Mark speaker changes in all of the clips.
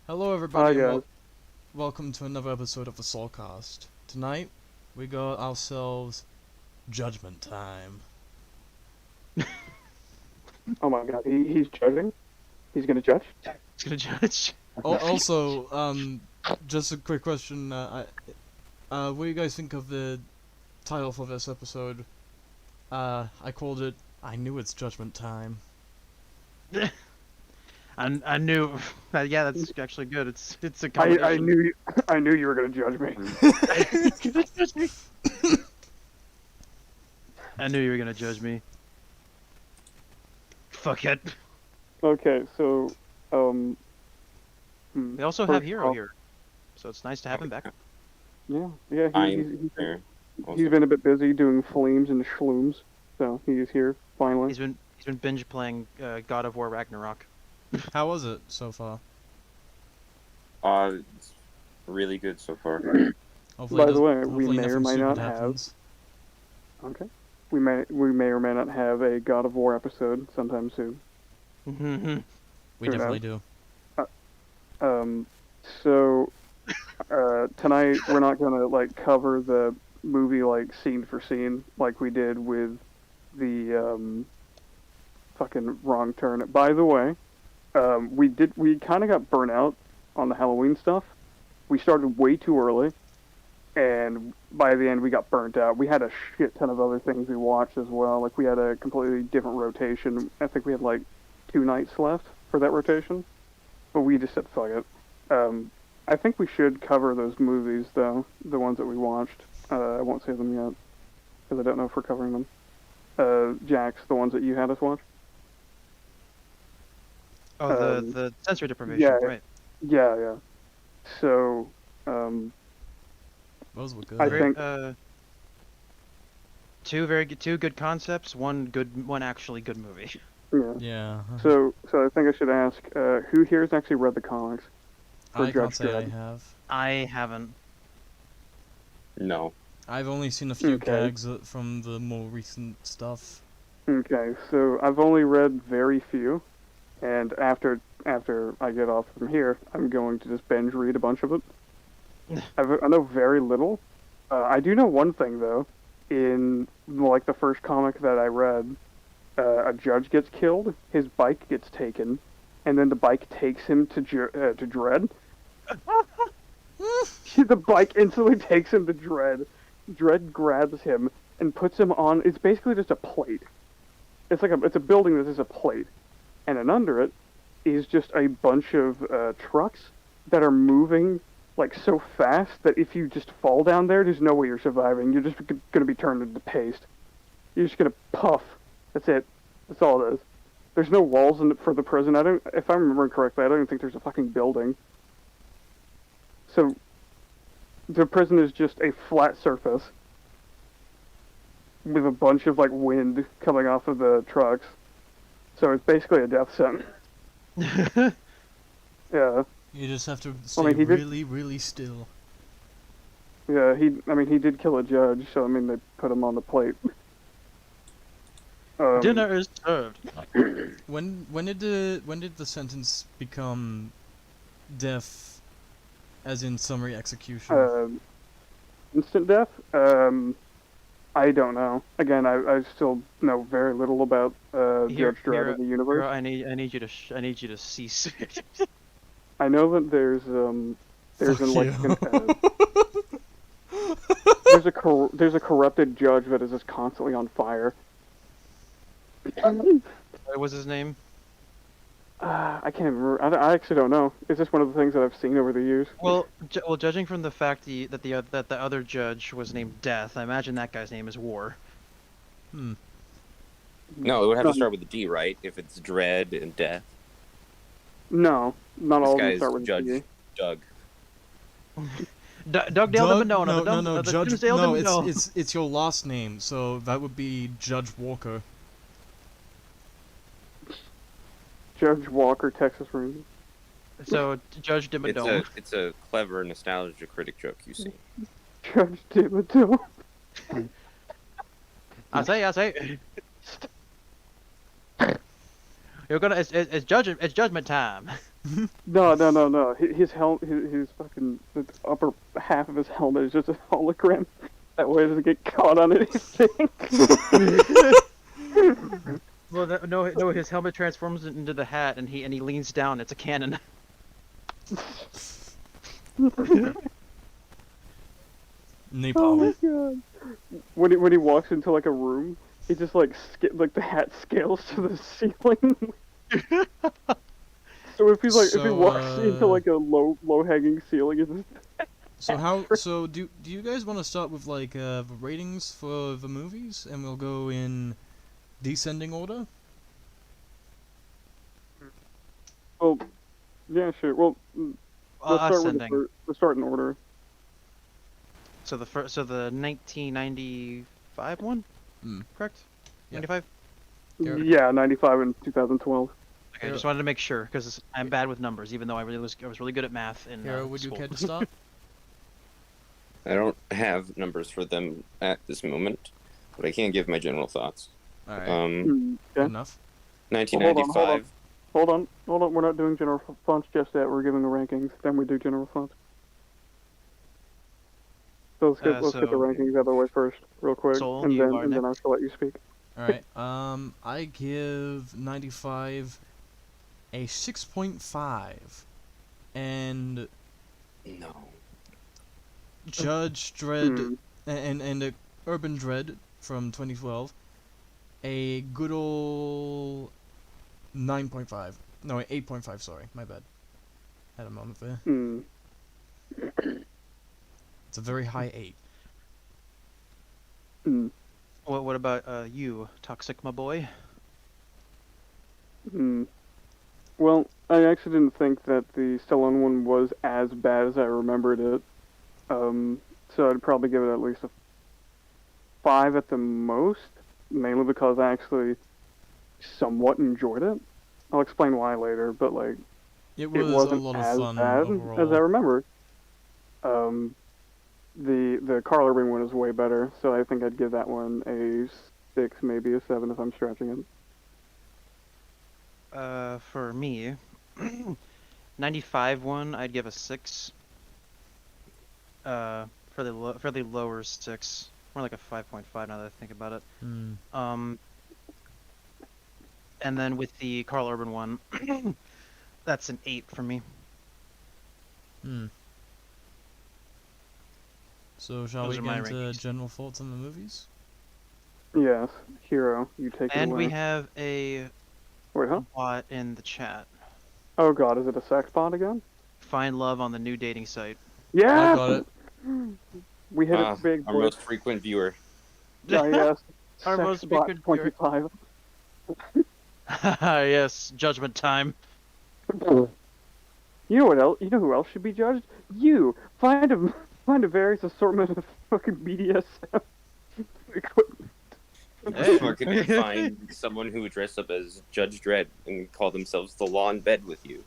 Speaker 1: Hello
Speaker 2: Hi
Speaker 1: everybody and
Speaker 2: guys.
Speaker 1: welcome to another episode of the SOULCAST. Tonight, we got ourselves Judgment Time.
Speaker 2: Oh my god, he's judging? He's gonna judge?
Speaker 3: It's gonna judge.
Speaker 1: Also, just a quick question, what do you guys think of the title for this episode? I called it, I Knew It's Judgment Time.
Speaker 3: I knew. Yeah, that's actually good. It's a
Speaker 2: I
Speaker 3: combination.
Speaker 2: knew you, I knew you were gonna judge me.
Speaker 3: I knew you were gonna judge me. Fuck it.
Speaker 2: Okay, so
Speaker 3: We also have
Speaker 2: first
Speaker 3: Hero
Speaker 2: off-
Speaker 3: here, so it's nice to have him back.
Speaker 2: yeah,
Speaker 4: I'm there.
Speaker 2: he's been a bit busy doing flames and shlooms, so he's here finally.
Speaker 3: He's been binge playing God of War Ragnarok.
Speaker 1: How was it so far?
Speaker 4: It's really good so far.
Speaker 1: Hopefully
Speaker 2: By the
Speaker 1: does-
Speaker 2: way,
Speaker 1: hopefully
Speaker 2: we may or
Speaker 1: nothing
Speaker 2: may
Speaker 1: stupid
Speaker 2: not have.
Speaker 1: happens.
Speaker 2: Okay. We may or may not have a God of War episode sometime soon.
Speaker 1: We
Speaker 2: Who
Speaker 1: definitely
Speaker 2: knows?
Speaker 1: do.
Speaker 2: So tonight we're not gonna like cover the movie like scene for scene like we did with the fucking Wrong Turn. By the way, we kind of got burnt out on the Halloween stuff. We started way too early, and by the end we got burnt out. We had a shit ton of other things we watched as well. Like we had a completely different rotation. I think we had like 2 nights left for that rotation, but we just said fuck it. I think we should cover those movies though, the ones that we watched. I won't say them yet because I don't know if we're covering them. Jax, the ones that you had us watch.
Speaker 3: Oh, the sensory deprivation,
Speaker 2: yeah.
Speaker 3: right?
Speaker 2: Yeah. So,
Speaker 1: Those were good.
Speaker 2: I
Speaker 3: Very,
Speaker 2: think-
Speaker 3: two good concepts, one actually good movie.
Speaker 2: yeah.
Speaker 1: Yeah.
Speaker 2: So I think I should ask, who here has actually read the comics? for
Speaker 1: I can't
Speaker 2: Judge
Speaker 1: say I
Speaker 2: Dredd.
Speaker 1: have.
Speaker 3: I haven't.
Speaker 4: No.
Speaker 1: I've only seen a few
Speaker 2: Okay.
Speaker 1: gags from the more recent stuff.
Speaker 2: Okay, so I've only read very few, and after I get off from here, I'm going to just binge read a bunch of it. I know very little. I do know one thing though. In like the first comic that I read, a judge gets killed, his bike gets taken, and then the bike takes him to Dredd. The bike instantly takes him to Dredd. Dredd grabs him and puts him on. It's basically just a plate. It's a building that is a plate, and then under it is just a bunch of trucks that are moving like so fast that if you just fall down there, there's no way you're surviving. You're just gonna be turned into paste. You're just gonna puff. That's it. That's all it is. There's no walls for the prison. If I remember correctly, I don't even think there's a fucking building. So the prison is just a flat surface with a bunch of like wind coming off of the trucks. So it's basically a death sentence. Yeah,
Speaker 1: You just have to stay
Speaker 2: he did-
Speaker 1: really, really still.
Speaker 2: yeah. He did kill a judge, so I mean they put him on the plate.
Speaker 3: Dinner is served.
Speaker 1: When did the sentence become death, as in summary execution?
Speaker 2: Instant death. I don't know. Again, I still know very little about Judge Dredd of the universe.
Speaker 3: Hero, I need you to cease.
Speaker 2: I know that there's
Speaker 1: Fuck you.
Speaker 2: there's a corrupted judge that is just constantly on fire.
Speaker 3: What was his name?
Speaker 2: I can't remember. I actually don't know. It's just one of the things that I've seen over the years.
Speaker 3: Well, judging from the fact that the other judge was named Death, I imagine that guy's name is War.
Speaker 4: No, it would have to start with a D, right? If it's Dread and Death.
Speaker 2: No, not
Speaker 4: This
Speaker 2: all of
Speaker 4: guy
Speaker 2: them
Speaker 4: is
Speaker 2: start with
Speaker 4: Judge
Speaker 2: D.
Speaker 4: Doug.
Speaker 3: Doug Dale Dimmadome.
Speaker 1: No,
Speaker 3: the
Speaker 1: Judge.
Speaker 3: Tuesdale
Speaker 1: No,
Speaker 3: Dimmadome.
Speaker 1: it's your last name, so that would be Judge Walker.
Speaker 2: Judge Walker, Texas Ranger.
Speaker 3: So Judge Dimmadome.
Speaker 4: It's a clever nostalgia critic joke, you see.
Speaker 2: Judge Dimmadome.
Speaker 3: I say. You're gonna. It's judgment time.
Speaker 2: No. His his fucking the upper half of his helmet is just a hologram. That way it doesn't get caught on anything.
Speaker 3: Well, no, his helmet transforms into the hat, and he leans down. It's a cannon.
Speaker 2: Oh
Speaker 1: Napalm.
Speaker 2: my god! When he walks into like a room, he just like the hat scales to the ceiling. So if he walks into like a low hanging ceiling, it's just
Speaker 1: So do you guys want to start with like the ratings for the movies, and we'll go in descending order?
Speaker 2: well, yeah, sure. Well, let's start with
Speaker 3: Ascending.
Speaker 2: let's start in order.
Speaker 3: So the 1995 one, correct?
Speaker 1: Yeah.
Speaker 3: 95.
Speaker 1: Garrett?
Speaker 2: Yeah, 95 and 2012.
Speaker 3: Okay, I just wanted to make sure because I'm bad with numbers, even though I was really good at math in
Speaker 1: Hero, would you
Speaker 3: school.
Speaker 1: care to start?
Speaker 4: I don't have numbers for them at this moment, but I can give my general thoughts.
Speaker 1: All right.
Speaker 4: Um,
Speaker 2: Yeah.
Speaker 1: Enough.
Speaker 4: 1995.
Speaker 2: Hold on. We're not doing general thoughts just yet. We're giving the rankings. Then we do general thoughts. So let's get the
Speaker 3: so-
Speaker 2: rankings out of the way first, real quick,
Speaker 3: Soul,
Speaker 2: and
Speaker 3: you
Speaker 2: then
Speaker 3: are
Speaker 2: and then I shall let you speak.
Speaker 1: All right. I give 95 a 6.5, and
Speaker 4: No.
Speaker 1: Judge Dredd
Speaker 2: Hmm.
Speaker 1: and Urban Dread from 2012 a good ol' 9.5. No, 8.5. Sorry, my bad. Had a moment there.
Speaker 2: Hmm.
Speaker 1: It's a very high 8.
Speaker 2: Hmm.
Speaker 3: What about you, Toxic, my boy?
Speaker 2: Hmm. Well, I actually didn't think that the Stallone one was as bad as I remembered it. So I'd probably give it at least a 5 at the most, mainly because I actually somewhat enjoyed it. I'll explain why later, but like
Speaker 1: It
Speaker 2: it
Speaker 1: was a
Speaker 2: wasn't
Speaker 1: lot
Speaker 2: as
Speaker 1: of fun
Speaker 2: bad as I
Speaker 1: overall.
Speaker 2: remember. The Karl Urban one is way better, so I think I'd give that one a 6, maybe a 7 if I'm stretching it.
Speaker 3: For me, 95 one, I'd give a 6. Fairly lower 6, more like a 5.5 now that I think about it.
Speaker 1: Hmm.
Speaker 3: And then with the Karl Urban one, that's an 8 for me.
Speaker 1: Hmm. So shall
Speaker 3: Those
Speaker 1: we
Speaker 3: are my
Speaker 1: get into
Speaker 3: rankings.
Speaker 1: general thoughts on the movies?
Speaker 2: Yes, Hero, you take it
Speaker 3: And
Speaker 2: away.
Speaker 3: we have a
Speaker 2: Wait, huh?
Speaker 3: bot in the chat.
Speaker 2: Oh god, is it a sex bot again?
Speaker 3: Find love on the new dating site.
Speaker 2: Yeah!
Speaker 1: I got it.
Speaker 2: We hit it big,
Speaker 4: Our
Speaker 2: boys.
Speaker 4: most frequent viewer.
Speaker 2: Yes.
Speaker 3: Our most
Speaker 2: Sexbot
Speaker 3: frequent viewer.
Speaker 2: 25.
Speaker 3: Yes, judgment time.
Speaker 2: You know what else? You know who else should be judged? You! Find a various assortment of fucking BDSM equipment.
Speaker 3: Hey.
Speaker 4: Fucking find someone who would dress up as Judge Dredd and call themselves the law in bed with you.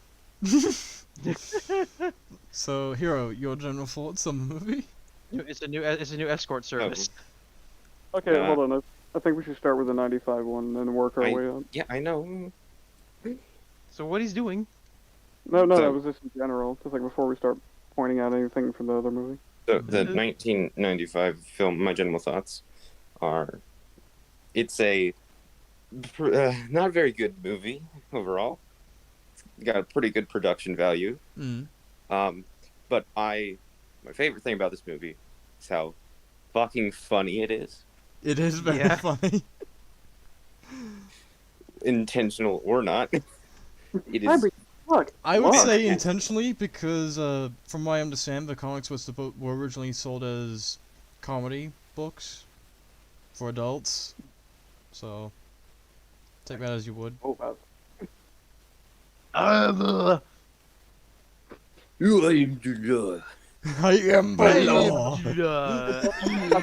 Speaker 1: So, Hero, your general thoughts on the movie?
Speaker 3: It's a new escort service.
Speaker 2: Okay,
Speaker 4: Uh,
Speaker 2: hold on. I think we should start with the 95 one and then work our way up.
Speaker 4: Yeah, I know.
Speaker 3: So what he's doing?
Speaker 2: No,
Speaker 4: So-
Speaker 2: that was just in general. Just like before we start pointing out anything from the other movie.
Speaker 4: So the 1995 film, my general thoughts are, it's a not very good movie overall. It's got a pretty good production value.
Speaker 1: Mm.
Speaker 4: But my favorite thing about this movie is how fucking funny it is,
Speaker 1: It is very
Speaker 3: Yeah.
Speaker 1: funny.
Speaker 4: intentional or not. It is.
Speaker 2: Hybrid, look.
Speaker 1: I would
Speaker 2: look.
Speaker 1: say intentionally because, from what I understand, the comics were originally sold as comedy books for adults. So, take that as you would.
Speaker 2: Oh, wow.
Speaker 4: You aim to love.
Speaker 1: I am by law.
Speaker 2: I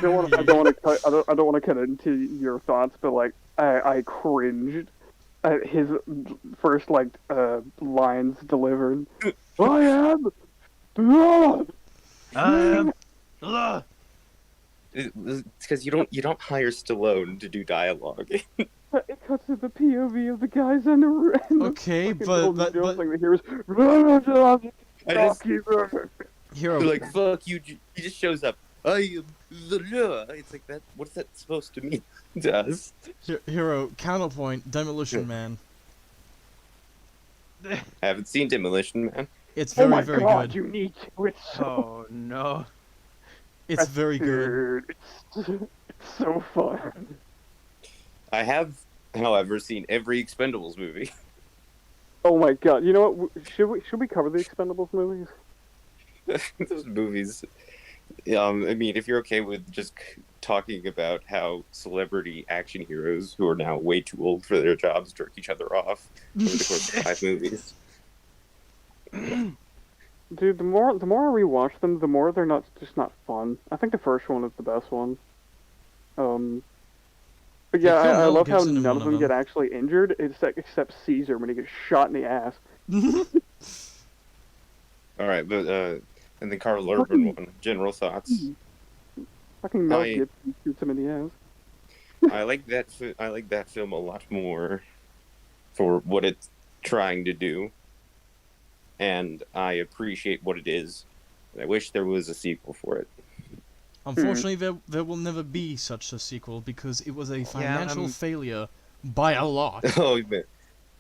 Speaker 2: don't want to cut into your thoughts, but like I cringed at his first lines delivered. I am.
Speaker 3: Ugh.
Speaker 4: It's because you don't hire Stallone to do dialogue.
Speaker 2: It cuts to the POV of the guys in the
Speaker 1: Okay,
Speaker 2: fucking
Speaker 1: but
Speaker 2: old
Speaker 1: that,
Speaker 2: jail
Speaker 1: but
Speaker 2: thing. The heroes.
Speaker 4: I just
Speaker 1: Hero,
Speaker 4: like fuck you. He just shows up. I am the law. It's like that. What's that supposed to mean to us?
Speaker 1: Hero, counterpoint, Demolition Man.
Speaker 4: I haven't seen Demolition Man.
Speaker 1: It's
Speaker 2: Oh
Speaker 1: very,
Speaker 2: my
Speaker 1: very
Speaker 2: god,
Speaker 1: good.
Speaker 2: you need to. It's so.
Speaker 3: Oh no.
Speaker 1: It's very good.
Speaker 2: Dude, it's so fun.
Speaker 4: I have, however, seen every Expendables movie.
Speaker 2: Oh my god, you know what? Should we cover the Expendables movies?
Speaker 4: Those movies. I mean, if you're okay with just talking about how celebrity action heroes who are now way too old for their jobs jerk each other off over the course of 5 movies.
Speaker 2: Dude, the more I rewatch them, the more they're not fun. I think the first one is the best one. But yeah,
Speaker 1: They killed
Speaker 2: I
Speaker 1: Mel
Speaker 2: love how
Speaker 1: Gibson in
Speaker 2: none
Speaker 1: one
Speaker 2: of
Speaker 1: of
Speaker 2: them
Speaker 1: them.
Speaker 2: get actually injured, except Caesar when he gets shot in the ass.
Speaker 4: All right, but and then Karl Urban one. General thoughts.
Speaker 2: Fucking Mel
Speaker 4: I-
Speaker 2: Gibson shoots him in the ass.
Speaker 4: I like that. I like that film a lot more for what it's trying to do, and I appreciate what it is. I wish there was a sequel for it.
Speaker 1: Unfortunately, there will never be such a sequel because it was a financial
Speaker 3: um,
Speaker 1: failure by a lot.
Speaker 4: Oh, man.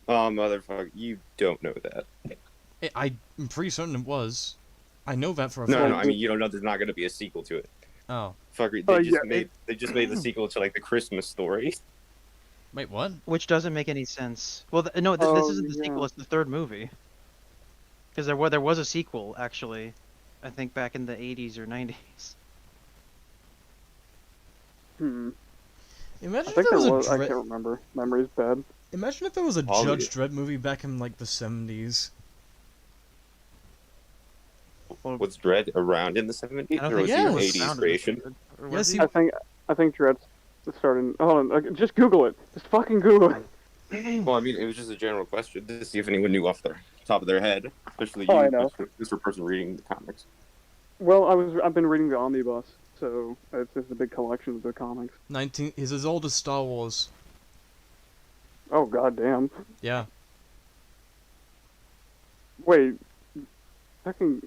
Speaker 4: Oh, motherfucker! You don't know that.
Speaker 1: I'm pretty certain it was. I know that for a
Speaker 4: No,
Speaker 1: fact.
Speaker 4: no. I mean, you don't know there's not going to be a sequel to it.
Speaker 1: Oh,
Speaker 4: Fucker,
Speaker 2: Oh,
Speaker 4: they just made the sequel to like the Christmas Story.
Speaker 1: wait, what?
Speaker 3: Which doesn't make any sense. Well, no, this
Speaker 2: Oh,
Speaker 3: isn't the sequel.
Speaker 2: yeah.
Speaker 3: It's the third movie. Because there was a sequel actually, I think back in the 80s or 90s.
Speaker 2: Hmm.
Speaker 1: Imagine
Speaker 2: I
Speaker 1: if
Speaker 2: think
Speaker 1: there
Speaker 2: there
Speaker 1: was
Speaker 2: was.
Speaker 1: a
Speaker 2: I
Speaker 1: Dredd.
Speaker 2: can't remember. Memory's bad.
Speaker 1: Imagine if there was a
Speaker 4: All
Speaker 1: Judge
Speaker 4: the-
Speaker 1: Dredd movie back in like the 70s.
Speaker 4: Was Dredd around in the 70s,
Speaker 3: I don't
Speaker 4: or was
Speaker 3: think
Speaker 1: he
Speaker 4: he an
Speaker 1: was
Speaker 4: 80s
Speaker 3: founded
Speaker 4: creation?
Speaker 3: Or
Speaker 1: Yes,
Speaker 3: was
Speaker 1: he-
Speaker 2: I think Dredd's starting. Hold on, just Google it. Just fucking Google it.
Speaker 4: Well, I mean, it was just a general question to see if anyone knew off the top of their head, especially you,
Speaker 2: Oh, I know.
Speaker 4: Mr. Person reading the comics.
Speaker 2: Well, I've been reading the omnibus, so it's just a big collection of the comics.
Speaker 1: 19 is as old as Star Wars.
Speaker 2: Oh goddamn!
Speaker 1: Yeah.
Speaker 2: Wait, fucking.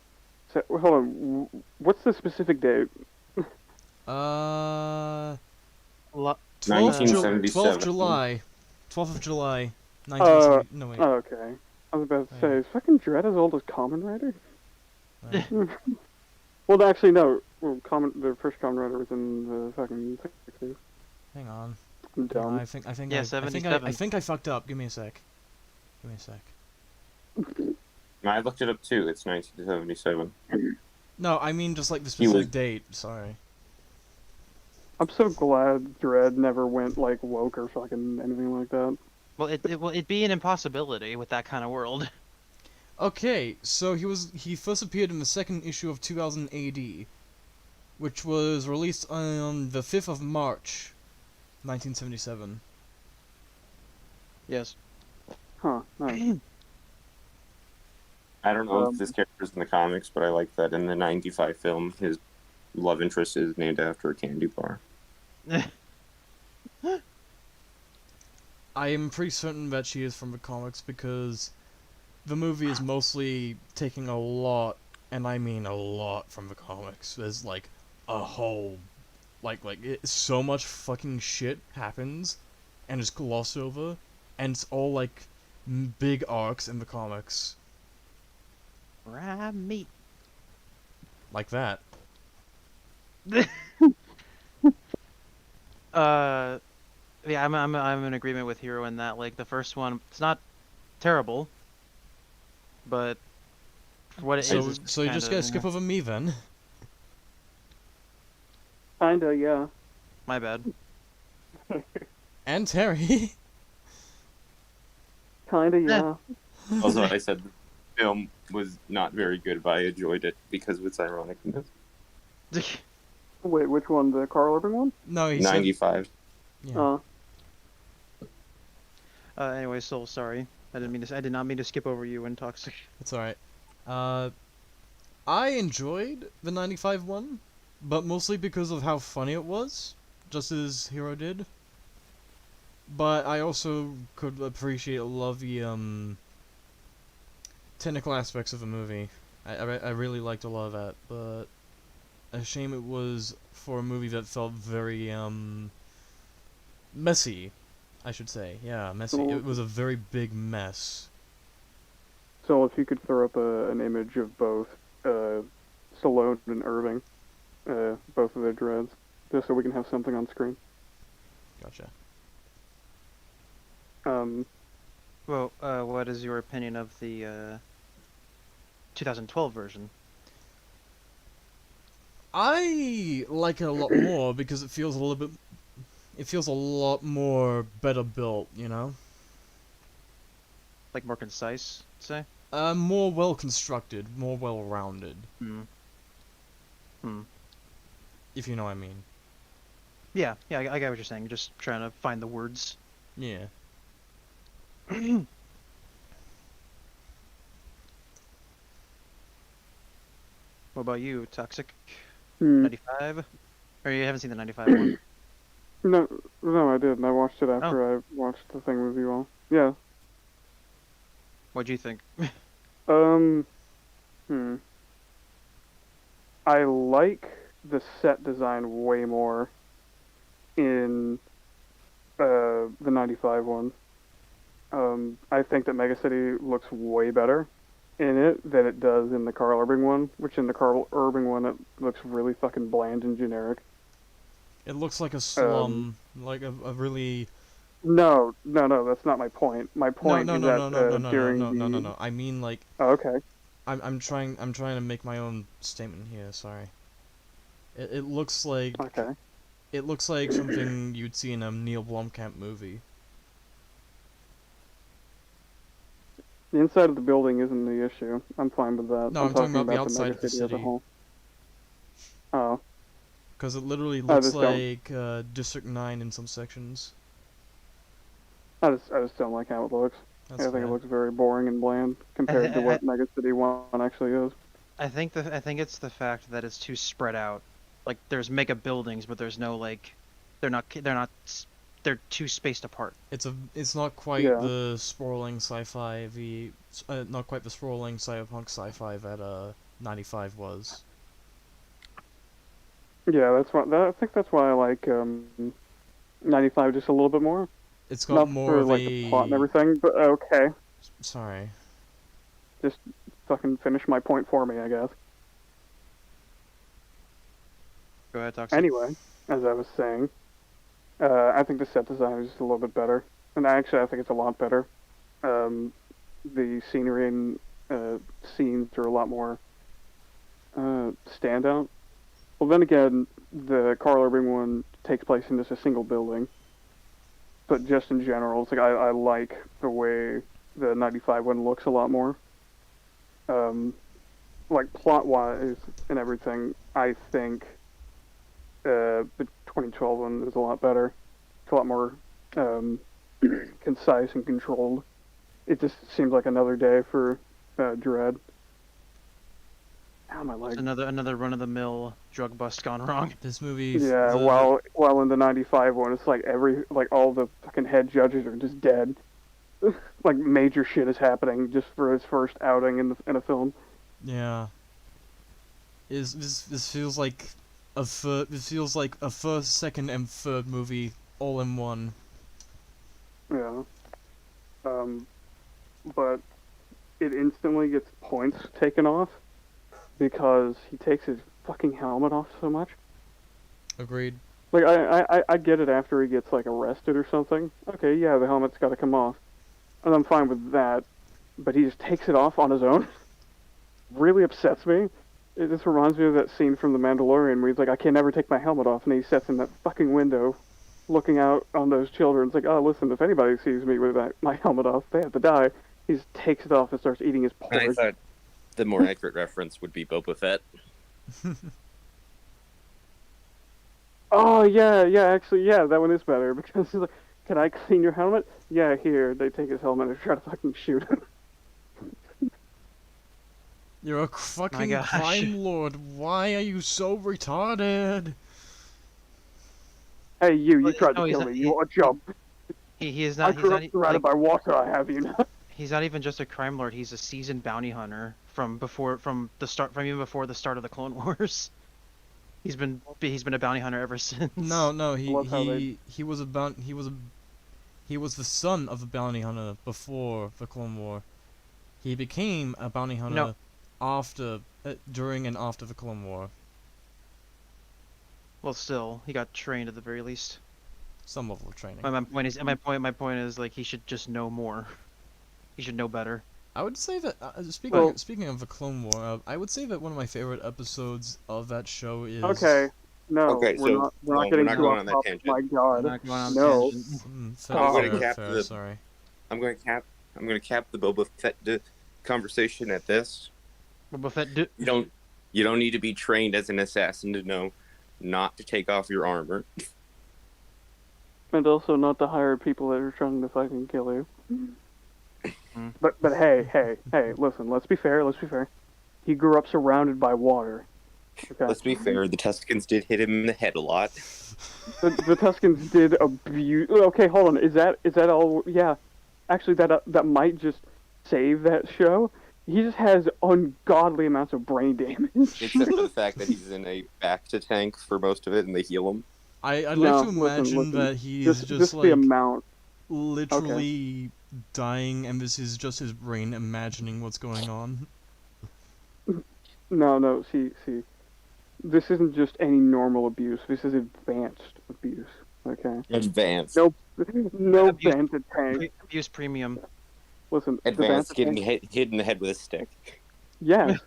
Speaker 2: Hold on. What's the specific date?
Speaker 1: Uh,
Speaker 3: Lo-
Speaker 1: 12th July. 12th of July. 1970. No wait.
Speaker 2: Oh, okay. I was about to say,
Speaker 1: Wait.
Speaker 2: is fucking Dredd as old as Kamen Rider?
Speaker 1: Right.
Speaker 2: Well, actually, no. Well, the first Kamen Rider was in the fucking 60s.
Speaker 1: Hang on.
Speaker 2: I'm dumb.
Speaker 1: I think
Speaker 3: Yeah,
Speaker 1: I think
Speaker 3: 77.
Speaker 1: I fucked up. Give me a sec. Give me a sec.
Speaker 4: I looked it up too. It's 1977.
Speaker 1: No, I mean just like the
Speaker 4: He was-
Speaker 1: specific date. Sorry.
Speaker 2: I'm so glad Dredd never went like woke or fucking anything like that.
Speaker 3: Well, it'd be an impossibility with that kind of world.
Speaker 1: Okay, so he first appeared in the second issue of 2000 AD, which was released on the 5th of March, 1977.
Speaker 3: Yes.
Speaker 2: Huh? Nice.
Speaker 4: I don't know
Speaker 2: Um,
Speaker 4: if this character's in the comics, but I like that in the 95 film, his love interest is named after a candy bar.
Speaker 1: I am pretty certain that she is from the comics because the movie is mostly taking a lot, and I mean a lot, from the comics. There's like a whole, so much fucking shit happens, and it's glossed over, and it's all like big arcs in the comics,
Speaker 3: Ride meat.
Speaker 1: like that.
Speaker 3: Yeah, I'm in agreement with Hero in that. Like the first one, it's not terrible, but for what it
Speaker 1: So,
Speaker 3: is,
Speaker 1: so you're just
Speaker 3: kinda-
Speaker 1: gonna skip over me then?
Speaker 2: Kinda, yeah.
Speaker 3: My bad.
Speaker 1: And Terry.
Speaker 2: Kinda, yeah.
Speaker 4: Also, I said the film was not very good, but I enjoyed it because of its ironicness.
Speaker 2: Wait, which one? The Karl Urban one?
Speaker 1: No, he said.
Speaker 4: 95.
Speaker 1: Yeah.
Speaker 3: Anyway, Soul, sorry. I did not mean to skip over you and Toxic.
Speaker 1: It's alright. I enjoyed the 95 one, but mostly because of how funny it was, just as Hero did. But I also could appreciate a lot of the technical aspects of the movie. I really liked a lot of that, but a shame it was for a movie that felt very messy, I should say. Yeah, messy. It was a very big mess.
Speaker 2: So if you could throw up an image of both Stallone and Irving, both of their dreads, just so we can have something on screen.
Speaker 1: Gotcha.
Speaker 3: Well, what is your opinion of the 2012 version?
Speaker 1: I like it a lot more because it feels a little bit. It feels a lot more better built, you know.
Speaker 3: Like more concise, say?
Speaker 1: More well constructed, more well rounded. If you know what I mean.
Speaker 3: Yeah, I get what you're saying. Just trying to find the words.
Speaker 1: Yeah.
Speaker 3: What about you, Toxic?
Speaker 2: Hmm.
Speaker 3: 95? Or you haven't seen the 95 one?
Speaker 2: No, I didn't. I watched it after I watched the thing with you all. Yeah.
Speaker 3: What'd you think?
Speaker 2: I like the set design way more in the 95 one. I think that Mega City looks way better in it than it does in the Karl Urban one, which in the Karl Urban one it looks really fucking bland and generic.
Speaker 1: It looks like a slum, like a really.
Speaker 2: No, that's not my point. My point is that during
Speaker 1: No. I mean, like.
Speaker 2: Oh, okay.
Speaker 1: I'm trying to make my own statement here. Sorry. It looks like.
Speaker 2: Okay.
Speaker 1: It looks like something you'd see in a Neil Blomkamp movie.
Speaker 2: The inside of the building isn't the issue. I'm fine with that.
Speaker 1: No, I'm talking about the outside of the
Speaker 2: Mega City as a
Speaker 1: city.
Speaker 2: whole. Oh.
Speaker 1: Because it literally looks
Speaker 2: just
Speaker 1: like District 9 in some sections.
Speaker 2: I just don't like how it looks.
Speaker 1: That's
Speaker 2: I think
Speaker 1: fair.
Speaker 2: it looks very boring and bland compared to what Mega City 1 actually is.
Speaker 3: I think it's the fact that it's too spread out. Like there's mega buildings, but there's no like, they're too spaced apart.
Speaker 1: It's not quite the sprawling sci-fi, not quite the sprawling cyberpunk sci-fi that 95 was.
Speaker 2: Yeah, I think that's why I like 95 just a little bit more.
Speaker 1: It's got
Speaker 2: Not
Speaker 1: more
Speaker 2: for
Speaker 1: of
Speaker 2: like the plot and everything, but okay.
Speaker 1: Sorry.
Speaker 2: Just fucking finish my point for me, I guess.
Speaker 3: Go ahead, Toxic.
Speaker 2: Anyway, as I was saying, I think the set design is just a little bit better, and actually I think it's a lot better. The scenery and scenes are a lot more standout. Well, then again, the Karl Urban one takes place in just a single building. But just in general, it's like I like the way the 95 one looks a lot more. Like plot-wise and everything, I think the 2012 one is a lot better. It's a lot more concise and controlled. It just seems like another day for Dread. Ow, my leg.
Speaker 3: Another run-of-the-mill drug bust gone wrong.
Speaker 1: This movie.
Speaker 2: Yeah, while in the 95 one, it's like all the fucking head judges are just dead. Like major shit is happening just for his first outing in a film.
Speaker 1: Yeah. This feels like a first, second, and third movie all in one.
Speaker 2: Yeah. But it instantly gets points taken off because he takes his fucking helmet off so much.
Speaker 1: Agreed.
Speaker 2: Like I get it after he gets like arrested or something. Okay, yeah, the helmet's got to come off, and I'm fine with that. But he just takes it off on his own. Really upsets me. It just reminds me of that scene from The Mandalorian where he's like, I can never take my helmet off, and he sits in that fucking window, looking out on those children. It's like, oh, listen, if anybody sees me with my helmet off, they have to die. He just takes it off and starts eating his porridge.
Speaker 4: I thought the more accurate reference would be Boba Fett.
Speaker 2: Oh, yeah, actually, yeah, that one is better, because he's like, can I clean your helmet? Yeah, here. They take his helmet and try to fucking shoot him.
Speaker 1: You're a fucking
Speaker 3: gosh.
Speaker 1: crime lord. Why are you so retarded?
Speaker 2: Hey, you
Speaker 3: Well,
Speaker 2: tried
Speaker 3: no,
Speaker 2: to
Speaker 3: he's
Speaker 2: kill
Speaker 3: not-
Speaker 2: me. You want to jump?
Speaker 3: He is
Speaker 2: I
Speaker 3: not. He's
Speaker 2: grew
Speaker 3: not.
Speaker 2: up surrounded by water. I have you know.
Speaker 3: He's not even just a crime lord. He's a seasoned bounty hunter from even before the start of the Clone Wars. He's been a bounty hunter ever since.
Speaker 1: No,
Speaker 2: love how they-
Speaker 1: he was he was the son of a bounty hunter before the Clone War. He became a bounty hunter
Speaker 3: No.
Speaker 1: after, during and after the Clone War.
Speaker 3: Well, still, he got trained at the very least.
Speaker 1: Some level of training.
Speaker 3: My point is like he should just know more. He should know better.
Speaker 1: I would say that
Speaker 2: Well-
Speaker 1: speaking of the Clone War, I would say that one of my favorite episodes of that show is.
Speaker 2: Okay. No,
Speaker 4: Okay,
Speaker 2: we're
Speaker 4: so-
Speaker 2: not. We're
Speaker 4: well,
Speaker 2: not getting
Speaker 4: we're not
Speaker 2: too
Speaker 4: going
Speaker 2: off
Speaker 4: on that
Speaker 2: topic.
Speaker 4: tangent.
Speaker 2: My God.
Speaker 3: Not going on
Speaker 2: No.
Speaker 3: tangent.
Speaker 1: Fair,
Speaker 2: I'm
Speaker 4: gonna
Speaker 1: fair,
Speaker 4: cap
Speaker 1: fair,
Speaker 4: the-
Speaker 1: sorry.
Speaker 4: I'm gonna cap the Boba Fett conversation at this.
Speaker 3: Boba Fett.
Speaker 4: You don't need to be trained as an assassin to know not to take off your armor.
Speaker 2: And also not to hire people that are trying to fucking kill you.
Speaker 3: Mm.
Speaker 2: But hey, listen, let's be fair. He grew up surrounded by water. Okay.
Speaker 4: Let's be fair, the Tuscans did hit him in the head a lot.
Speaker 2: The Tuscans did abuse. Okay, hold on. Is that all? Yeah. Actually, that might just save that show. He just has ungodly amounts of brain damage.
Speaker 4: Except for the fact that he's in a back-to tank for most of it and they heal him.
Speaker 1: I'd
Speaker 2: No,
Speaker 1: like to imagine
Speaker 2: listen.
Speaker 1: that he's
Speaker 2: just
Speaker 1: like
Speaker 2: the amount.
Speaker 1: literally dying, and this is just his brain imagining what's going on.
Speaker 2: No. See. This isn't just any normal abuse. This is advanced abuse. Okay.
Speaker 4: Advanced.
Speaker 2: No
Speaker 3: Abuse-
Speaker 2: Banta tank.
Speaker 3: Abuse premium.
Speaker 2: Listen. the
Speaker 4: Advanced,
Speaker 2: Banta
Speaker 4: getting
Speaker 2: tank-
Speaker 4: hit in the head with a stick.
Speaker 2: Yes.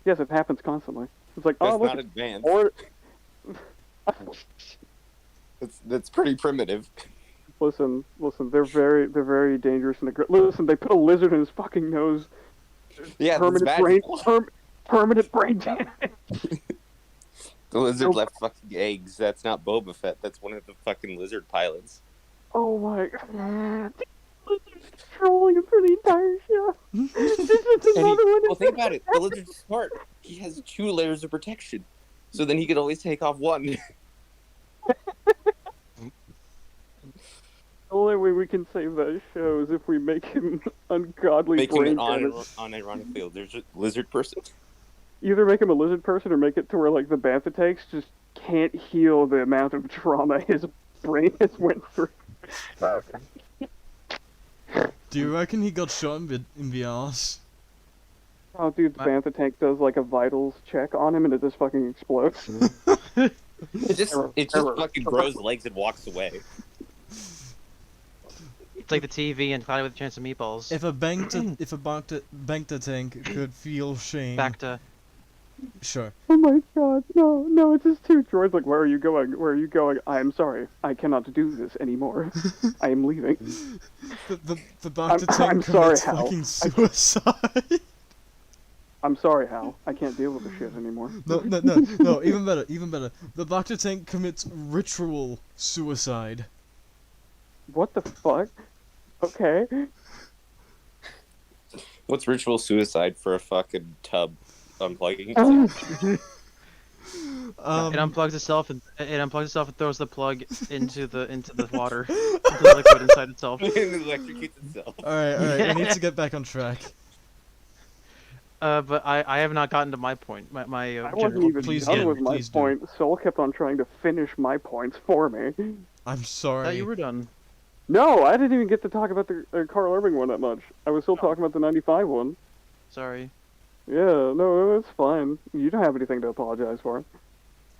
Speaker 2: Yes, it happens constantly. It's like,
Speaker 4: That's
Speaker 2: oh, look,
Speaker 4: not advanced.
Speaker 2: or
Speaker 4: That's pretty primitive.
Speaker 2: listen. They're very dangerous and listen. They put a lizard in his fucking nose.
Speaker 4: Yeah, that's
Speaker 2: Permanent brain.
Speaker 4: magical.
Speaker 2: Permanent brain damage.
Speaker 4: The lizard
Speaker 2: Nope.
Speaker 4: left fucking eggs. That's not Boba Fett. That's one of the fucking lizard pilots.
Speaker 2: Oh my god. Lizard's trolling him for the entire show. This is
Speaker 4: And
Speaker 2: another one.
Speaker 4: well, think about it. The lizard's smart. He has 2 layers of protection. So then he could always take off one.
Speaker 2: The only way we can save that show is if we make him ungodly
Speaker 4: Make him
Speaker 2: brain
Speaker 4: an
Speaker 2: damage.
Speaker 4: unironically lizard person.
Speaker 2: Either make him a lizard person or make it to where like the bantha tanks just can't heal the amount of trauma his brain has went through.
Speaker 1: Do you reckon he got shot in the ass?
Speaker 2: Oh, dude, the bantha tank does like a vitals check on him and it just fucking explodes.
Speaker 4: It just
Speaker 2: Error.
Speaker 4: fucking grows legs and walks away.
Speaker 3: It's like the TV and Cloudy with a Chance of Meatballs.
Speaker 1: If a Bangta tank could feel shame,
Speaker 3: Back to
Speaker 1: sure.
Speaker 2: Oh my god, no, it's just two droids like, where are you going? Where are you going? I am sorry, I cannot do this anymore. I am leaving.
Speaker 1: The Bangta tank
Speaker 2: I'm sorry,
Speaker 1: commits
Speaker 2: Hal.
Speaker 1: fucking suicide.
Speaker 2: I'm sorry, Hal. I can't deal with this shit anymore.
Speaker 1: No, even better. The Bacta tank commits ritual suicide.
Speaker 2: What the fuck? Okay.
Speaker 4: What's ritual suicide for a fucking tub unplugging?
Speaker 3: it
Speaker 1: Um,
Speaker 3: unplugs itself and throws the plug into the water, into the liquid inside itself.
Speaker 4: It electrocutes itself.
Speaker 1: alright, I need to get back on track.
Speaker 3: But I have not gotten to my point. My
Speaker 2: I wasn't
Speaker 3: general.
Speaker 2: even
Speaker 1: please
Speaker 2: done
Speaker 1: do,
Speaker 2: with my
Speaker 1: please do.
Speaker 2: point. Soul kept on trying to finish my points for me.
Speaker 1: I'm
Speaker 3: I
Speaker 1: sorry.
Speaker 3: thought you were done.
Speaker 2: No, I didn't even get to talk about the Karl Urban one that much. I was still talking about the 95 one.
Speaker 3: Sorry.
Speaker 2: Yeah, no, it's fine. You don't have anything to apologize for.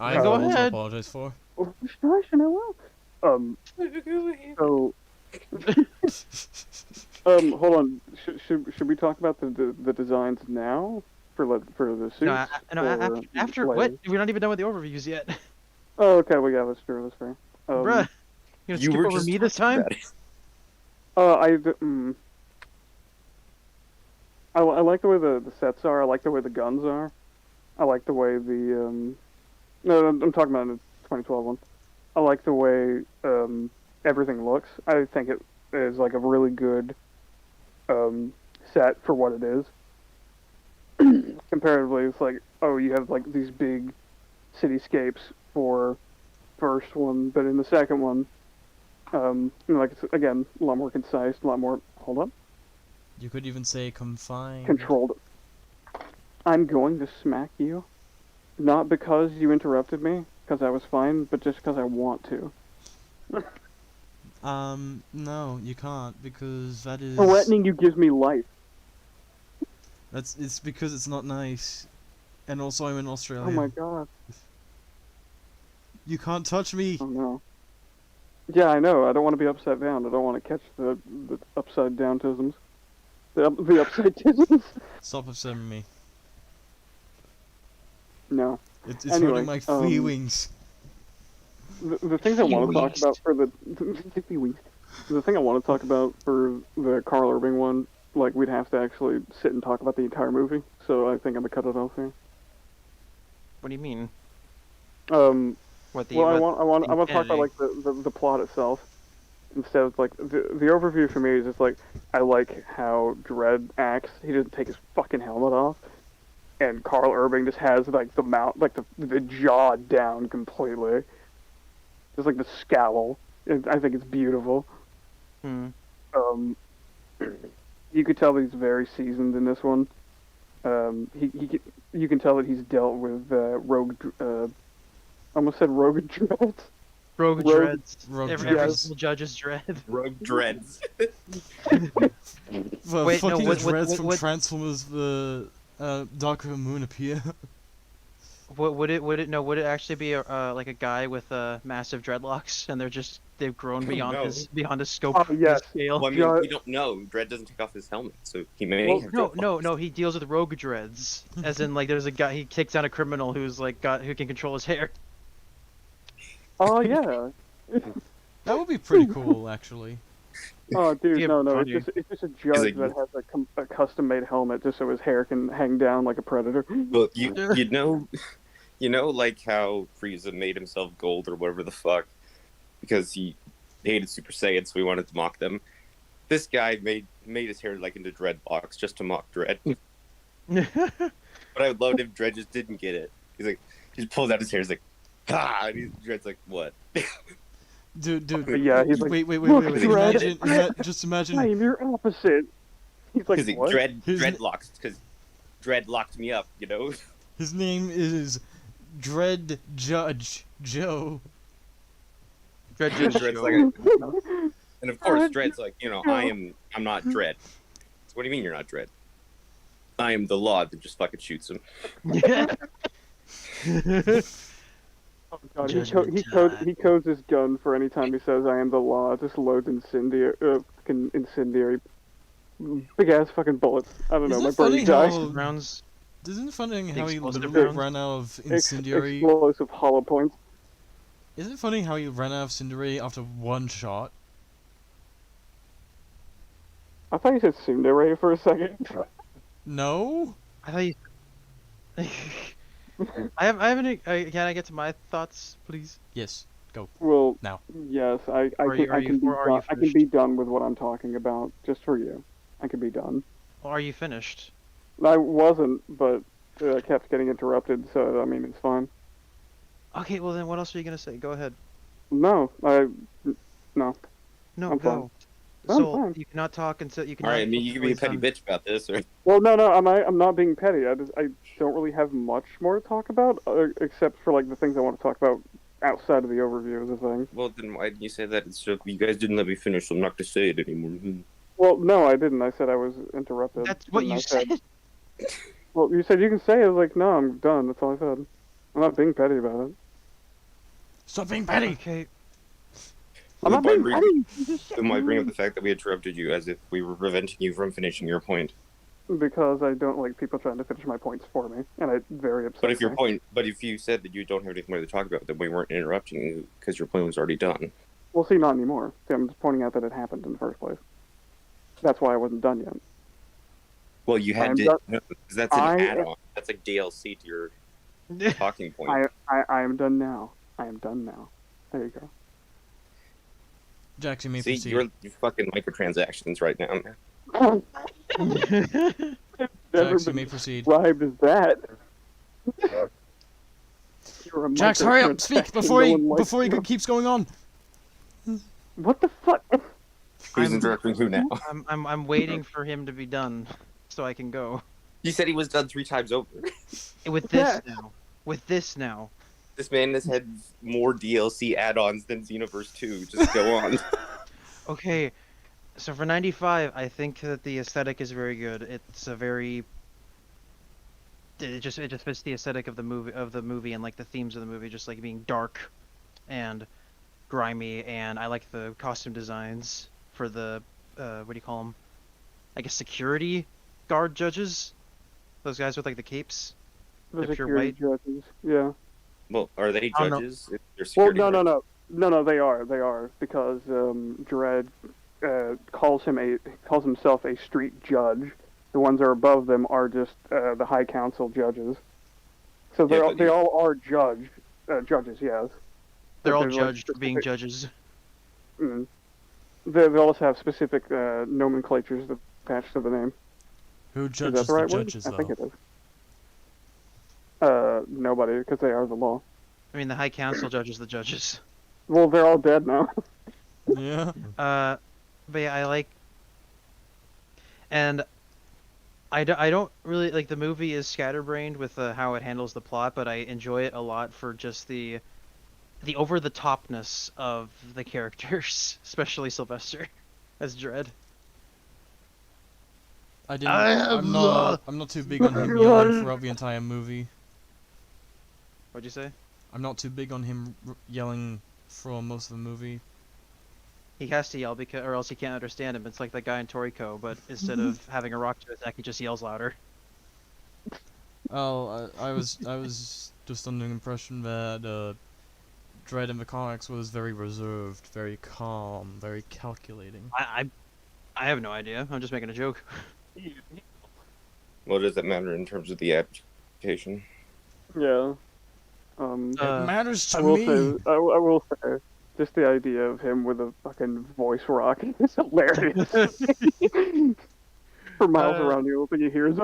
Speaker 1: I
Speaker 3: Go
Speaker 1: have nothing to
Speaker 3: ahead.
Speaker 1: apologize for.
Speaker 2: Oh, gosh, I will. So, hold on. Should we talk about the designs now for the suits?
Speaker 3: No,
Speaker 2: or
Speaker 3: after
Speaker 2: later?
Speaker 3: what? We're not even done with the overviews yet.
Speaker 2: Oh, okay. Well, yeah, that's true. That's fair.
Speaker 3: Bruh, you gonna skip
Speaker 4: were
Speaker 3: over
Speaker 4: just
Speaker 3: me this
Speaker 4: talking
Speaker 3: time?
Speaker 4: about it.
Speaker 2: I like the way the sets are. I like the way the guns are. I like the way the no, I'm talking about the 2012 one. I like the way everything looks. I think it is like a really good set for what it is. Comparatively, it's like, oh, you have like these big cityscapes for first one, but in the second one, Like it's, again, a lot more concise, a lot more. Hold on.
Speaker 1: You could even say confined.
Speaker 2: Controlled. I'm going to smack you, not because you interrupted me, because I was fine, but just because I want to.
Speaker 1: No, you can't, because that is...
Speaker 2: Threatening you gives me life.
Speaker 1: It's because it's not nice. And also I'm in Australia.
Speaker 2: Oh my god.
Speaker 1: You can't touch me!
Speaker 2: Oh no. Yeah, I know. I don't want to be upside down. I don't want to catch the upside down-tisms. The upside-tisms?
Speaker 1: Stop upsetting me.
Speaker 2: No.
Speaker 1: It's
Speaker 2: Anyway,
Speaker 1: hurting my feelings.
Speaker 2: The things I want to talk about for the thing I want to talk about for the Karl Urban one, like we'd have to actually sit and talk about the entire movie. So I think I'm gonna cut it off here.
Speaker 3: What do you mean?
Speaker 2: Well, I want to talk about like the plot itself instead of like the overview for me is just like I like how Dredd acts. He doesn't take his fucking helmet off, and Karl Urban just has like the mouth, like the jaw down completely. Just like the scowl. I think it's beautiful.
Speaker 3: Hmm.
Speaker 2: You could tell that he's very seasoned in this one. You can tell that he's dealt with rogue. I almost said rogue dreads.
Speaker 3: Rogue Dreads. Every
Speaker 2: Dreads.
Speaker 3: single judge's dread.
Speaker 4: Rogue Dreads.
Speaker 1: The
Speaker 3: Wait, no,
Speaker 1: fucking
Speaker 3: what-
Speaker 1: dreads from
Speaker 3: what-
Speaker 1: Transformers the Dark of the Moon appear.
Speaker 3: Would it actually be like a guy with massive dreadlocks and they've grown beyond
Speaker 4: No.
Speaker 3: his scope,
Speaker 2: Oh, yes.
Speaker 3: his scale?
Speaker 4: Well, I mean, we don't know. Dredd doesn't take off his helmet, so he may
Speaker 2: Well,
Speaker 4: have
Speaker 3: No, he deals with rogue dreads. As in, like, there's a guy, he takes down a criminal who's, like, who can control his hair.
Speaker 2: Oh yeah.
Speaker 1: That would be pretty cool, actually.
Speaker 2: Oh dude,
Speaker 3: Yeah,
Speaker 2: no,
Speaker 3: funny.
Speaker 2: it's just a judge
Speaker 4: like-
Speaker 2: that has a custom-made helmet just so his hair can hang down like a predator.
Speaker 4: Well, you know, like how Frieza made himself gold or whatever the fuck because he hated Super Saiyan, so we wanted to mock them. This guy made his hair like into dreadlocks just to mock Dredd. But I would love if Dredd just didn't get it. He's like, he just pulls out his hair. He's like, ah, and Dredd's like, what?
Speaker 1: Dude,
Speaker 2: But yeah, he's like,
Speaker 1: wait.
Speaker 2: "Look, Dredd,
Speaker 1: Just imagine.
Speaker 2: I am your opposite. He's like,
Speaker 4: Because
Speaker 2: what?
Speaker 4: dreadlocks. Because Dredd locked me up. You know.
Speaker 1: His name is Dread Judge Joe.
Speaker 3: Dread
Speaker 4: And
Speaker 3: Judge
Speaker 4: Dredd's
Speaker 3: Joe.
Speaker 4: like, and of course, Dredd's like, I'm not Dredd. So what do you mean you're not Dredd? I am the law that just fucking shoots him.
Speaker 2: Oh god,
Speaker 3: Judgment
Speaker 2: he codes his gun for any time he says "I am the law." It just loads incendiary, big ass fucking bullets. I don't know,
Speaker 1: Isn't
Speaker 2: my
Speaker 1: it funny
Speaker 2: brain died.
Speaker 1: how-
Speaker 3: Rounds.
Speaker 1: Isn't it funny how he
Speaker 3: Explosive
Speaker 1: literally
Speaker 3: rounds?
Speaker 1: ran out of incendiary?
Speaker 2: Explosive hollow points.
Speaker 1: Isn't it funny how he ran out of incendiary after one shot?
Speaker 2: I thought you said tsundere for a second.
Speaker 1: No.
Speaker 3: I thought you. I haven't. Can I get to my thoughts, please?
Speaker 1: Yes.
Speaker 2: Well,
Speaker 1: Now.
Speaker 2: yes, I
Speaker 3: Or
Speaker 2: can,
Speaker 3: are
Speaker 2: I
Speaker 3: you-
Speaker 2: can be
Speaker 3: or are you
Speaker 2: done. I can
Speaker 3: finished?
Speaker 2: be done with what I'm talking about, just for you. I can be done.
Speaker 3: Or are you finished?
Speaker 2: I wasn't, but I kept getting interrupted, so I mean it's fine.
Speaker 3: Okay, well then, what else are you gonna say? Go ahead.
Speaker 2: No,
Speaker 3: No,
Speaker 2: I'm
Speaker 3: go.
Speaker 2: I'm
Speaker 3: So
Speaker 2: fine.
Speaker 3: you cannot talk until you can.
Speaker 4: All right, I mean, you can be a petty bitch about this, or
Speaker 2: Well, no, I'm not being petty. I don't really have much more to talk about, except for like the things I want to talk about outside of the overview of the thing.
Speaker 4: well, then why didn't you say that? It's just you guys didn't let me finish, so I'm not gonna say it anymore.
Speaker 2: Well, no, I didn't. I said I was interrupted.
Speaker 3: That's what
Speaker 2: and
Speaker 3: you
Speaker 2: I
Speaker 3: said.
Speaker 2: Well, you said you can say it. I was like, no, I'm done. That's all I said. I'm not being petty about it.
Speaker 1: Stop being petty.
Speaker 3: Okay.
Speaker 2: I'm not
Speaker 4: Why
Speaker 2: being
Speaker 4: bring-
Speaker 2: petty. You just said
Speaker 4: Then why bring up
Speaker 2: no.
Speaker 4: the fact that we interrupted you as if we were preventing you from finishing your point?
Speaker 2: Because I don't like people trying to finish my points for me, and it very upsets
Speaker 4: But if
Speaker 2: me.
Speaker 4: if you said that you don't have anything more to talk about, then we weren't interrupting you because your point was already done.
Speaker 2: Well, see, not anymore. See, I'm just pointing out that it happened in the first place. That's why I wasn't done yet.
Speaker 4: Well, you had
Speaker 2: I'm
Speaker 4: to.
Speaker 2: done-
Speaker 4: No, 'cause that's an
Speaker 2: I-
Speaker 4: add-on. That's like DLC to your talking point.
Speaker 2: I am done now. I am done now. There you go.
Speaker 1: Jax, you may
Speaker 4: See,
Speaker 1: proceed.
Speaker 4: you're fucking microtransactions right now, man.
Speaker 2: Never
Speaker 1: Jax, you
Speaker 2: been
Speaker 1: may proceed.
Speaker 2: described as that. You're a
Speaker 1: Jax, hurry up!
Speaker 2: microtransaction.
Speaker 1: Speak
Speaker 2: No
Speaker 1: before
Speaker 2: one likes
Speaker 1: he
Speaker 2: you.
Speaker 1: keeps going on.
Speaker 2: What the fuck?
Speaker 4: Who's
Speaker 3: I'm-
Speaker 4: directing who now?
Speaker 3: I'm waiting for him to be done, so I can go.
Speaker 4: You said he was done 3 times over.
Speaker 3: With this now. With this now.
Speaker 4: This man has had more DLC add-ons than Xenoverse 2. Just go on.
Speaker 3: Okay, so for 95, I think that the aesthetic is very good. It's a very it just fits the aesthetic of the movie and like the themes of the movie, just like being dark and grimy, and I like the costume designs for the what do you call them? I guess security guard judges. Those guys with like the capes.
Speaker 2: The
Speaker 3: If you're
Speaker 2: security judges. Yeah.
Speaker 4: Well, are they
Speaker 3: Oh, no.
Speaker 4: judges? If they're
Speaker 2: Well,
Speaker 4: security guards?
Speaker 2: no. They are because Dredd calls himself a street judge. The ones that are above them are just the High Council judges. So they all are judges, yes.
Speaker 3: They're
Speaker 2: But
Speaker 3: all
Speaker 2: there's,
Speaker 3: judged
Speaker 2: like,
Speaker 3: for being
Speaker 2: specific-
Speaker 3: judges.
Speaker 2: Mm. They also have specific nomenclatures attached to the name.
Speaker 1: Who
Speaker 2: Is that
Speaker 1: judges
Speaker 2: the right
Speaker 1: the
Speaker 2: word?
Speaker 1: judges,
Speaker 2: I
Speaker 1: though?
Speaker 2: think it is. Nobody, because they are the law.
Speaker 3: I mean, the High Council judges the judges.
Speaker 2: Well, they're all dead now.
Speaker 1: Yeah.
Speaker 3: But yeah, I like, and I don't really like the movie is scatterbrained with how it handles the plot, but I enjoy it a lot for just the over the topness of the characters, especially Sylvester as Dredd.
Speaker 1: I'm not too big on him yelling throughout the entire movie.
Speaker 3: What'd you say?
Speaker 1: I'm not too big on him yelling for most of the movie.
Speaker 3: He has to yell because, or else he can't understand him. It's like that guy in Toriko, but instead of having a rock to his neck, he just yells louder.
Speaker 1: Oh, I was just under the impression that Dredd in the comics was very reserved, very calm, very calculating.
Speaker 3: I have no idea. I'm just making a joke.
Speaker 4: What does it matter in terms of the adaptation?
Speaker 2: Yeah.
Speaker 1: It matters
Speaker 2: I
Speaker 1: to
Speaker 2: will
Speaker 1: me.
Speaker 2: say, I will say, just the idea of him with a fucking voice rock is hilarious. For miles around you, all you hear is.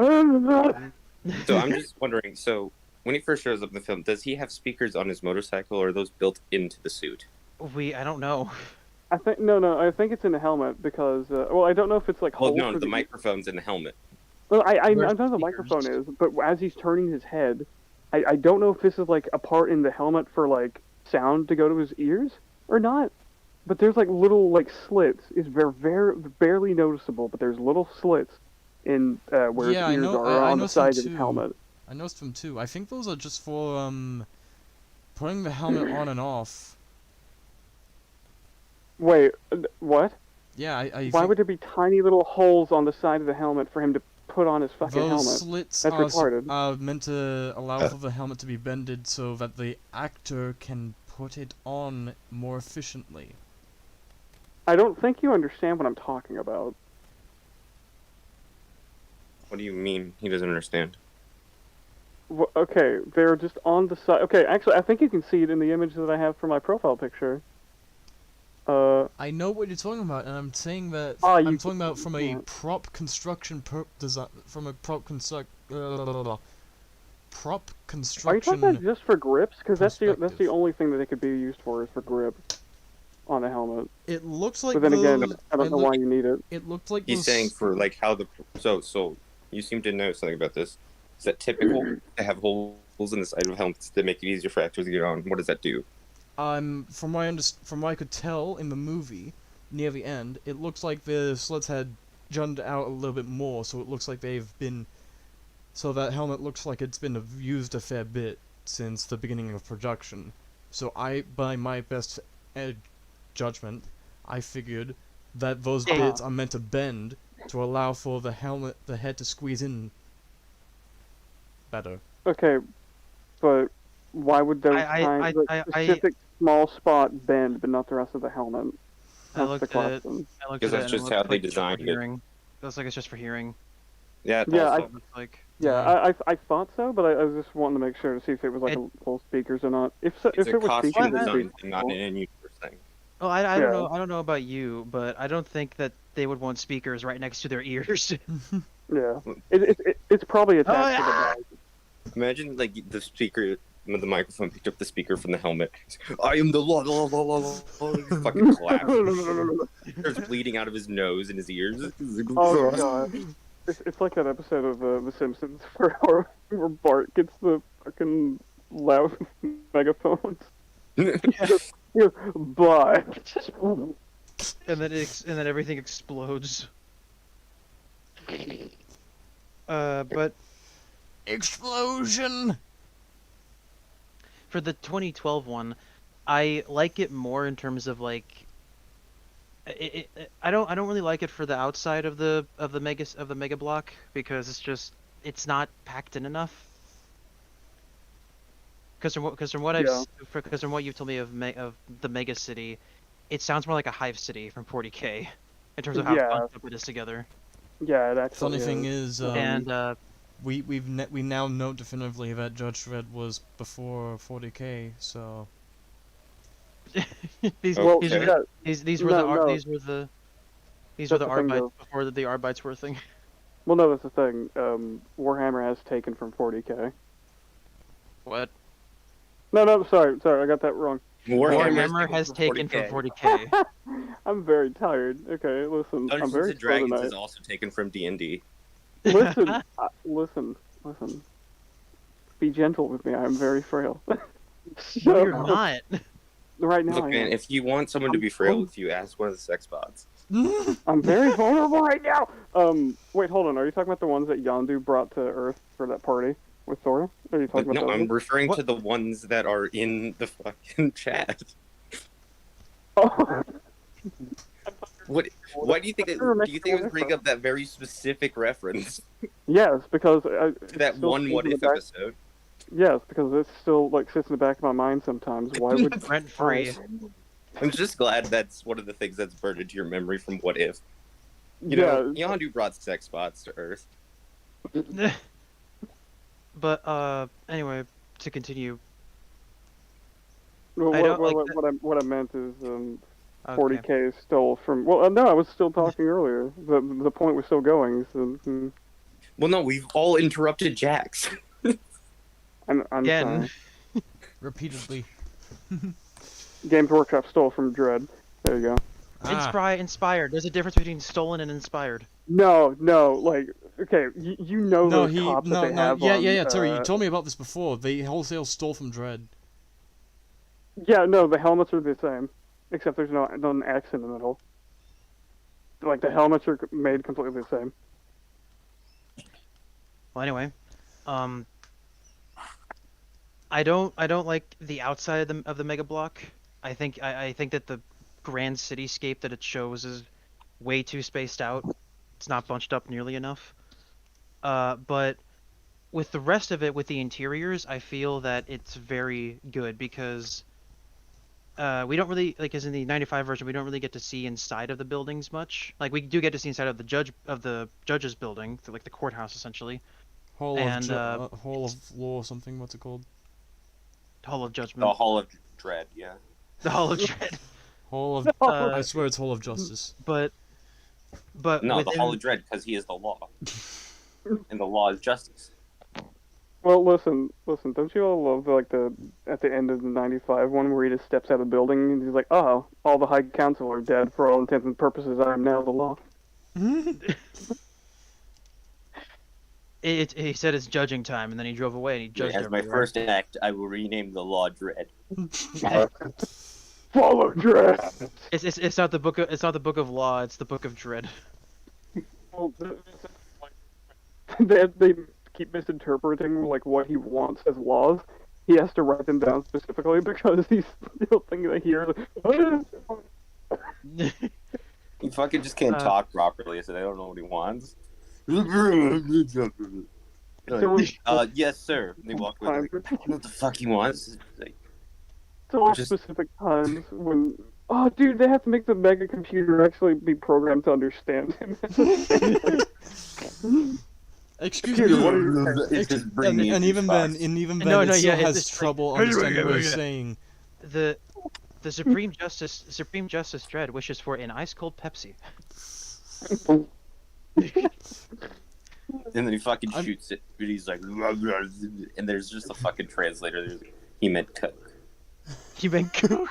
Speaker 4: So I'm just wondering, so when he first shows up in the film, does he have speakers on his motorcycle, or are those built into the suit?
Speaker 3: I don't know.
Speaker 2: I think no. I think it's in the helmet because well, I don't know if it's like.
Speaker 4: Well,
Speaker 2: holes
Speaker 4: no,
Speaker 2: for
Speaker 4: the microphone's in the helmet.
Speaker 2: Well, I
Speaker 3: Where's
Speaker 2: know
Speaker 3: the
Speaker 2: the microphone
Speaker 3: speakers?
Speaker 2: is, but as he's turning his head, I don't know if this is like a part in the helmet for like sound to go to his ears or not. But there's like little like slits. It's very barely noticeable, but there's little slits in where
Speaker 1: Yeah, I
Speaker 2: his ears
Speaker 1: know-
Speaker 2: are
Speaker 1: I
Speaker 2: on the
Speaker 1: noticed them
Speaker 2: side of his
Speaker 1: too.
Speaker 2: helmet.
Speaker 1: I noticed them too. I think those are just for putting the helmet on and off.
Speaker 2: Wait, what?
Speaker 1: Yeah, I
Speaker 2: Why
Speaker 1: think
Speaker 2: would there be tiny little holes on the side of the helmet for him to put on his fucking
Speaker 1: those
Speaker 2: helmet?
Speaker 1: slits
Speaker 2: That's retarded.
Speaker 1: are meant to allow for the helmet to be bended so that the actor can put it on more efficiently.
Speaker 2: I don't think you understand what I'm talking about.
Speaker 4: What do you mean he doesn't understand?
Speaker 2: Okay, they're just on the side. Okay, actually, I think you can see it in the image that I have for my profile picture.
Speaker 1: I know what you're talking about, and I'm saying that
Speaker 2: Ah, you
Speaker 1: I'm talking about from a
Speaker 2: yeah.
Speaker 1: prop construction design, from a prop construct prop
Speaker 2: Are you
Speaker 1: construction.
Speaker 2: talking about just for grips? Because that's the
Speaker 1: perspective.
Speaker 2: only thing that it could be used for is for grip on the helmet.
Speaker 1: It looks like
Speaker 2: But then again,
Speaker 1: those,
Speaker 2: I don't know why you need it.
Speaker 1: It looked like
Speaker 4: He's
Speaker 1: those,
Speaker 4: saying for like how the so you seem to know something about this. Is that typical to have holes in the side of helmets that make it easier for actors to get on? What does that do?
Speaker 1: from what I could tell in the movie, near the end, it looks like the slits had junned out a little bit more, so it looks like so that helmet looks like it's been used a fair bit since the beginning of production. So by my best judgment, I figured that those bits are meant to bend to allow for the head to squeeze in better.
Speaker 2: Okay, but why would those specific small spot bend, but not the rest of the helmet?
Speaker 3: I
Speaker 2: That's
Speaker 3: looked
Speaker 2: the
Speaker 3: at it.
Speaker 2: question.
Speaker 3: I looked
Speaker 4: Because
Speaker 3: at
Speaker 4: that's
Speaker 3: it and
Speaker 4: just
Speaker 3: it
Speaker 4: how
Speaker 3: looks
Speaker 4: they
Speaker 3: like it's just for
Speaker 4: designed it.
Speaker 3: hearing. Looks like it's just for hearing.
Speaker 4: Yeah, it's
Speaker 2: Yeah,
Speaker 4: also,
Speaker 3: Looks like
Speaker 2: Yeah, I thought so, but I was just wanting to make sure to see if it was like full speakers or not. If
Speaker 4: it's
Speaker 2: it
Speaker 4: a
Speaker 2: was
Speaker 4: costume
Speaker 2: speakers, it'd
Speaker 4: design
Speaker 2: be
Speaker 4: thing, not an
Speaker 2: cool.
Speaker 4: in-universe thing.
Speaker 3: Oh, I
Speaker 2: Yeah.
Speaker 3: don't know. I don't know about you, but I don't think that they would want speakers right next to their ears.
Speaker 2: Yeah, it's probably attached to the bag.
Speaker 4: Imagine like the speaker the microphone picked up the speaker from the helmet. I am the law, law, law, law, law. He fucking clapped. Starts bleeding out of his nose and his ears.
Speaker 2: Oh god. It's like that episode of The Simpsons where Bart gets the fucking loud megaphones. He goes, bye.
Speaker 3: And then everything explodes. But
Speaker 1: Explosion!
Speaker 3: for the 2012 one, I like it more in terms of like. I don't really like it for the outside of the mega block because it's not packed in enough. Because from what you've told me of the mega city, it sounds more like a hive city from 40K in terms of how bunched up it is together.
Speaker 2: Yeah, it actually
Speaker 1: Funny thing is,
Speaker 3: And
Speaker 1: we now know definitively that Judge Dredd was before 40K, so
Speaker 3: these
Speaker 2: Well,
Speaker 3: these,
Speaker 2: yeah.
Speaker 3: are these were
Speaker 2: No, no.
Speaker 3: these were the
Speaker 2: That's the thing,
Speaker 3: Arbites
Speaker 2: though.
Speaker 3: before the Arbites were a thing.
Speaker 2: Well, no, that's the thing. Warhammer has taken from 40K.
Speaker 3: What?
Speaker 2: No, sorry, I got that wrong.
Speaker 3: Warhammer has taken from 40K.
Speaker 2: I'm very tired. Okay, listen, I'm
Speaker 4: Dungeons
Speaker 2: very
Speaker 4: and Dragons
Speaker 2: slow
Speaker 4: is
Speaker 2: tonight.
Speaker 4: also taken from D&D.
Speaker 2: Listen, listen. Be gentle with me. I'm very frail.
Speaker 3: No, you're not.
Speaker 2: Right now,
Speaker 4: Look,
Speaker 2: I
Speaker 4: man,
Speaker 2: am.
Speaker 4: if you want someone to be frail with you, ask one of the sex bots.
Speaker 2: I'm very vulnerable right now. Wait, hold on. Are you talking about the ones that Yondu brought to Earth for that party with Thor? Are you talking about
Speaker 4: No,
Speaker 2: those?
Speaker 4: I'm referring
Speaker 3: What?
Speaker 4: to the ones that are in the fucking chat.
Speaker 2: Oh.
Speaker 4: Why do you think it would bring up that very specific reference
Speaker 2: Yes, because
Speaker 4: to that
Speaker 2: still
Speaker 4: one
Speaker 2: sits
Speaker 4: What
Speaker 2: in the
Speaker 4: If
Speaker 2: back-
Speaker 4: episode?
Speaker 2: Yes, because it still like sits in the back of my mind sometimes. Why would
Speaker 3: Rent free.
Speaker 4: I'm just glad that's one of the things that's burned into your memory from What If. You know, Yondu brought sex bots to Earth.
Speaker 3: But anyway, to continue.
Speaker 2: Well,
Speaker 3: I don't like
Speaker 2: what I meant is
Speaker 3: Okay.
Speaker 2: 40K stole from. Well, no, I was still talking earlier. The point was still going. So,
Speaker 4: Well, no, we've all interrupted Jax.
Speaker 2: I'm
Speaker 3: Again.
Speaker 2: sorry.
Speaker 1: repeatedly.
Speaker 2: Games Workshop stole from Dread. There you go.
Speaker 3: Inspired. There's a difference between stolen and inspired.
Speaker 2: No, like okay, you know
Speaker 1: No,
Speaker 2: those cops that they
Speaker 1: no,
Speaker 2: have
Speaker 1: yeah,
Speaker 2: on,
Speaker 1: yeah, Terry, you told me about this before. They wholesale stole from Dredd.
Speaker 2: Yeah, no, the helmets are the same, except there's no an X in the middle. Like the helmets are made completely the same.
Speaker 3: Well, anyway, I don't like the outside of the mega block. I think that the grand cityscape that it shows is way too spaced out. It's not bunched up nearly enough. But with the rest of it, with the interiors, I feel that it's very good because we don't really like, as in the 95 version, we don't really get to see inside of the buildings much. Like we do get to see inside of the judge's building, like the courthouse essentially,
Speaker 1: Hall
Speaker 3: And,
Speaker 1: of Hall of Law or something. What's it called?
Speaker 3: Hall of
Speaker 4: The
Speaker 3: Judgment,
Speaker 4: Hall of Dread, yeah.
Speaker 3: the Hall of Dread.
Speaker 1: Hall of.
Speaker 3: Uh,
Speaker 1: I swear it's Hall of Justice.
Speaker 3: But
Speaker 4: No, the
Speaker 3: within-
Speaker 4: Hall of Dread, because he is the law. And the law is justice.
Speaker 2: Well, listen. Don't you all love like at the end of the 95 one where he just steps out of the building and he's like, "Oh, all the High Council are dead for all intents and purposes. I am now the law."
Speaker 3: he said it's judging time, and then he drove away and he judged
Speaker 4: As my
Speaker 3: everywhere.
Speaker 4: first act, I will rename the law Dread.
Speaker 2: Follow Dread.
Speaker 3: It's not the book of law. It's the book of dread.
Speaker 2: Well, they keep misinterpreting like what he wants as laws. He has to write them down specifically because he's still thinking that here.
Speaker 4: He fucking just can't
Speaker 3: Uh,
Speaker 4: talk properly, so they don't know what he wants. Yes, sir. They walk with like, I don't know what the fuck he wants. Like,
Speaker 2: So
Speaker 4: Just-
Speaker 2: specific times when, oh, dude, they have to make the mega computer actually be programmed to understand him.
Speaker 1: Excuse
Speaker 2: Computer,
Speaker 1: me.
Speaker 2: what are you saying?
Speaker 4: It's just bring me
Speaker 1: And
Speaker 4: a
Speaker 1: even
Speaker 4: juice
Speaker 1: then,
Speaker 4: box.
Speaker 3: No,
Speaker 1: it
Speaker 3: no,
Speaker 1: still
Speaker 3: yeah,
Speaker 1: has
Speaker 3: it's like-
Speaker 1: trouble understanding what he's saying.
Speaker 3: The Supreme Justice Dread wishes for an ice cold Pepsi.
Speaker 4: And then he fucking
Speaker 1: I'm-
Speaker 4: shoots it, and he's like, and there's just a fucking translator. There's like, He meant coke.
Speaker 3: You been cook.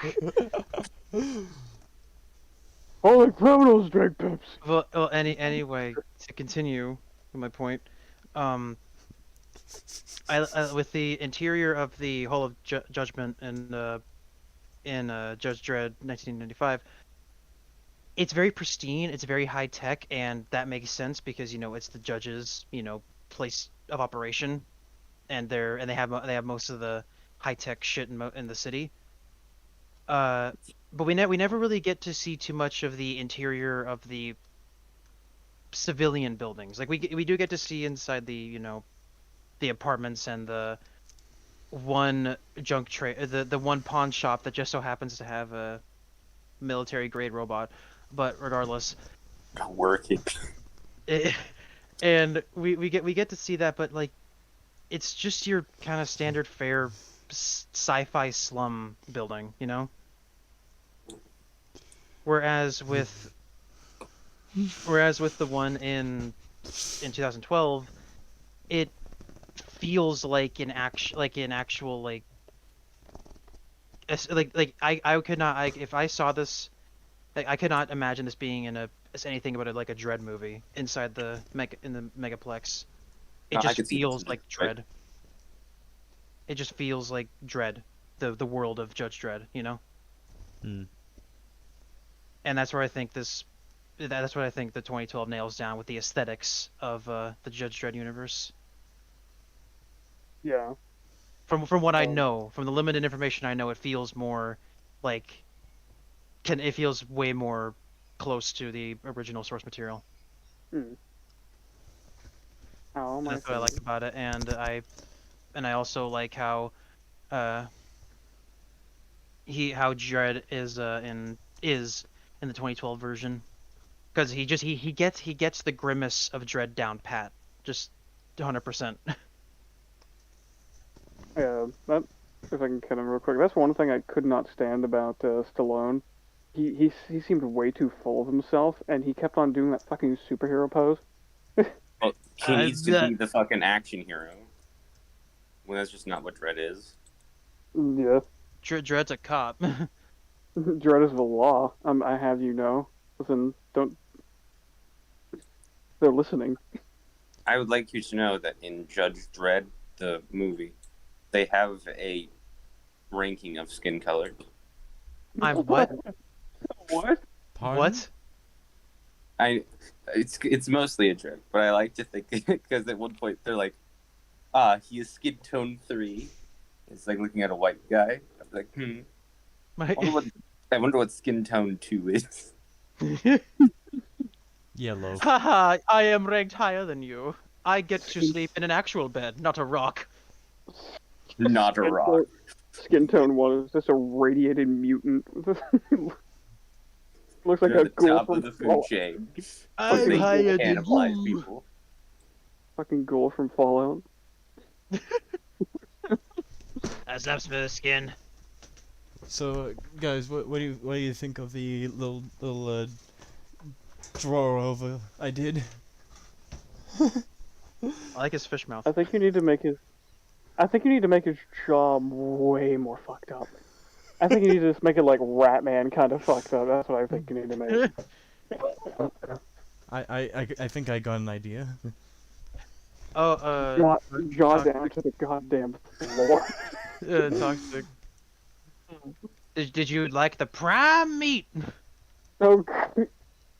Speaker 2: All the criminals drink Pepsi.
Speaker 3: Well, anyway, to continue with my point, I with the interior of the Hall of Judgment in Judge Dredd 1995, it's very pristine, it's very high tech, and that makes sense because it's the judge's place of operation, and they have most of the high tech shit in the city. But we never really get to see too much of the interior of the civilian buildings. Like we do get to see inside the apartments and the one junk trade, the one pawn shop that just so happens to have a military grade robot. But regardless,
Speaker 4: Not working.
Speaker 3: and we get to see that, but like it's just your kind of standard fare sci-fi slum building, Whereas with the one in 2012, it feels like an actual like I could not if I saw this, like I could not imagine this being as anything but like a Dredd movie inside the megaplex. It
Speaker 4: No, I
Speaker 3: just
Speaker 4: could see
Speaker 3: feels
Speaker 4: this
Speaker 3: like
Speaker 4: being
Speaker 3: Dredd. It just feels like Dredd, the world of Judge Dredd, And that's where I think that's what I think the 2012 nails down with the aesthetics of the Judge Dredd universe.
Speaker 2: Yeah.
Speaker 3: From what I know, from the limited information I know, it feels more like it feels way more close to the original source material.
Speaker 2: How am I
Speaker 3: That's what I like about it, and I also like how Dredd is in the 2012 version, because he gets the grimace of Dredd down pat, just 100%.
Speaker 2: Yeah, that, if I can cut him real quick, that's one thing I could not stand about Stallone. He seemed way too full of himself, and he kept on doing that fucking superhero pose.
Speaker 4: Well, he needs to be the fucking action hero. Well, that's just not what Dredd is.
Speaker 2: Yeah.
Speaker 3: Dredd's a cop.
Speaker 2: Dredd is the law. I have you know. Listen, don't. They're listening.
Speaker 4: I would like you to know that in Judge Dredd, the movie, they have a ranking of skin color.
Speaker 3: I'm what?
Speaker 2: What?
Speaker 1: Pardon?
Speaker 3: What?
Speaker 4: It's mostly a joke, but I like to think because at one point they're like, he is skin tone 3. It's like looking at a white guy. I'm like, I wonder what skin tone 2 is.
Speaker 1: Yellow.
Speaker 3: Haha, I am ranked higher than you. I get to sleep in an actual bed, not a rock.
Speaker 4: Not a rock.
Speaker 2: Skin tone 1 is just a radiated mutant. Looks like
Speaker 4: They're
Speaker 2: a
Speaker 4: the
Speaker 2: ghoul
Speaker 4: top
Speaker 2: from
Speaker 4: of the food chain.
Speaker 3: I'm
Speaker 4: They
Speaker 3: higher than
Speaker 4: cannibalize
Speaker 3: you.
Speaker 4: people.
Speaker 2: fucking ghoul from Fallout.
Speaker 3: I love smooth skin.
Speaker 1: So, guys, what do you think of the little drawer over I did?
Speaker 3: I like his fish mouth.
Speaker 2: I think you need to make his jaw way more fucked up. I think you need to just make it like Ratman kind of fucked up. That's what I think you need to make.
Speaker 1: I think I got an idea.
Speaker 2: Jaw down to the goddamn floor.
Speaker 3: Toxic. Did you like the prime meat?
Speaker 2: Oh,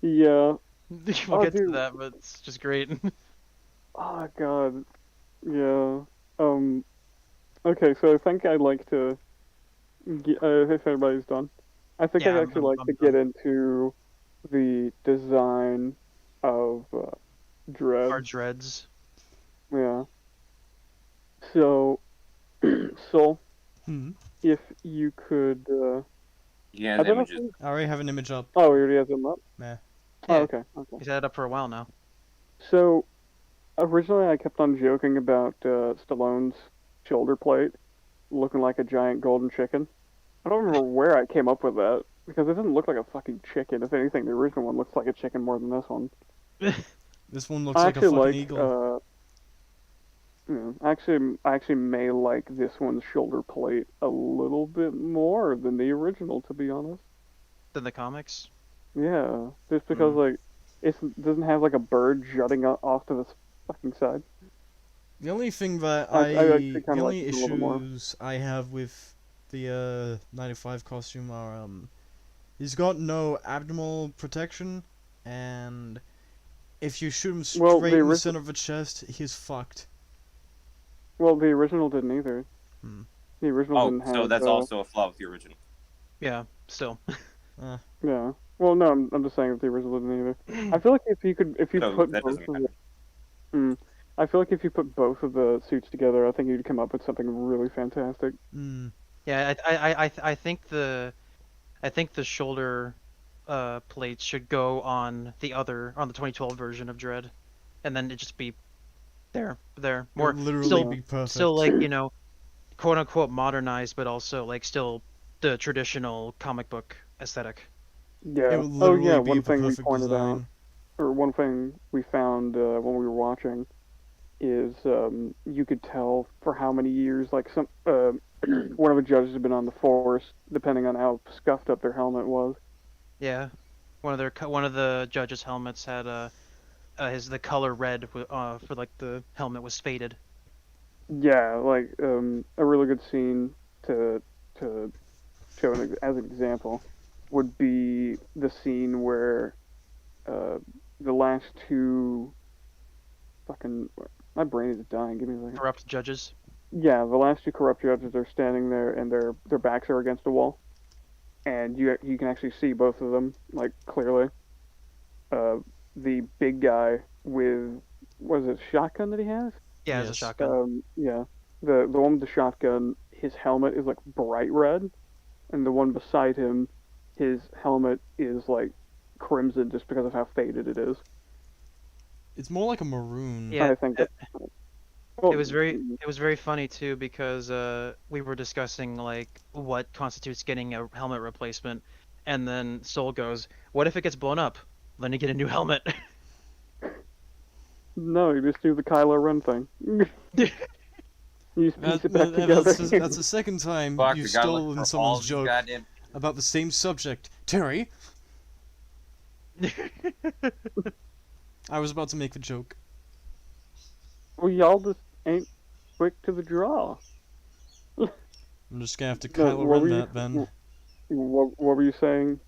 Speaker 2: yeah.
Speaker 3: We'll get to that, but it's just great.
Speaker 2: Oh god. Yeah. Okay, so I think I'd like to if everybody's done. I think
Speaker 3: Yeah,
Speaker 2: I'd actually like
Speaker 3: I'm
Speaker 2: to
Speaker 3: done.
Speaker 2: get into the design of Dredd.
Speaker 3: Our dreads.
Speaker 2: Yeah. So, Soul,
Speaker 1: Hmm.
Speaker 2: if you could.
Speaker 4: Yeah,
Speaker 2: I
Speaker 4: the
Speaker 2: don't know.
Speaker 4: images.
Speaker 1: I already have an image up.
Speaker 2: Oh, he already has them up.
Speaker 1: Meh.
Speaker 2: Oh,
Speaker 3: Yeah.
Speaker 2: okay. Okay.
Speaker 3: He's had it up for a while now.
Speaker 2: So, originally I kept on joking about Stallone's shoulder plate looking like a giant golden chicken. I don't remember where I came up with that, because it doesn't look like a fucking chicken. If anything, the original one looks like a chicken more than this one.
Speaker 1: This one looks
Speaker 2: I
Speaker 1: like a
Speaker 2: actually
Speaker 1: fucking
Speaker 2: like,
Speaker 1: eagle.
Speaker 2: Yeah, I actually may like this one's shoulder plate a little bit more than the original, to be honest.
Speaker 3: Than the comics.
Speaker 2: Yeah, just because
Speaker 3: Mm.
Speaker 2: like it doesn't have like a bird jutting off to the fucking side.
Speaker 1: The only thing that
Speaker 2: I actually
Speaker 1: the
Speaker 2: kind of like
Speaker 1: only
Speaker 2: it a little bit more.
Speaker 1: issues I have with the 95 costume are he's got no abdominal protection, and if you shoot him
Speaker 2: Well,
Speaker 1: straight in the center of the chest, he's fucked.
Speaker 2: the original didn't either.
Speaker 1: Hmm.
Speaker 2: The original
Speaker 4: Oh,
Speaker 2: didn't have.
Speaker 4: so that's also a flaw with the original.
Speaker 3: Yeah, still.
Speaker 2: Yeah. Well, no, I'm just saying that the original didn't either. I feel like if you
Speaker 4: So
Speaker 2: put
Speaker 4: that
Speaker 2: both
Speaker 4: doesn't
Speaker 2: of
Speaker 4: matter.
Speaker 2: I feel like if you put both of the suits together, I think you'd come up with something really fantastic.
Speaker 1: Mm.
Speaker 3: Yeah, I think the shoulder plates should go on the 2012 version of Dread, and then it just be there
Speaker 1: It
Speaker 3: more
Speaker 1: would literally
Speaker 3: still
Speaker 1: be perfect.
Speaker 3: still like quote unquote modernized, but also like still the traditional comic book aesthetic.
Speaker 2: Yeah.
Speaker 1: It would
Speaker 2: Oh
Speaker 1: literally
Speaker 2: yeah,
Speaker 1: be
Speaker 2: one
Speaker 1: the
Speaker 2: thing we
Speaker 1: perfect
Speaker 2: pointed out,
Speaker 1: design.
Speaker 2: or one thing we found when we were watching, is you could tell for how many years, like some one of the judges had been on the force, depending on how scuffed up their helmet was.
Speaker 3: Yeah, one of the judges' helmets had the color red for like the helmet was faded.
Speaker 2: Yeah, like a really good scene to show as an example would be the scene where uh, the last two fucking my brain is dying. Give me a second.
Speaker 3: Corrupt judges.
Speaker 2: Yeah, the last two corrupt judges are standing there and their backs are against a wall, and you can actually see both of them like clearly. The big guy with was it shotgun that he has?
Speaker 3: Yeah, as a
Speaker 1: Yes.
Speaker 3: shotgun.
Speaker 2: Yeah, the one with the shotgun, his helmet is like bright red, and the one beside him, his helmet is like crimson just because of how faded it is.
Speaker 1: It's more like a maroon.
Speaker 3: Yeah,
Speaker 2: I think that. Well,
Speaker 3: it was very funny too because we were discussing like what constitutes getting a helmet replacement, and then Soul goes, "What if it gets blown up? Then you get a new helmet."
Speaker 2: No, you just do the Kylo Ren thing. You just piece it back together.
Speaker 1: That's the second time
Speaker 4: Fuck,
Speaker 1: you've
Speaker 4: we gotta look
Speaker 1: stolen
Speaker 4: for all
Speaker 1: someone's
Speaker 4: these
Speaker 1: joke
Speaker 4: goddamn.
Speaker 1: about the same subject. Terry, I was about to make the joke.
Speaker 2: Well, y'all just ain't quick to the draw.
Speaker 1: I'm just gonna have to
Speaker 2: No,
Speaker 1: Kylo
Speaker 2: what
Speaker 1: Ren
Speaker 2: were you-
Speaker 1: that then.
Speaker 2: What were you saying,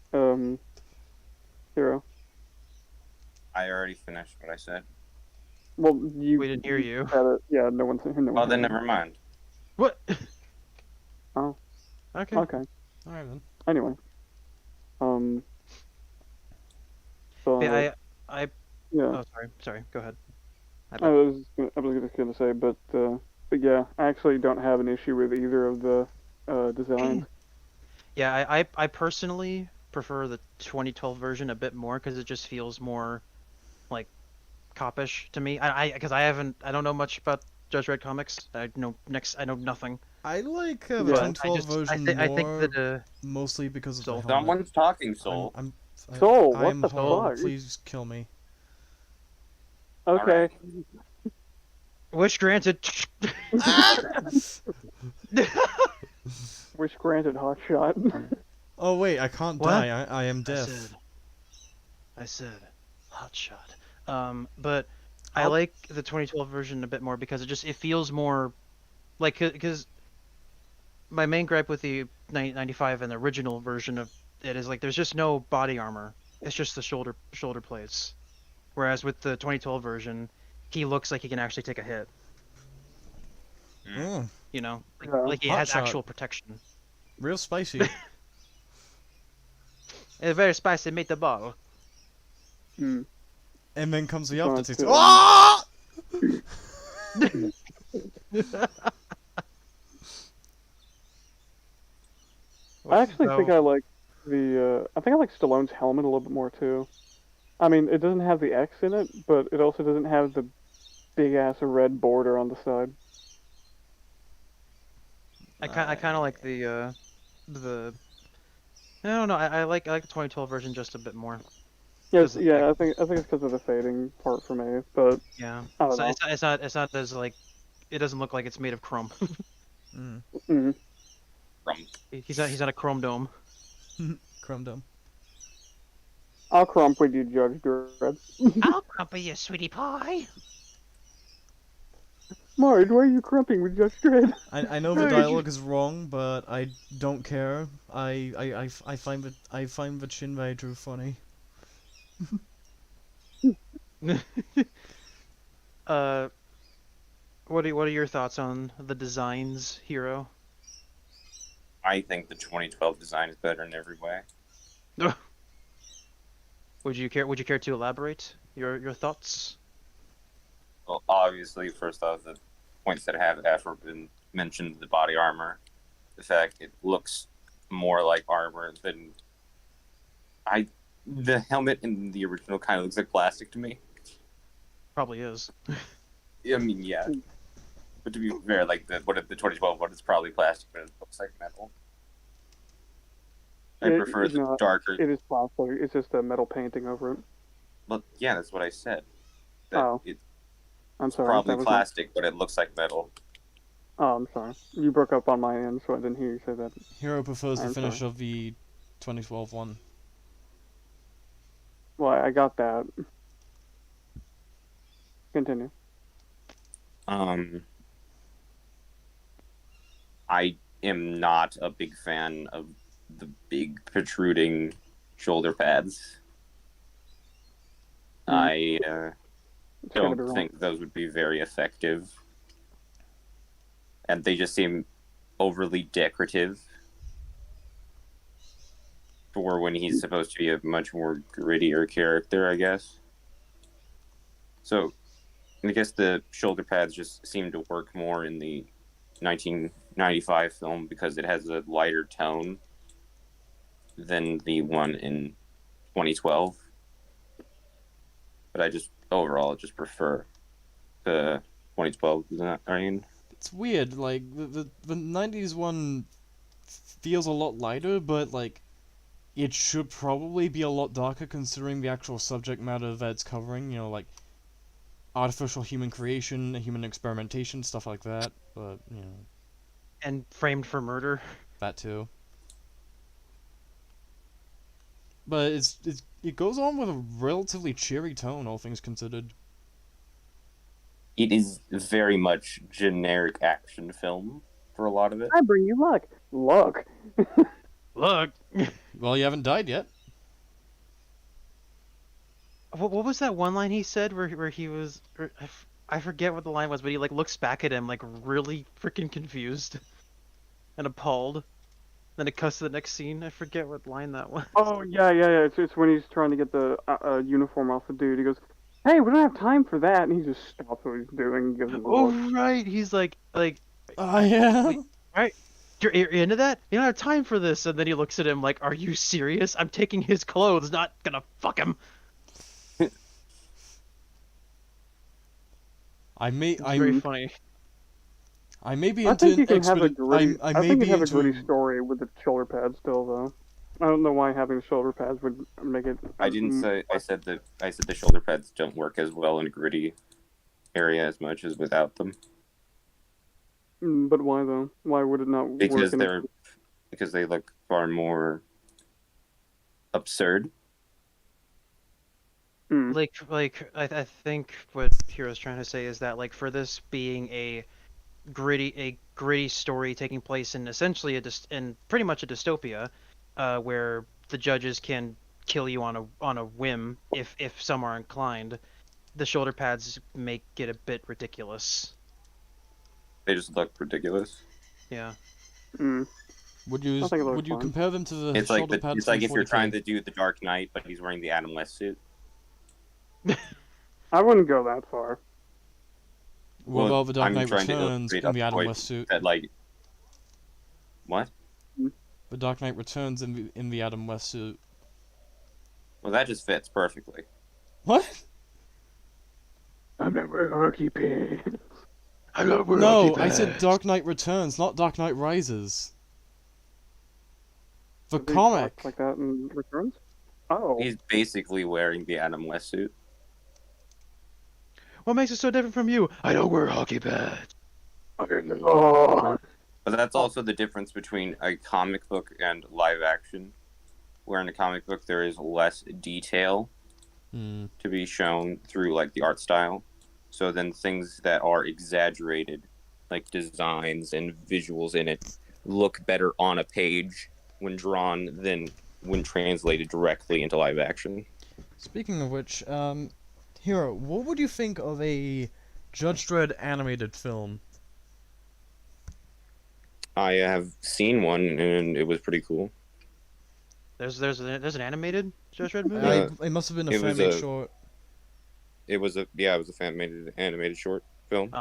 Speaker 2: Hero?
Speaker 4: I already finished what I said.
Speaker 2: Well, you.
Speaker 3: We didn't hear you.
Speaker 2: Said it. Yeah, no one. No
Speaker 4: Well,
Speaker 2: one
Speaker 4: then
Speaker 2: heard
Speaker 4: never mind.
Speaker 3: What?
Speaker 2: Oh.
Speaker 3: Okay.
Speaker 2: Okay.
Speaker 1: Alright then.
Speaker 2: Anyway. So,
Speaker 3: Yeah, I.
Speaker 2: yeah.
Speaker 3: Oh, sorry. Go ahead.
Speaker 2: I was just gonna say, but yeah, I actually don't have an issue with either of the designs.
Speaker 3: Yeah, I personally prefer the 2012 version a bit more because it just feels more like copish to me. Because I don't know much about Judge Red comics. I know nothing.
Speaker 1: I like
Speaker 2: Yeah.
Speaker 1: the
Speaker 2: But
Speaker 1: 2012 version
Speaker 3: I
Speaker 1: more,
Speaker 3: think that
Speaker 1: mostly because of the
Speaker 3: Soul.
Speaker 1: helmet.
Speaker 4: Someone's talking, Soul.
Speaker 2: Soul,
Speaker 1: I
Speaker 2: what
Speaker 1: am
Speaker 2: the
Speaker 1: Hall,
Speaker 2: fuck?
Speaker 1: please kill me.
Speaker 2: Okay.
Speaker 4: Alright.
Speaker 3: wish granted.
Speaker 2: Wish granted, hot shot.
Speaker 1: Oh wait, I can't
Speaker 3: What?
Speaker 1: die. I am deaf.
Speaker 3: I said, hot shot. But I
Speaker 1: I'll-
Speaker 3: like the 2012 version a bit more because it feels more like because my main gripe with the 95 and the original version of it is like there's just no body armor. It's just the shoulder plates. Whereas with the 2012 version, he looks like he can actually take a hit.
Speaker 1: Mm,
Speaker 3: You know, like,
Speaker 2: Yeah.
Speaker 3: like he
Speaker 1: Hot
Speaker 3: has
Speaker 1: shot.
Speaker 3: actual protection.
Speaker 1: real spicy.
Speaker 3: It's very spicy meatball.
Speaker 2: Hmm.
Speaker 1: And then comes the
Speaker 2: Go on,
Speaker 1: aftertaste.
Speaker 2: Phil.
Speaker 1: Ah!
Speaker 2: I actually think
Speaker 3: So-
Speaker 2: I like I think I like Stallone's helmet a little bit more too. I mean, it doesn't have the X in it, but it also doesn't have the big ass red border on the side.
Speaker 3: I kind of like the I don't know. I like the 2012 version just a bit more.
Speaker 2: Yes,
Speaker 3: Does it-
Speaker 2: I think it's because of the fading part for me, but
Speaker 3: Yeah.
Speaker 2: I don't
Speaker 3: So
Speaker 2: know.
Speaker 3: it's not as like it doesn't look like it's made of chrome.
Speaker 1: Mm.
Speaker 2: Mm.
Speaker 3: He's not a chrome dome.
Speaker 1: Chrome dome.
Speaker 2: I'll crump with you, Judge Dredd.
Speaker 3: I'll crumple you, sweetie pie.
Speaker 2: Marge, why are you crumping with Judge Dredd?
Speaker 1: I know the
Speaker 2: Marge.
Speaker 1: dialogue is wrong, but I don't care. I find the Chin very true funny.
Speaker 3: uh, what are your thoughts on the designs, Hero?
Speaker 4: I think the 2012 design is better in every way.
Speaker 3: Would you care to elaborate your thoughts?
Speaker 4: Well, obviously, first off, the points that have been mentioned, the body armor, the fact it looks more like armor than the helmet in the original kind of looks like plastic to me.
Speaker 3: Probably is.
Speaker 4: I mean, yeah. But to be fair, like the 2012 one is probably plastic, but it looks like metal. I prefer
Speaker 2: It's
Speaker 4: the
Speaker 2: not.
Speaker 4: darker.
Speaker 2: It is plastic. It's just a metal painting over it.
Speaker 4: Well, yeah, that's what I said. That
Speaker 2: Oh.
Speaker 4: it's
Speaker 2: I'm sorry.
Speaker 4: probably
Speaker 2: that was
Speaker 4: plastic, but it looks like metal.
Speaker 2: Oh, I'm sorry. You broke up on my end, so I didn't hear you say that.
Speaker 1: Hero prefers the
Speaker 2: I'm
Speaker 1: finish
Speaker 2: sorry.
Speaker 1: of the 2012 one.
Speaker 2: Well, I got that. Continue.
Speaker 4: I am not a big fan of the big protruding shoulder pads. I
Speaker 2: It's gotta be
Speaker 4: don't
Speaker 2: wrong.
Speaker 4: think those would be very effective. And they just seem overly decorative for when he's supposed to be a much more grittier character, I guess. So, I guess the shoulder pads just seem to work more in the 1995 film because it has a lighter tone than the one in 2012. But I just overall just prefer the 2012 design. I mean,
Speaker 1: It's weird, like the 90s one feels a lot lighter, but like it should probably be a lot darker considering the actual subject matter that it's covering, you know, like artificial human creation, human experimentation, stuff like that. But, you know,
Speaker 3: And framed for murder.
Speaker 1: that too. But it goes on with a relatively cheery tone, all things considered.
Speaker 4: it is very much generic action film for a lot of it.
Speaker 2: I bring you luck. Luck.
Speaker 3: Look.
Speaker 1: Well, you haven't died yet.
Speaker 3: What was that one line he said where he was? I forget what the line was, but he like looks back at him like really freaking confused and appalled. Then it cuts to the next scene. I forget what line that was.
Speaker 2: Oh, yeah. It's when he's trying to get the uniform off the dude. He goes, hey, we don't have time for that. And he just stops what he's doing and gives him a
Speaker 3: Oh
Speaker 2: look.
Speaker 3: right, he's like,
Speaker 1: Yeah.
Speaker 3: right, you're into that? You don't have time for this. And then he looks at him like, are you serious? I'm taking his clothes, not gonna fuck him. It's very funny.
Speaker 1: I may be
Speaker 2: I
Speaker 1: into
Speaker 2: think you
Speaker 1: an
Speaker 2: can have a
Speaker 1: expedient.
Speaker 2: gritty.
Speaker 1: I
Speaker 2: I
Speaker 1: may
Speaker 2: think you
Speaker 1: be
Speaker 2: have a
Speaker 1: into.
Speaker 2: gritty story with the shoulder pads still, though. I don't know why having shoulder pads would make it.
Speaker 4: I didn't say. I said the shoulder pads don't work as well in a gritty area as much as without them
Speaker 2: But why though? Why would it not
Speaker 4: because
Speaker 2: work?
Speaker 4: because they look far more absurd.
Speaker 3: Like I think what Hero's trying to say is that like for this being a gritty story taking place in essentially in pretty much a dystopia, where the judges can kill you on a whim if some are inclined, the shoulder pads make it a bit ridiculous.
Speaker 4: They just look ridiculous.
Speaker 3: Yeah.
Speaker 1: Would
Speaker 2: I
Speaker 1: you
Speaker 2: think it looks
Speaker 1: would you
Speaker 2: fine.
Speaker 1: compare them to the
Speaker 4: It's like
Speaker 1: shoulder pads
Speaker 4: it's like
Speaker 1: from
Speaker 4: if you're
Speaker 1: 40K?
Speaker 4: trying to do the Dark Knight, but he's wearing the Adam West suit.
Speaker 2: I wouldn't go that far.
Speaker 1: What about the Dark
Speaker 4: I'm
Speaker 1: Knight
Speaker 4: trying to
Speaker 1: Returns
Speaker 4: illustrate
Speaker 1: in the
Speaker 4: a
Speaker 1: Adam
Speaker 4: point
Speaker 1: West suit?
Speaker 4: that like what?
Speaker 1: The Dark Knight Returns in the Adam West suit.
Speaker 4: Well, that just fits perfectly.
Speaker 1: What?
Speaker 2: I'm not wearing hockey pants.
Speaker 1: No, I said Dark Knight Returns, not Dark Knight Rises. The
Speaker 2: They
Speaker 1: comic.
Speaker 2: talk like that in Returns. Oh,
Speaker 4: He's basically wearing the Adam West suit.
Speaker 3: What makes it so different from you? I don't wear hockey pads.
Speaker 2: Oh.
Speaker 4: But that's also the difference between a comic book and live action, where in a comic book there is less detail to be shown through like the art style. So then things that are exaggerated, like designs and visuals in it, look better on a page when drawn than when translated directly into live action.
Speaker 1: Speaking of which, Hero, what would you think of a Judge Dredd animated film?
Speaker 4: I have seen one and it was pretty cool.
Speaker 3: There's an animated Judge Dredd movie.
Speaker 1: It must have been a
Speaker 4: it was
Speaker 1: fan-made
Speaker 4: a-
Speaker 1: short.
Speaker 4: It was a fan-made animated short film.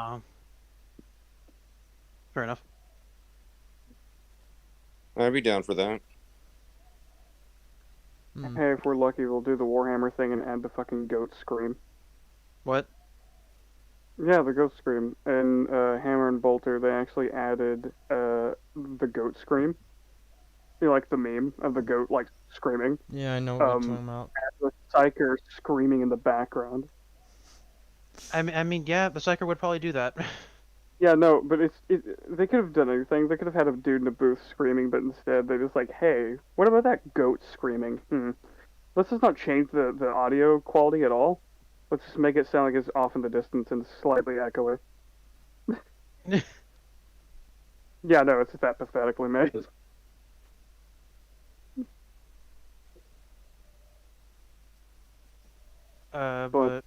Speaker 3: Fair enough.
Speaker 4: I'd be down for that.
Speaker 2: Hey, if we're lucky, we'll do the Warhammer thing and add the fucking goat scream.
Speaker 3: What?
Speaker 2: Yeah, the goat scream. In Hammer and Bolter, they actually added the goat scream. You know, like the meme of the goat, like, screaming.
Speaker 1: Yeah, I know what you're talking about.
Speaker 2: The Psyker screaming in the background.
Speaker 3: I mean, yeah, the Psyker would probably do that.
Speaker 2: Yeah, no, but they could have done anything. They could have had a dude in a booth screaming, but instead they just like, hey, what about that goat screaming? Let's just not change the audio quality at all. Let's just make it sound like it's off in the distance and slightly echoey. Yeah, no, it's that pathetically made.
Speaker 3: But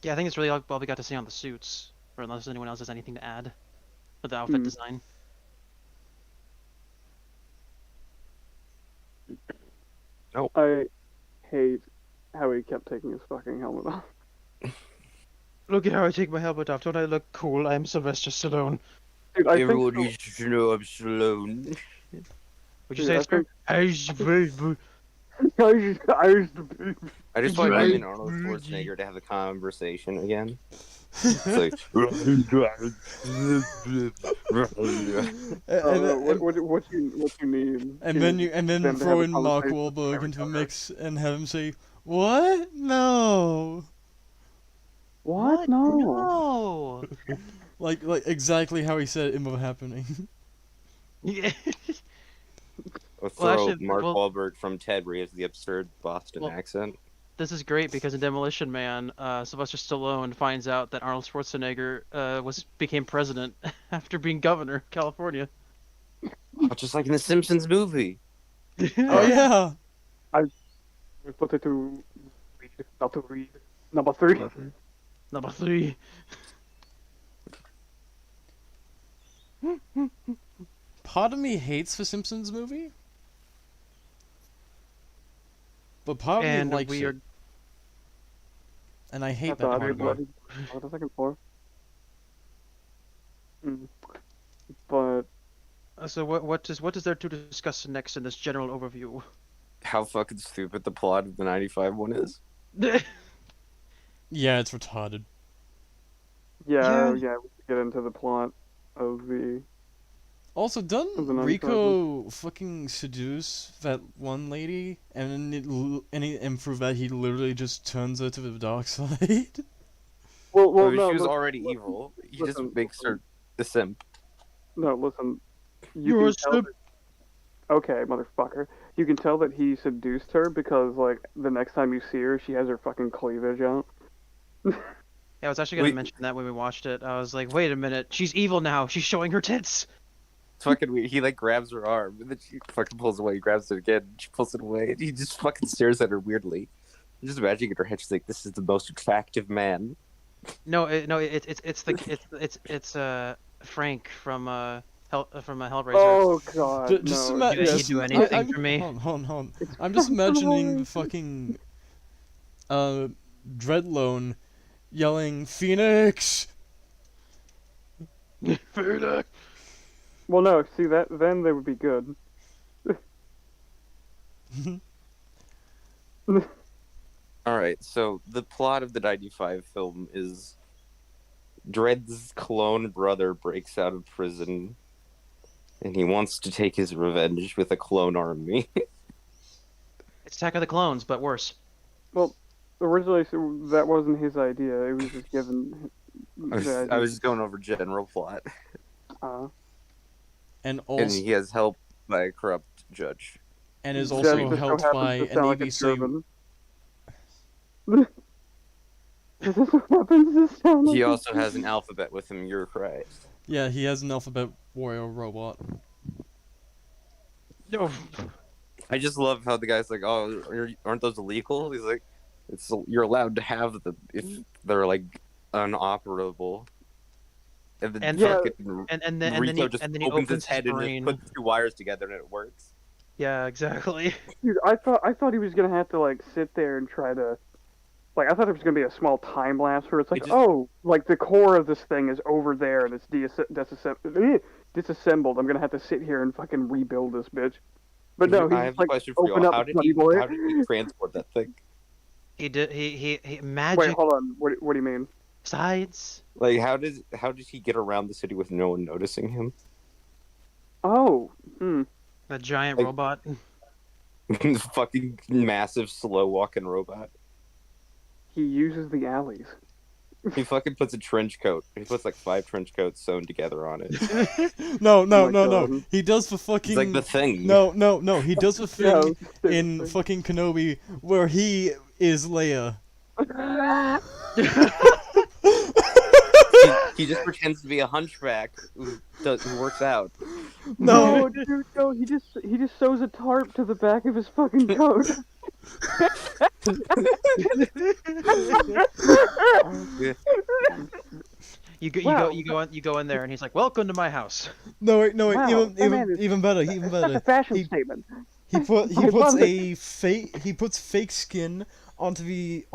Speaker 3: yeah, I think it's really all we got to see on the suits, or unless anyone else has anything to add for the outfit design.
Speaker 2: I hate how he kept taking his fucking helmet off.
Speaker 3: Look at how I take my helmet off. Don't I look cool? I'm Sylvester Stallone.
Speaker 2: Dude, I
Speaker 4: Everyone
Speaker 2: think
Speaker 4: needs to know I'm Stallone.
Speaker 3: Would you
Speaker 2: Dude,
Speaker 3: say,
Speaker 2: I
Speaker 3: sir?
Speaker 2: I used to be.
Speaker 4: I just want him and Arnold Schwarzenegger to have a conversation again. It's like,
Speaker 2: What you need?
Speaker 1: And then
Speaker 2: them to have
Speaker 1: throw
Speaker 2: a
Speaker 1: in Mark
Speaker 2: conversation
Speaker 1: Wahlberg
Speaker 2: with
Speaker 1: into the
Speaker 2: each
Speaker 1: mix and have him say, "What? No."
Speaker 2: What? No.
Speaker 3: No.
Speaker 1: Like exactly how he said it in the happening.
Speaker 3: Yeah.
Speaker 4: Or
Speaker 3: Well,
Speaker 4: throw
Speaker 3: actually,
Speaker 4: Mark
Speaker 3: well-
Speaker 4: Wahlberg from Ted, where he has the absurd Boston
Speaker 3: Well-
Speaker 4: accent.
Speaker 3: This is great because in Demolition Man, Sylvester Stallone finds out that Arnold Schwarzenegger became president after being governor of California.
Speaker 4: Oh, just like in the Simpsons movie.
Speaker 1: Oh yeah.
Speaker 2: We put it to read, not to read. Number 3.
Speaker 3: Number 3.
Speaker 1: Part of me hates the Simpsons movie, but part of
Speaker 3: And
Speaker 1: me likes
Speaker 3: we
Speaker 1: it.
Speaker 3: are
Speaker 1: And I hate
Speaker 2: That's
Speaker 1: that
Speaker 2: odd.
Speaker 1: part of me.
Speaker 2: What was the second floor? But
Speaker 3: so what is there to discuss next in this general overview?
Speaker 4: How fucking stupid the plot of the 95 one is.
Speaker 1: Yeah, it's retarded.
Speaker 2: yeah, we could get into the plot of the.
Speaker 1: Also, doesn't
Speaker 2: Of the 95
Speaker 1: Rico fucking seduce that one lady, and and through that he literally just turns her to the dark side?
Speaker 2: Well,
Speaker 4: Oh,
Speaker 2: no,
Speaker 4: she was
Speaker 2: listen,
Speaker 4: already
Speaker 2: listen,
Speaker 4: evil. He
Speaker 2: listen,
Speaker 4: just makes her the simp.
Speaker 2: No, listen.
Speaker 3: You're a
Speaker 2: can tell
Speaker 3: simp.
Speaker 2: that- Okay, motherfucker. You can tell that he seduced her because, like, the next time you see her, she has her fucking cleavage out.
Speaker 3: Yeah, I was actually gonna
Speaker 4: Wait.
Speaker 3: mention that when we watched it. I was like, wait a minute, she's evil now. She's showing her tits.
Speaker 4: It's fucking weird. He like grabs her arm, and then she fucking pulls away. He grabs it again. She pulls it away, and he just fucking stares at her weirdly. I'm just imagining in her head, she's like, "This is the most attractive man."
Speaker 3: No, it's Frank from Hellraiser.
Speaker 2: Oh god,
Speaker 1: Just
Speaker 2: no.
Speaker 3: You do anything for me.
Speaker 1: Hold on. I'm just imagining the fucking Dreadlone yelling Phoenix.
Speaker 3: Phoenix.
Speaker 2: Well, no, see that then they would be good.
Speaker 4: All right, so the plot of the 95 film is Dredd's clone brother breaks out of prison, and he wants to take his revenge with a clone army.
Speaker 3: It's Attack of the Clones, but worse.
Speaker 2: Originally, so that wasn't his idea. It was just
Speaker 4: I was just going over general plot.
Speaker 2: Uh,
Speaker 1: And
Speaker 4: And
Speaker 1: also
Speaker 4: he has help by a corrupt judge.
Speaker 1: and is
Speaker 2: Judge
Speaker 1: also
Speaker 2: just so
Speaker 1: helped
Speaker 2: happens
Speaker 1: by
Speaker 2: to
Speaker 1: an
Speaker 2: sound like a
Speaker 1: ABC.
Speaker 2: German. Does this what happens to sound like
Speaker 4: He
Speaker 2: a
Speaker 4: also has
Speaker 2: German?
Speaker 4: an alphabet with him. You're right.
Speaker 1: Yeah, he has an alphabet warrior robot.
Speaker 3: No.
Speaker 4: I just love how the guy's like, "Oh, aren't those illegal?" He's like, you're allowed to have them if they're like unoperable." And then
Speaker 3: And
Speaker 2: Yeah.
Speaker 4: fucking
Speaker 3: and then
Speaker 4: Rico just
Speaker 3: and then he
Speaker 4: opens
Speaker 3: opens
Speaker 4: his head and
Speaker 3: brain.
Speaker 4: just puts two wires together and it works.
Speaker 3: Yeah, exactly.
Speaker 2: Dude, I thought he was gonna have to like sit there and try to, like, I thought there was gonna be a small time lapse where it's like,
Speaker 4: It just-
Speaker 2: oh, like the core of this thing is over there and it's disassembled. I'm gonna have to sit here and fucking rebuild this bitch. But no, he
Speaker 4: I have
Speaker 2: just
Speaker 4: a
Speaker 2: like
Speaker 4: question for you.
Speaker 2: open up
Speaker 4: How
Speaker 2: the
Speaker 4: did
Speaker 2: Buddy
Speaker 4: he
Speaker 2: Boy.
Speaker 4: transport that thing?
Speaker 3: He did. He
Speaker 2: Wait,
Speaker 3: magic
Speaker 2: hold on. What do you mean?
Speaker 3: sides.
Speaker 4: Like how did he get around the city with no one noticing him?
Speaker 2: Oh,
Speaker 3: That giant
Speaker 4: Like-
Speaker 3: robot.
Speaker 4: Fucking massive slow walking robot.
Speaker 2: he uses the alleys.
Speaker 4: He fucking puts a trench coat. He puts like 5 trench coats sewn together on it.
Speaker 1: No,
Speaker 2: Oh
Speaker 1: no,
Speaker 2: my
Speaker 1: no, no.
Speaker 2: God.
Speaker 1: He does for fucking.
Speaker 4: It's like the Thing.
Speaker 1: No, no, no. He does the
Speaker 2: Yeah,
Speaker 1: thing in fucking Kenobi where he is Leia.
Speaker 4: He just pretends to be a hunchback who works out.
Speaker 1: No.
Speaker 2: No, dude, no. He just sews a tarp to the back of his fucking coat. Wow.
Speaker 3: You go in there and he's like, "Welcome to my house."
Speaker 1: No, wait, no, wait.
Speaker 2: Wow,
Speaker 1: even,
Speaker 2: that man
Speaker 1: even,
Speaker 2: is-
Speaker 1: even better. Even
Speaker 2: That's a
Speaker 1: better.
Speaker 2: fashion
Speaker 1: He-
Speaker 2: statement.
Speaker 1: He puts
Speaker 2: I love
Speaker 1: a fake. He puts fake skin onto the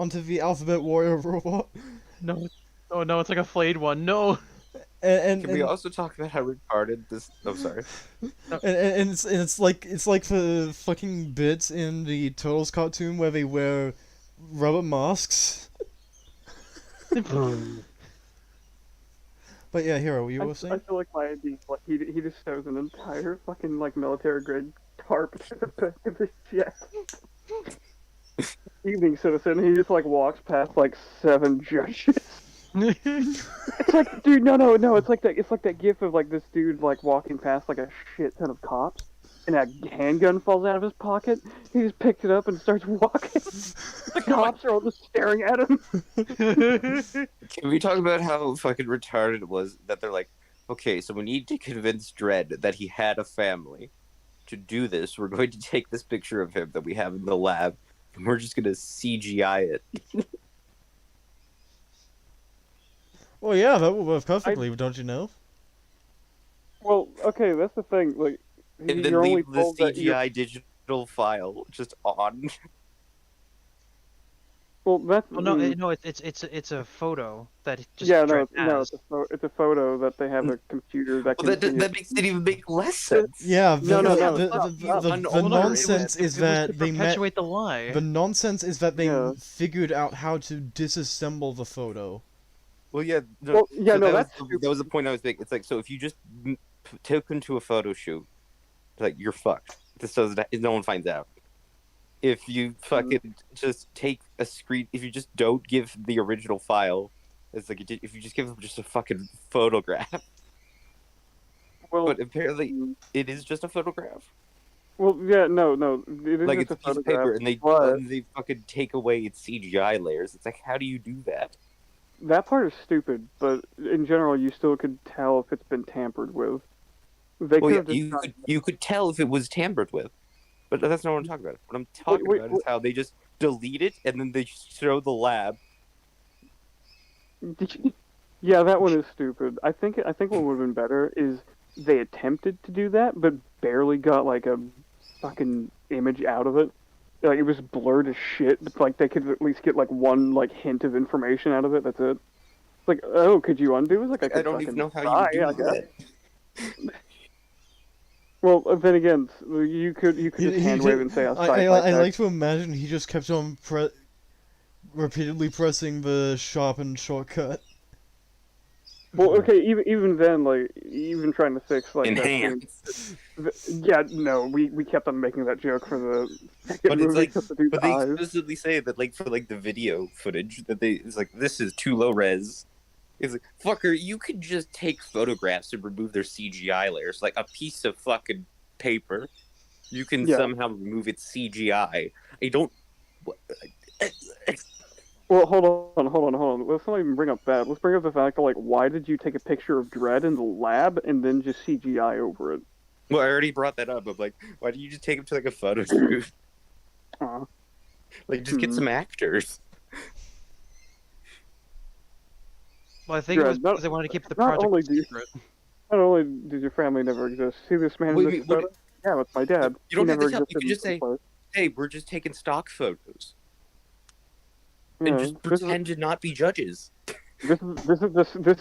Speaker 1: alphabet warrior robot.
Speaker 3: No. Oh no, it's like a flayed one. No.
Speaker 1: And
Speaker 4: Can we also talk about how retarded this? I'm sorry.
Speaker 1: and it's like the fucking bits in the Turtles cartoon where they wear rubber masks. But yeah, Hero, you were
Speaker 2: I
Speaker 1: saying?
Speaker 2: feel like my idea, like he just sews an entire fucking like military grade tarp to the back of his chest. Evening citizen. He just like walks past like 7 judges. It's like, dude, no. It's like that gif of like this dude like walking past like a shit ton of cops, and a handgun falls out of his pocket. He just picked it up and starts walking. The cops are all just staring at him.
Speaker 4: Can we talk about how fucking retarded it was that they're like, okay, so we need to convince Dredd that he had a family. To do this, we're going to take this picture of him that we have in the lab, and we're just gonna CGI it.
Speaker 1: Well, yeah, that would work perfectly, don't you know?
Speaker 2: Well, okay, that's the thing. Like,
Speaker 4: And then
Speaker 2: you're only
Speaker 4: leave the
Speaker 2: told that you're-
Speaker 4: CGI digital file just on.
Speaker 2: Well, that's
Speaker 3: Well, no, no, it's a photo that just
Speaker 2: yeah,
Speaker 3: Dredd
Speaker 2: no,
Speaker 3: has.
Speaker 2: it's a photo that they have a computer that
Speaker 4: Well,
Speaker 2: can.
Speaker 4: that makes it even make less sense.
Speaker 1: Yeah,
Speaker 2: No, no, no,
Speaker 1: the,
Speaker 2: stop,
Speaker 1: the,
Speaker 2: stop.
Speaker 1: the,
Speaker 4: An
Speaker 1: the
Speaker 4: older-
Speaker 1: nonsense is
Speaker 3: It was
Speaker 1: that
Speaker 3: to
Speaker 1: they met.
Speaker 3: perpetuate the lie.
Speaker 1: The nonsense is that they
Speaker 2: Yeah.
Speaker 1: figured out how to disassemble the photo.
Speaker 4: Well, yeah. No,
Speaker 2: Well, yeah, no,
Speaker 4: that
Speaker 2: that's
Speaker 4: was, that was the point I was making. It's like, so if you just took him to a photo shoot, like, you're fucked. This doesn't. No one finds out. If you fucking just take a screen, if you just don't give the original file, it's like if you just give them just a fucking photograph.
Speaker 2: Well,
Speaker 4: But apparently, it is just a photograph.
Speaker 2: well, yeah, no, it is
Speaker 4: Like
Speaker 2: just
Speaker 4: it's a
Speaker 2: a
Speaker 4: piece of
Speaker 2: photograph.
Speaker 4: paper, and
Speaker 2: but
Speaker 4: they fucking take away its CGI layers. It's like, how do you do that?
Speaker 2: that part is stupid. But in general, you still could tell if it's been tampered with. They
Speaker 4: Well,
Speaker 2: could
Speaker 4: yeah,
Speaker 2: have just done-
Speaker 4: you could tell if it was tampered with, but that's not what I'm talking about. What I'm talking
Speaker 2: wait,
Speaker 4: about is how they just delete it and then they show the lab.
Speaker 2: Yeah, that one is stupid. I think what would have been better is they attempted to do that, but barely got like a fucking image out of it. Like it was blurred as shit. But, like they could at least get like one like hint of information out of it. That's it. It's like, oh, could you undo? It's like I
Speaker 4: I don't even know how
Speaker 2: try,
Speaker 4: you
Speaker 2: I
Speaker 4: do
Speaker 2: guess.
Speaker 4: that.
Speaker 2: Well, then again, you could just hand wave and say a
Speaker 1: I like to imagine he just kept on repeatedly pressing the sharpen shortcut.
Speaker 2: Well, okay, even then, like even trying to fix like that scene-
Speaker 4: Enhance.
Speaker 2: Yeah, no, we kept on making that joke for the second
Speaker 4: But it's
Speaker 2: movie
Speaker 4: like,
Speaker 2: because the dude's
Speaker 4: but they
Speaker 2: eyes.
Speaker 4: explicitly say that, like, for like the video footage, that it's like, this is too low res. It's like, fucker, you could just take photographs and remove their CGI layers, like a piece of fucking paper. You can
Speaker 2: Yeah.
Speaker 4: somehow remove its CGI. I don't.
Speaker 2: Well, hold on. Let's not even bring up that. Let's bring up the fact of, like, why did you take a picture of Dredd in the lab and then just CGI over it?
Speaker 4: Well, I already brought that up. I'm like, why don't you just take him to like a photo shoot? Like, just get some actors.
Speaker 3: Well, I think it
Speaker 2: Dredd,
Speaker 3: was because they wanted to keep the project secret.
Speaker 2: Not only did your family never exist, see this man in this photo? Yeah, it's my dad.
Speaker 4: You don't
Speaker 2: He
Speaker 4: have
Speaker 2: never
Speaker 4: to tell. You
Speaker 2: existed
Speaker 4: can just
Speaker 2: in
Speaker 4: say,
Speaker 2: the first
Speaker 4: "Hey, we're just taking stock photos,"
Speaker 2: place.
Speaker 4: and
Speaker 2: Yeah,
Speaker 4: just pretend to not be judges.
Speaker 2: this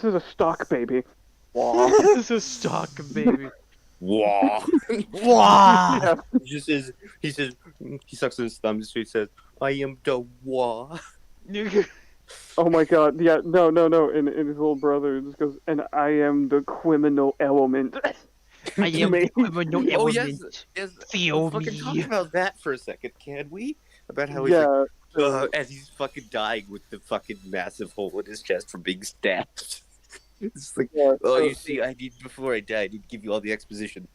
Speaker 2: is a stock baby. Wow.
Speaker 3: This is stock, baby.
Speaker 4: Wah.
Speaker 1: Wah!
Speaker 2: Yeah.
Speaker 4: He says, he sucks his thumb, so he says, "I am the wah."
Speaker 2: Oh my god, yeah, no. And his little brother just goes, and I am the criminal element.
Speaker 3: I am
Speaker 2: Me.
Speaker 3: the criminal
Speaker 4: Oh
Speaker 3: element.
Speaker 4: yes.
Speaker 3: Feel
Speaker 4: Let's fucking talk
Speaker 3: me.
Speaker 4: about that for a second, can we? About how he's
Speaker 2: Yeah.
Speaker 4: like, as he's fucking dying with the fucking massive hole in his chest from being stabbed. It's like,
Speaker 2: Yeah,
Speaker 4: oh, you see, before I died, I need to give you all the exposition.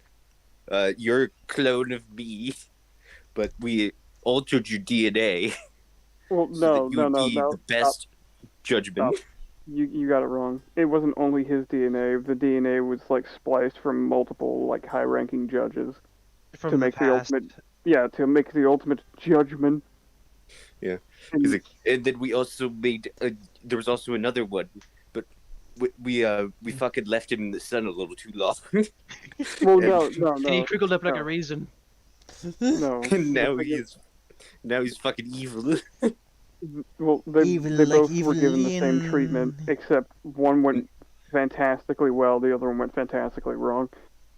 Speaker 4: You're a clone of me, but we altered your DNA
Speaker 2: well,
Speaker 4: so that you would be
Speaker 2: no.
Speaker 4: the best judgment.
Speaker 2: Stop. You got it wrong. It wasn't only his DNA. The DNA was like spliced from multiple like high-ranking judges
Speaker 3: From
Speaker 2: to
Speaker 3: the
Speaker 2: make
Speaker 3: past.
Speaker 2: to make the ultimate judgment.
Speaker 4: Yeah.
Speaker 2: And,
Speaker 4: He's like, and then we also made. There was also another one, but we fucking left him in the sun a little too long.
Speaker 2: well,
Speaker 4: and-
Speaker 2: no.
Speaker 3: And he crickled up like
Speaker 2: no.
Speaker 3: a raisin.
Speaker 2: No.
Speaker 4: And now he's fucking evil.
Speaker 2: Well, they
Speaker 1: Evil
Speaker 2: they
Speaker 1: like
Speaker 2: both were given the same
Speaker 1: Evelyn.
Speaker 2: treatment, except one went fantastically well, the other one went fantastically wrong.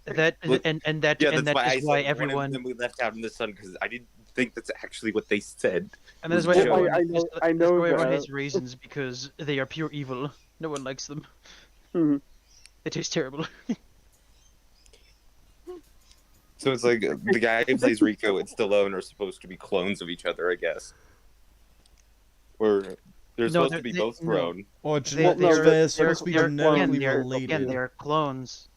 Speaker 3: That
Speaker 4: Look,
Speaker 3: and that
Speaker 4: Yeah,
Speaker 3: and
Speaker 4: that's
Speaker 3: that
Speaker 4: why
Speaker 3: is
Speaker 4: I
Speaker 3: why
Speaker 4: said
Speaker 3: everyone
Speaker 4: one of them we left out in the sun because I didn't think that's actually what they said.
Speaker 3: and that is why
Speaker 4: Well,
Speaker 3: everyone
Speaker 2: I know- I
Speaker 3: that's
Speaker 2: know
Speaker 3: why everyone
Speaker 2: that.
Speaker 3: has raisins because they are pure evil. No one likes them.
Speaker 2: Mhm.
Speaker 3: They taste terrible.
Speaker 4: So it's like the guy who plays Rico and Stallone are supposed to be clones of each other, I guess. Or they're supposed to be both grown.
Speaker 1: Or
Speaker 3: They're
Speaker 1: they're supposed to be genetically
Speaker 3: again,
Speaker 1: related.
Speaker 3: they're clones.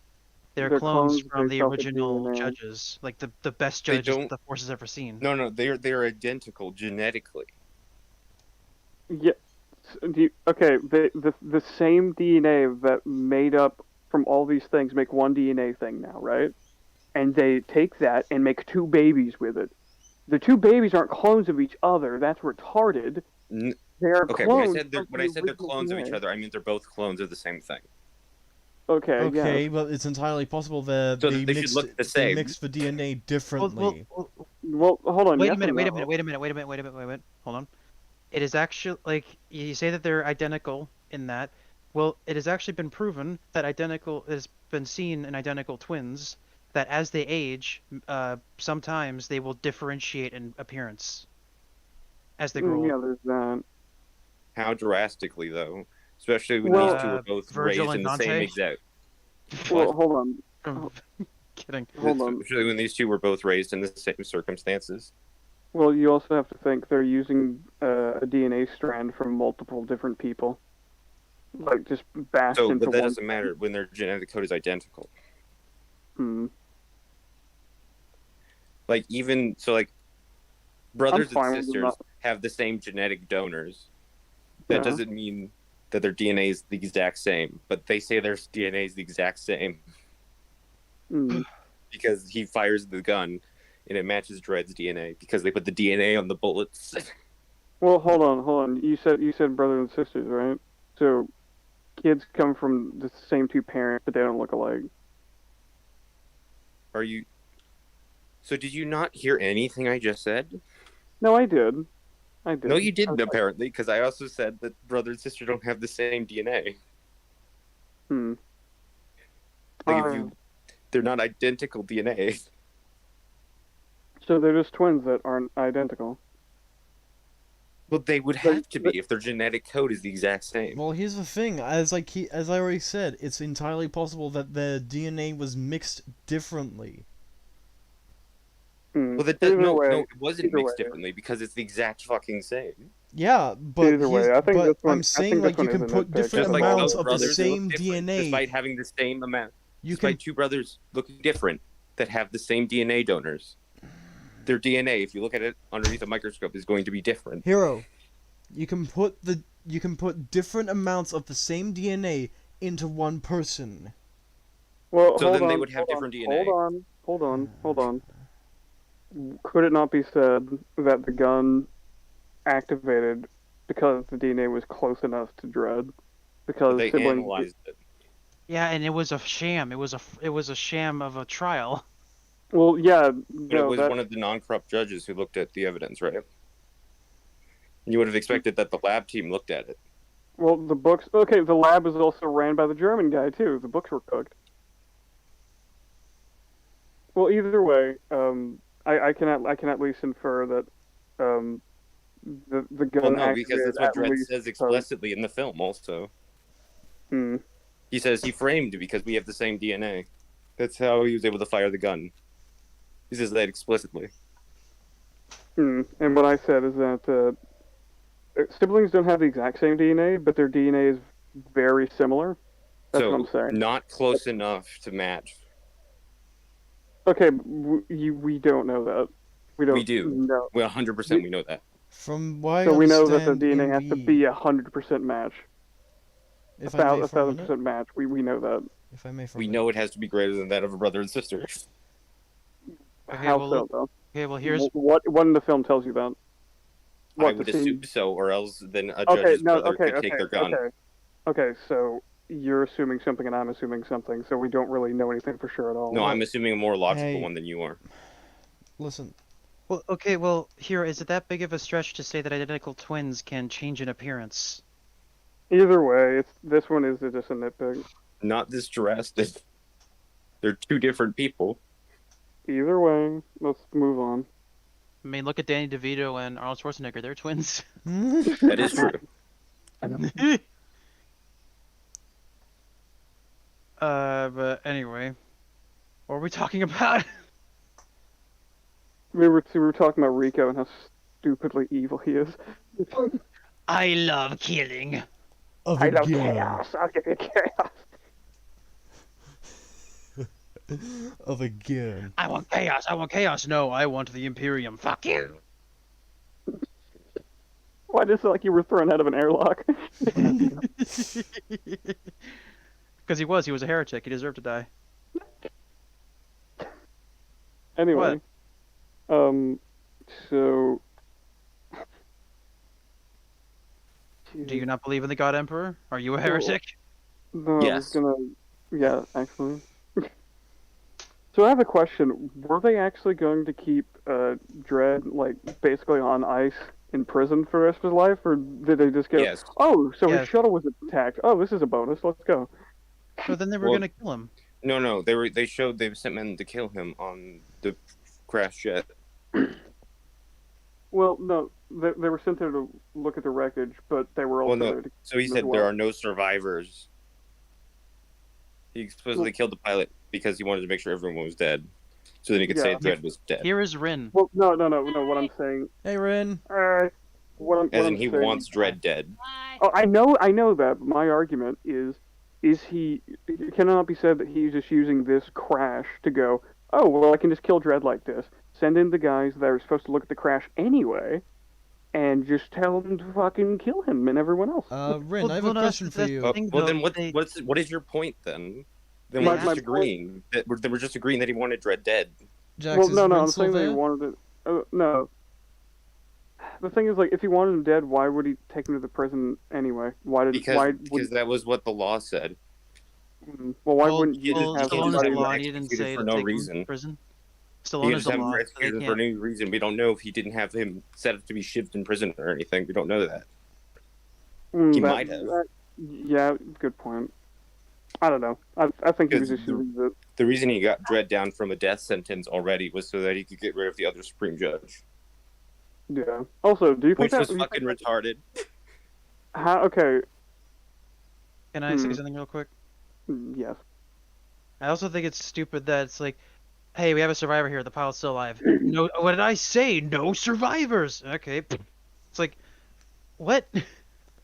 Speaker 3: They're
Speaker 2: They're
Speaker 3: clones
Speaker 2: clones
Speaker 3: from the
Speaker 2: based off of
Speaker 3: original
Speaker 2: DNA.
Speaker 3: judges, like the best
Speaker 4: They
Speaker 3: judges
Speaker 4: don't-
Speaker 3: the force has ever seen.
Speaker 4: No, they're identical genetically.
Speaker 2: Yeah. Okay, the same DNA that made up from all these things make one DNA thing now, right? And they take that and make two babies with it. The two babies aren't clones of each other. That's retarded.
Speaker 4: N-
Speaker 2: They're
Speaker 4: Okay,
Speaker 2: clones.
Speaker 4: when I said they're
Speaker 2: original
Speaker 4: clones of
Speaker 2: DNA.
Speaker 4: each other, I mean they're both clones of the same thing.
Speaker 2: Okay,
Speaker 1: but it's entirely possible that
Speaker 4: So
Speaker 1: they
Speaker 4: they should
Speaker 1: mixed
Speaker 4: look the
Speaker 1: they
Speaker 4: same.
Speaker 1: mixed the DNA differently.
Speaker 2: Well, hold on.
Speaker 3: Wait
Speaker 2: yes
Speaker 3: a minute,
Speaker 2: and
Speaker 3: wait a
Speaker 2: no.
Speaker 3: minute, wait a minute, wait a minute, wait a minute, wait a minute. Hold on. It is actually like you say that they're identical in that. Well, it has actually been proven that identical has been seen in identical twins that as they age, sometimes they will differentiate in appearance as they grow
Speaker 2: Yeah,
Speaker 3: older.
Speaker 2: there's that.
Speaker 4: How drastically though? Especially when
Speaker 2: Well,
Speaker 4: these two are both
Speaker 3: Virgil
Speaker 4: raised
Speaker 3: and
Speaker 4: in the same
Speaker 3: Dante?
Speaker 4: exact.
Speaker 2: Well,
Speaker 4: What?
Speaker 2: hold on.
Speaker 3: Kidding.
Speaker 2: Hold on.
Speaker 4: Especially when these two were both raised in the same circumstances.
Speaker 2: Well, you also have to think they're using a DNA strand from multiple different people, like just bashed
Speaker 4: So,
Speaker 2: into
Speaker 4: but that
Speaker 2: one.
Speaker 4: doesn't matter when their genetic code is identical.
Speaker 2: Hmm.
Speaker 4: Like even so, like brothers
Speaker 2: I'm fine
Speaker 4: and
Speaker 2: with
Speaker 4: sisters
Speaker 2: not-
Speaker 4: have the same genetic donors. That
Speaker 2: Yeah.
Speaker 4: doesn't mean that their DNA is the exact same, but they say their DNA is the exact same
Speaker 2: Hmm.
Speaker 4: because he fires the gun and it matches Dredd's DNA because they put the DNA on the bullets.
Speaker 2: Well, hold on. You said brothers and sisters, right? So kids come from the same two parents, but they don't look alike.
Speaker 4: Are you? So did you not hear anything I just said?
Speaker 2: No, I did. I did.
Speaker 4: No, you didn't
Speaker 2: Okay.
Speaker 4: apparently, because I also said that brother and sister don't have the same DNA.
Speaker 2: Hmm.
Speaker 4: Like if you, they're not identical DNA.
Speaker 2: So they're just twins that aren't identical.
Speaker 4: Well, they would have to be if their genetic code is the exact same.
Speaker 1: Well, here's the thing. As I already said, it's entirely possible that their DNA was mixed differently.
Speaker 2: Hmm.
Speaker 4: Well, that
Speaker 2: Either
Speaker 4: no,
Speaker 2: way,
Speaker 4: it wasn't
Speaker 2: either
Speaker 4: mixed
Speaker 2: way.
Speaker 4: differently because it's the exact fucking same.
Speaker 1: Yeah, but
Speaker 2: Either way, I think
Speaker 1: but
Speaker 2: this one.
Speaker 1: I'm
Speaker 2: I
Speaker 1: saying
Speaker 2: think this
Speaker 1: like you
Speaker 2: one is
Speaker 1: can
Speaker 2: a
Speaker 1: put
Speaker 2: nitpick.
Speaker 1: different
Speaker 4: Just like
Speaker 1: amounts
Speaker 4: those
Speaker 1: of the
Speaker 4: brothers that look
Speaker 1: same
Speaker 4: different,
Speaker 1: DNA.
Speaker 4: despite having the same amount.
Speaker 1: You
Speaker 4: Despite
Speaker 1: can
Speaker 4: two brothers looking different that have the same DNA donors, their DNA, if you look at it underneath a microscope, is going to be different.
Speaker 1: Hero. You can put different amounts of the same DNA into one person.
Speaker 2: Well,
Speaker 4: So
Speaker 2: hold
Speaker 4: then
Speaker 2: on,
Speaker 4: they would have
Speaker 2: hold on,
Speaker 4: different DNA.
Speaker 2: hold on. Could it not be said that the gun activated because the DNA was close enough to Dread?
Speaker 4: But
Speaker 2: Because
Speaker 4: they
Speaker 2: siblings.
Speaker 4: analyzed it.
Speaker 3: Yeah, and it was a sham. It was a sham of a trial.
Speaker 2: Well, yeah,
Speaker 4: But it
Speaker 2: no,
Speaker 4: was
Speaker 2: that.
Speaker 4: one of the non-corrupt judges who looked at the evidence, right? You would have expected that the lab team looked at it.
Speaker 2: Well, the books. Okay, the lab was also ran by the German guy too. The books were cooked. Well, either way, I can at least infer that the gun
Speaker 4: Well, no, because
Speaker 2: activated
Speaker 4: that's what
Speaker 2: at
Speaker 4: Dredd
Speaker 2: least
Speaker 4: says explicitly in the film. Also,
Speaker 2: Hmm.
Speaker 4: he says he framed because we have the same DNA. That's how he was able to fire the gun. He says that explicitly.
Speaker 2: And what I said is that siblings don't have the exact same DNA, but their DNA is very similar. That's
Speaker 4: So
Speaker 2: what I'm saying.
Speaker 4: not close enough to match.
Speaker 2: Okay, we don't know that. We don't.
Speaker 4: We do.
Speaker 2: know.
Speaker 4: Well, 100% we know that.
Speaker 1: From what I
Speaker 2: So we know that the
Speaker 1: understand,
Speaker 2: DNA has to be 100% match.
Speaker 1: If I may
Speaker 2: A
Speaker 1: for a
Speaker 2: 1,000%
Speaker 1: minute,
Speaker 2: match. We know that.
Speaker 1: if I may for a
Speaker 4: We
Speaker 1: minute.
Speaker 4: know it has to be greater than that of a brother and sister.
Speaker 3: Okay,
Speaker 2: How
Speaker 3: well,
Speaker 2: so though?
Speaker 3: Okay, well here's
Speaker 2: What in the film tells you that?
Speaker 4: I
Speaker 2: the
Speaker 4: would
Speaker 2: scene-
Speaker 4: assume so, or else then a
Speaker 2: Okay,
Speaker 4: judge's
Speaker 2: no,
Speaker 4: brother
Speaker 2: okay,
Speaker 4: could take their gun.
Speaker 2: Okay, so you're assuming something and I'm assuming something, so we don't really know anything for sure at all.
Speaker 4: No, I'm assuming a more logical
Speaker 1: Hey.
Speaker 4: one than you are.
Speaker 1: Listen,
Speaker 3: well, okay, well, here is it that big of a stretch to say that identical twins can change in appearance?
Speaker 2: Either way, this one is just a nitpick.
Speaker 4: Not this drastic. They're two different people.
Speaker 2: Either way, let's move on.
Speaker 3: I mean, look at Danny DeVito and Arnold Schwarzenegger. They're twins.
Speaker 4: That is true.
Speaker 3: But anyway, what were we talking about?
Speaker 2: We were talking about Rico and how stupidly evil he is.
Speaker 3: I love killing.
Speaker 1: of
Speaker 2: I
Speaker 1: a
Speaker 2: love
Speaker 1: gun.
Speaker 2: chaos. I'll give you chaos.
Speaker 1: Of a gun.
Speaker 3: I want chaos. I want chaos. No, I want the Imperium. Fuck you.
Speaker 2: Why does it like you were thrown out of an airlock?
Speaker 3: Because he was a heretic. He deserved to die.
Speaker 2: Anyway, so.
Speaker 3: Do you not believe in the God Emperor? Are you a heretic?
Speaker 2: No, I was
Speaker 4: Yes.
Speaker 2: gonna. Yeah, actually. So I have a question. Were they actually going to keep Dredd like basically on ice in prison for the rest of his life, or did they just go?
Speaker 4: Yes.
Speaker 2: Oh, so
Speaker 3: Yes.
Speaker 2: his shuttle was attacked. Oh, this is a bonus. Let's go.
Speaker 3: So then they were
Speaker 4: Well-
Speaker 3: gonna kill him.
Speaker 4: No, they showed they sent men to kill him on the crash jet.
Speaker 2: Well, no, they were sent there to look at the wreckage, but they were also
Speaker 4: Well, no.
Speaker 2: there to
Speaker 4: So he
Speaker 2: as
Speaker 4: said
Speaker 2: well.
Speaker 4: there are no survivors. He supposedly killed the pilot because he wanted to make sure everyone was dead, so then he could say
Speaker 2: Yeah.
Speaker 4: Dredd was dead.
Speaker 3: Here is Rin.
Speaker 2: Well, no. What I'm saying,
Speaker 1: Hey, Ren.
Speaker 4: As in, he
Speaker 2: saying-
Speaker 4: wants Dredd dead.
Speaker 2: Oh, I know that. But my argument is he? It cannot be said that he's just using this crash to go. Oh, well, I can just kill Dredd like this. Send in the guys that are supposed to look at the crash anyway, and just tell them to fucking kill him and everyone else.
Speaker 1: Ren,
Speaker 3: Well,
Speaker 1: I have
Speaker 3: well,
Speaker 1: a
Speaker 3: no,
Speaker 1: question for
Speaker 3: that's-
Speaker 1: you.
Speaker 3: I think
Speaker 4: Well,
Speaker 3: though
Speaker 4: then
Speaker 3: they-
Speaker 4: what is your point then? Then
Speaker 3: My-
Speaker 4: we're
Speaker 3: my
Speaker 4: just
Speaker 2: point-
Speaker 4: agreeing that they were just agreeing that he wanted Dredd dead.
Speaker 1: Jax,
Speaker 2: Well,
Speaker 1: is
Speaker 2: no,
Speaker 1: Ren
Speaker 2: I'm
Speaker 1: still
Speaker 2: saying that he
Speaker 1: there?
Speaker 2: wanted it. No. The thing is, like, if he wanted him dead, why would he take him to the prison anyway? Why
Speaker 4: Because that was what the law said.
Speaker 2: well, why
Speaker 3: Well,
Speaker 2: wouldn't you
Speaker 3: well,
Speaker 2: just have
Speaker 3: Stallone is
Speaker 2: somebody
Speaker 3: the law.
Speaker 4: executed
Speaker 3: and He didn't
Speaker 4: for
Speaker 3: say to
Speaker 4: no
Speaker 3: take him
Speaker 4: reason.
Speaker 3: to prison.
Speaker 4: He
Speaker 3: Stallone is
Speaker 4: just
Speaker 3: the
Speaker 4: have him
Speaker 3: law. So they
Speaker 4: executed for
Speaker 3: can't.
Speaker 4: any reason. We don't know if he didn't have him set up to be shivved in prison or anything. We don't know that. He might have.
Speaker 2: Yeah, good point. I don't know. I think he was just
Speaker 4: Because
Speaker 2: using the.
Speaker 4: The reason he got Dredd down from a death sentence already was so that he could get rid of the other Supreme Judge,
Speaker 2: Yeah. Also, do you think
Speaker 4: which
Speaker 2: that
Speaker 4: was
Speaker 2: do you
Speaker 4: fucking
Speaker 2: think
Speaker 4: retarded.
Speaker 2: how? Okay.
Speaker 3: Can I say
Speaker 2: Hmm.
Speaker 3: something real quick?
Speaker 2: Yes.
Speaker 3: I also think it's stupid that it's like, hey, we have a survivor here. The pilot's still alive. No, what did I say? No survivors. Okay. It's like, What? Why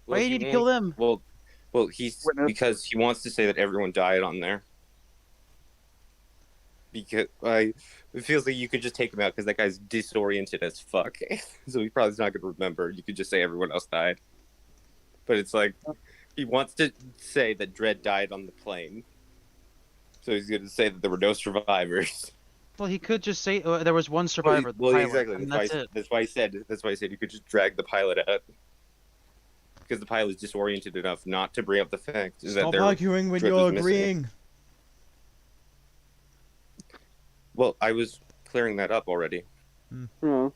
Speaker 4: Well,
Speaker 3: do you
Speaker 4: he
Speaker 3: need to kill them?
Speaker 4: Well, he's
Speaker 2: Witness.
Speaker 4: because he wants to say that everyone died on there. Because it feels like you could just take him out because that guy's disoriented as fuck. So he probably's not gonna remember. You could just say everyone else died. But it's like he wants to say that Dredd died on the plane. So he's gonna say that there were no survivors.
Speaker 3: Well, he could just say there was one survivor.
Speaker 4: Well,
Speaker 3: the pilot,
Speaker 4: exactly.
Speaker 3: and
Speaker 4: That's
Speaker 3: that's it.
Speaker 4: why I said. That's why I said you could just drag the pilot out because the pilot is disoriented enough not to bring up the fact that
Speaker 1: Stop
Speaker 4: they're
Speaker 1: arguing when
Speaker 4: Dredd
Speaker 1: you're
Speaker 4: was missing.
Speaker 1: agreeing.
Speaker 4: Well, I was clearing that up already.
Speaker 2: Yeah.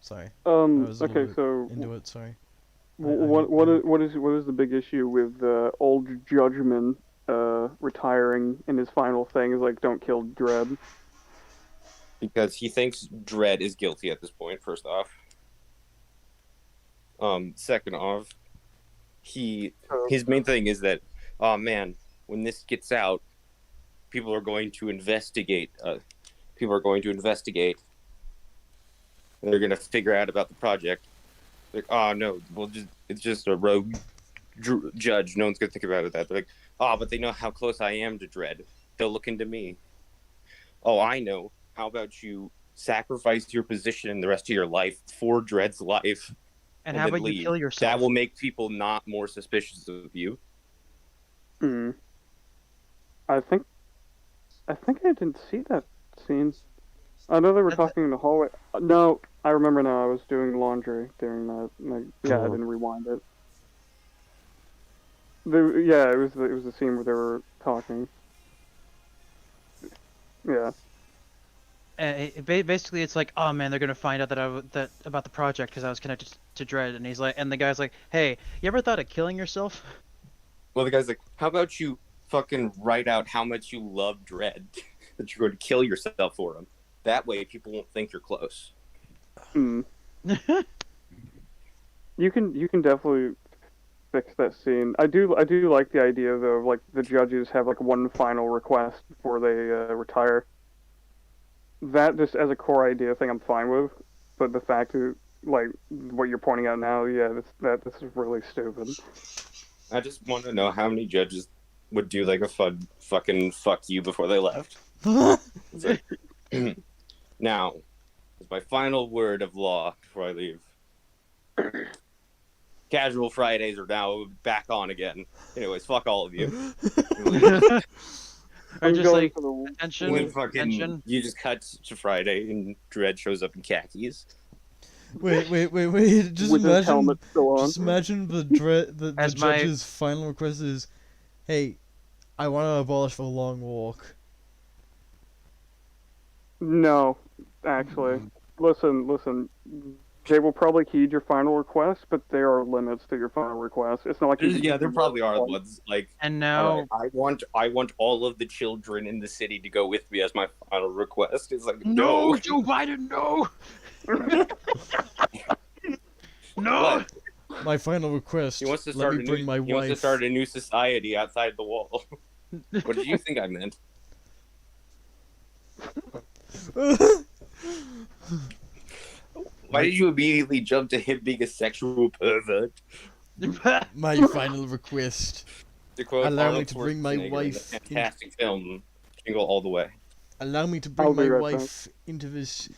Speaker 1: Sorry. I was a little
Speaker 2: Okay,
Speaker 1: bit
Speaker 2: so
Speaker 1: into it, sorry.
Speaker 2: what is the big issue with old Judgment retiring in his final thing? Is like, don't kill Dredd.
Speaker 4: Because he thinks Dredd is guilty at this point, first off. Second off, his main thing is that, oh man, when this gets out, people are going to investigate. People are going to investigate. And they're going to figure out about the project. Like, oh no, it's just a rogue judge. No one's going to think about it that. They're like, oh, but they know how close I am to Dredd. They'll look into me. Oh, I know. How about you sacrifice your position and the rest of your life for Dredd's life?
Speaker 3: And how
Speaker 4: then
Speaker 3: about you
Speaker 4: leave.
Speaker 3: kill yourself?
Speaker 4: That will make people not more suspicious of you.
Speaker 2: I think I didn't see that scene. I know they were talking in the hallway. No, I remember now. I was doing laundry during that. Yeah, I didn't rewind it. Yeah, it was the scene where they were talking. Yeah.
Speaker 3: Basically, it's like, oh man, they're gonna find out that about the project because I was connected to Dredd, and he's like, and the guy's like, hey, you ever thought of killing yourself?
Speaker 4: Well, the guy's like, how about you fucking write out how much you love Dredd, that you're going to kill yourself for him. That way, people won't think you're close.
Speaker 2: You can definitely fix that scene. I do like the idea though, of, like the judges have like one final request before they retire. That just as a core idea thing, I'm fine with. But the fact of like what you're pointing out now, yeah, this is really stupid.
Speaker 4: I just want to know how many judges would do like a fun fucking fuck you before they left. So, now, as my final word of law before I leave. Casual Fridays are now back on again. Anyways, fuck all of you.
Speaker 3: Or just like
Speaker 2: the
Speaker 3: attention.
Speaker 4: You just cut to Friday and Dredd shows up in khakis.
Speaker 1: Wait. Just
Speaker 2: with his
Speaker 1: imagine.
Speaker 2: helmet still on.
Speaker 1: Just imagine the judge's final request is, "Hey, I want to abolish the long walk."
Speaker 2: No, actually, listen. They will probably heed your final request, but there are limits to your final request. It's not like
Speaker 4: Yeah, there probably are ones like.
Speaker 3: And now
Speaker 4: I want all of the children in the city to go with me as my final request. It's like no,
Speaker 3: Joe Biden, no. No.
Speaker 4: What?
Speaker 1: My final request.
Speaker 4: He wants to
Speaker 1: Let
Speaker 4: start
Speaker 1: me bring my
Speaker 4: he wants to
Speaker 1: wife.
Speaker 4: start a new society outside the wall. What did you think I meant? Why did you immediately jump to him being a sexual pervert?
Speaker 1: My final request.
Speaker 4: To quote
Speaker 1: Allow me
Speaker 4: Arnold
Speaker 1: to bring my
Speaker 4: Schwarzenegger in the
Speaker 1: wife
Speaker 4: fantastic film Jingle All the Way.
Speaker 1: Allow me to
Speaker 2: I'll
Speaker 1: bring
Speaker 2: be
Speaker 1: my
Speaker 2: right
Speaker 1: wife into this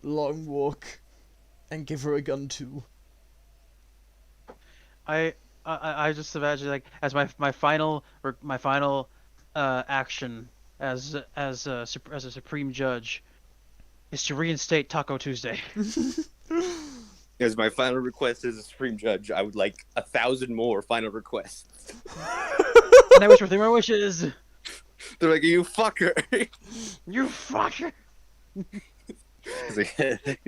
Speaker 1: long walk, and give her a gun too.
Speaker 3: I just imagine like as my final action as a supreme judge is to reinstate Taco Tuesday.
Speaker 4: As my final request as a Supreme Judge, I would like 1,000 more final requests.
Speaker 3: And I wish for three more wishes.
Speaker 4: They're like, you fucker!
Speaker 3: You fucker.
Speaker 4: It's like,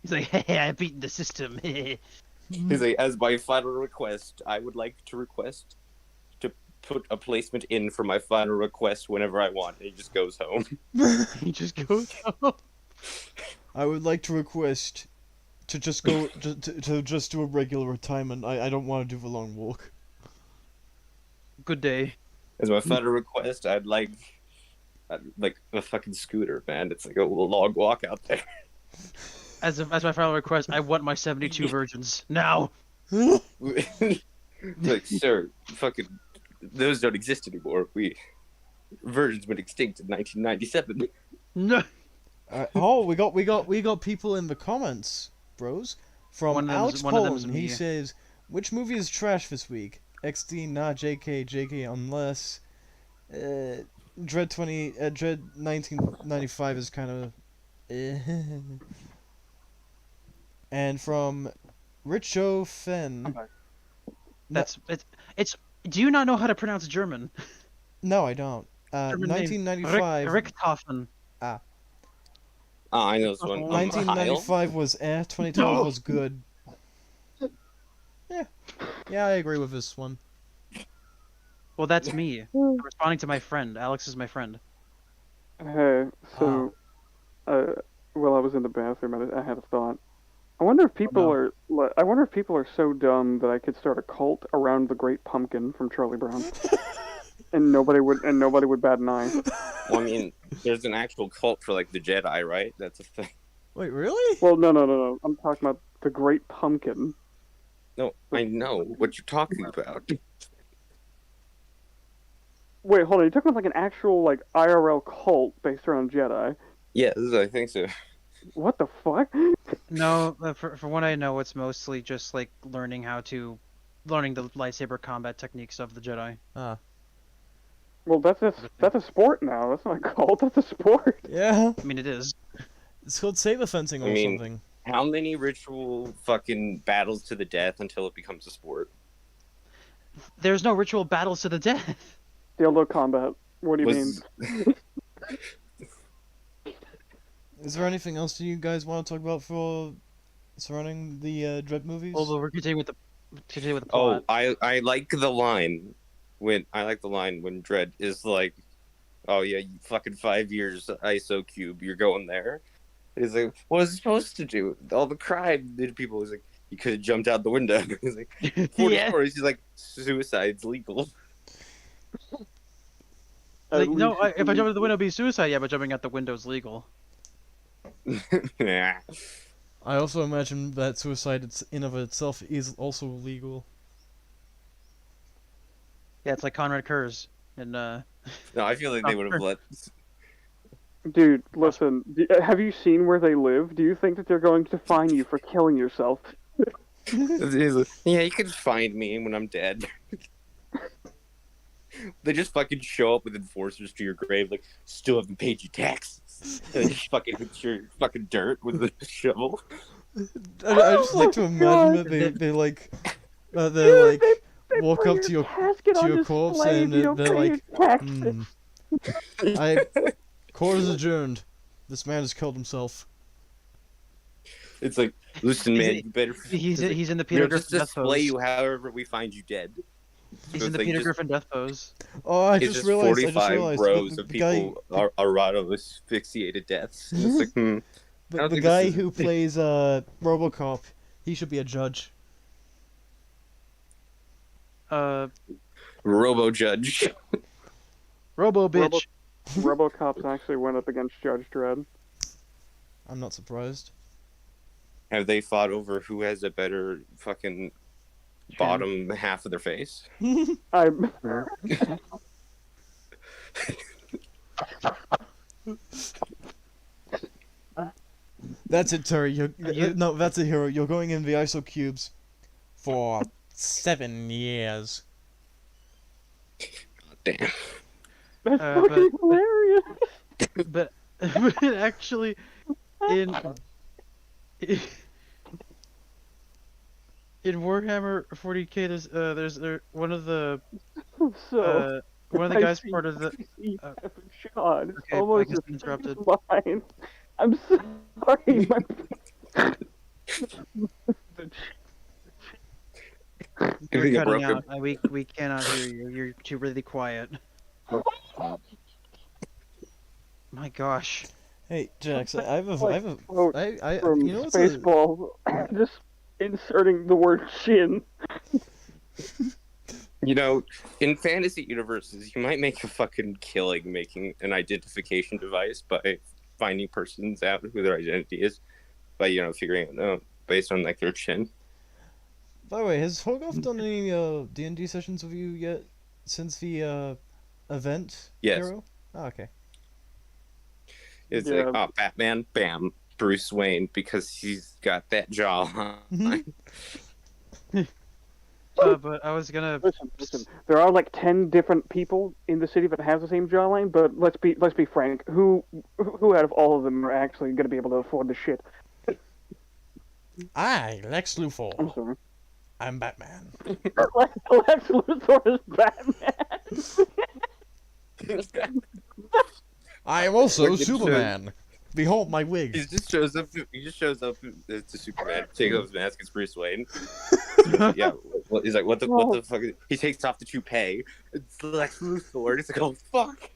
Speaker 3: He's like, hey, I beat the system.
Speaker 4: he's like, as my final request, I would like to request to put a placement in for my final request whenever I want. And he just goes home.
Speaker 3: He just goes home.
Speaker 1: I would like to request to just go to just do a regular retirement. I don't want to do the long walk.
Speaker 3: Good day.
Speaker 4: As my final request, I'd like a fucking scooter, man. It's like a long walk out there.
Speaker 3: As my final request, I want my 72 virgins now.
Speaker 4: Like, sir, fucking, those don't exist anymore. Virgins went extinct in 1997.
Speaker 3: No.
Speaker 1: Oh, we got people in the comments, bros. From
Speaker 3: One of
Speaker 1: Alex
Speaker 3: them's
Speaker 1: Poland, he
Speaker 3: me.
Speaker 1: says, "Which movie is trash this week? XD, nah, JK, unless Dread 1995 is kind of." And from Richo Fen.
Speaker 3: That's it's. Do you not know how to pronounce German?
Speaker 1: No, I don't.
Speaker 3: German name,
Speaker 1: 1995.
Speaker 3: Richthofen.
Speaker 4: I know this one.
Speaker 1: 1995 was 2012 was good. Yeah, I agree with this one.
Speaker 3: Well, that's me. I'm responding to my friend. Alex is my friend.
Speaker 2: Hey, so, while I was in the bathroom, I had a thought. I wonder if people I wonder if people are so dumb that I could start a cult around the Great Pumpkin from Charlie Brown, and nobody would bat an eye.
Speaker 4: Well, I mean, there's an actual cult for like the Jedi, right? That's a thing.
Speaker 1: Wait, really?
Speaker 2: Well, no. I'm talking about the Great Pumpkin.
Speaker 4: No, I know what you're talking about.
Speaker 2: Wait, hold on. You're talking about like an actual like IRL cult based around Jedi?
Speaker 4: Yes, I think so.
Speaker 2: What the fuck?
Speaker 3: No, for what I know, it's mostly just like learning the lightsaber combat techniques of the Jedi.
Speaker 2: Well, that's a sport now. That's not a cult. That's a sport.
Speaker 1: Yeah.
Speaker 3: I mean, it is.
Speaker 1: It's called saber fencing or something.
Speaker 4: How many ritual fucking battles to the death until it becomes a sport?
Speaker 3: There's no ritual battles to the death.
Speaker 2: Dildo combat. What do you mean?
Speaker 1: Is there anything else you guys want to talk about for surrounding the Dread movies?
Speaker 3: Although we're continuing with the
Speaker 4: Oh,
Speaker 3: plot.
Speaker 4: I like the line when Dredd is like, "Oh yeah, you fucking 5 years ISO cube, you're going there." He's like, "What was it supposed to do? All the crime." The people was like, "You could have jumped out the window." He's like, 44.
Speaker 3: Yeah.
Speaker 4: He's like, "Suicide's legal."
Speaker 3: Like, no, if I jump out the window, it'd be suicide. Yeah, but jumping out the window is legal.
Speaker 4: Yeah.
Speaker 1: I also imagine that suicide in of itself is also legal.
Speaker 3: Yeah, it's like Conrad Kurz and
Speaker 4: No, I feel like they would have let.
Speaker 2: Dude, listen. Have you seen where they live? Do you think that they're going to fine you for killing yourself?
Speaker 4: He's like, yeah, you can find me when I'm dead. They just fucking show up with enforcers to your grave, like, still haven't paid you taxes. And they just fucking hit your fucking dirt with a shovel.
Speaker 1: I just like to imagine that they walk up to your corpse and they're like, court is adjourned. This man has killed himself.
Speaker 4: It's like, listen, man, you better.
Speaker 3: he's in the Peter
Speaker 4: We'll just
Speaker 3: Griffin death
Speaker 4: display
Speaker 3: pose.
Speaker 4: you however we find you dead.
Speaker 3: He's
Speaker 4: So
Speaker 3: in the
Speaker 4: it's like
Speaker 3: Peter Griffin death pose.
Speaker 1: Oh, I
Speaker 4: It's
Speaker 1: just
Speaker 4: just
Speaker 1: realized.
Speaker 4: 45 rows
Speaker 1: the
Speaker 4: of
Speaker 1: guy,
Speaker 4: people are asphyxiated deaths. And it's like, I
Speaker 1: the
Speaker 4: don't think
Speaker 1: guy
Speaker 4: this is-
Speaker 1: who plays RoboCop, he should be a judge.
Speaker 4: Robo Judge.
Speaker 3: Robo bitch.
Speaker 2: RoboCops actually went up against Judge Dredd.
Speaker 1: I'm not surprised.
Speaker 4: Have they fought over who has a better fucking bottom half of their face?
Speaker 2: I'm.
Speaker 1: That's it, Terry. No, that's it, hero. You're going in the ISO cubes for 7 years.
Speaker 4: Damn.
Speaker 2: That's
Speaker 3: but-
Speaker 2: fucking hilarious.
Speaker 3: But actually, in Warhammer 40k, there's one of the guys part of the.
Speaker 2: Sean,
Speaker 3: Okay,
Speaker 2: almost
Speaker 3: I guess
Speaker 2: just
Speaker 3: interrupted.
Speaker 2: line. I'm sorry.
Speaker 3: You're
Speaker 4: think I
Speaker 3: cutting
Speaker 4: broke
Speaker 3: out. We cannot hear you. You're too really quiet. My gosh.
Speaker 1: Hey, Jax, I have a,
Speaker 2: Quote from
Speaker 1: you know what's a,
Speaker 2: Spaceball, just inserting the word shin.
Speaker 4: You know, in fantasy universes, you might make a fucking killing making an identification device by finding persons out who their identity is. by figuring it out based on like their chin.
Speaker 1: By the way, has Hogarth done any D&D sessions with you yet since the event?
Speaker 4: Yes.
Speaker 1: Hero? Oh, okay.
Speaker 4: It's
Speaker 2: Yeah.
Speaker 4: like, oh, Batman, bam, Bruce Wayne, because he's got that jaw.
Speaker 3: But I was gonna.
Speaker 2: Listen. There are like 10 different people in the city that have the same jawline, but let's be frank. Who out of all of them are actually going to be able to afford the shit?
Speaker 1: I, Lex Luthor.
Speaker 2: I'm sorry.
Speaker 1: I'm Batman.
Speaker 2: Lex Luthor is Batman.
Speaker 1: I am also
Speaker 4: Look at
Speaker 1: Superman. Behold my wig.
Speaker 4: He just shows up to Superman, takes off his mask, it's Bruce Wayne. Yeah, he's like, what the fuck? He takes off the toupee. It's Lex Luthor. It's like, oh fuck.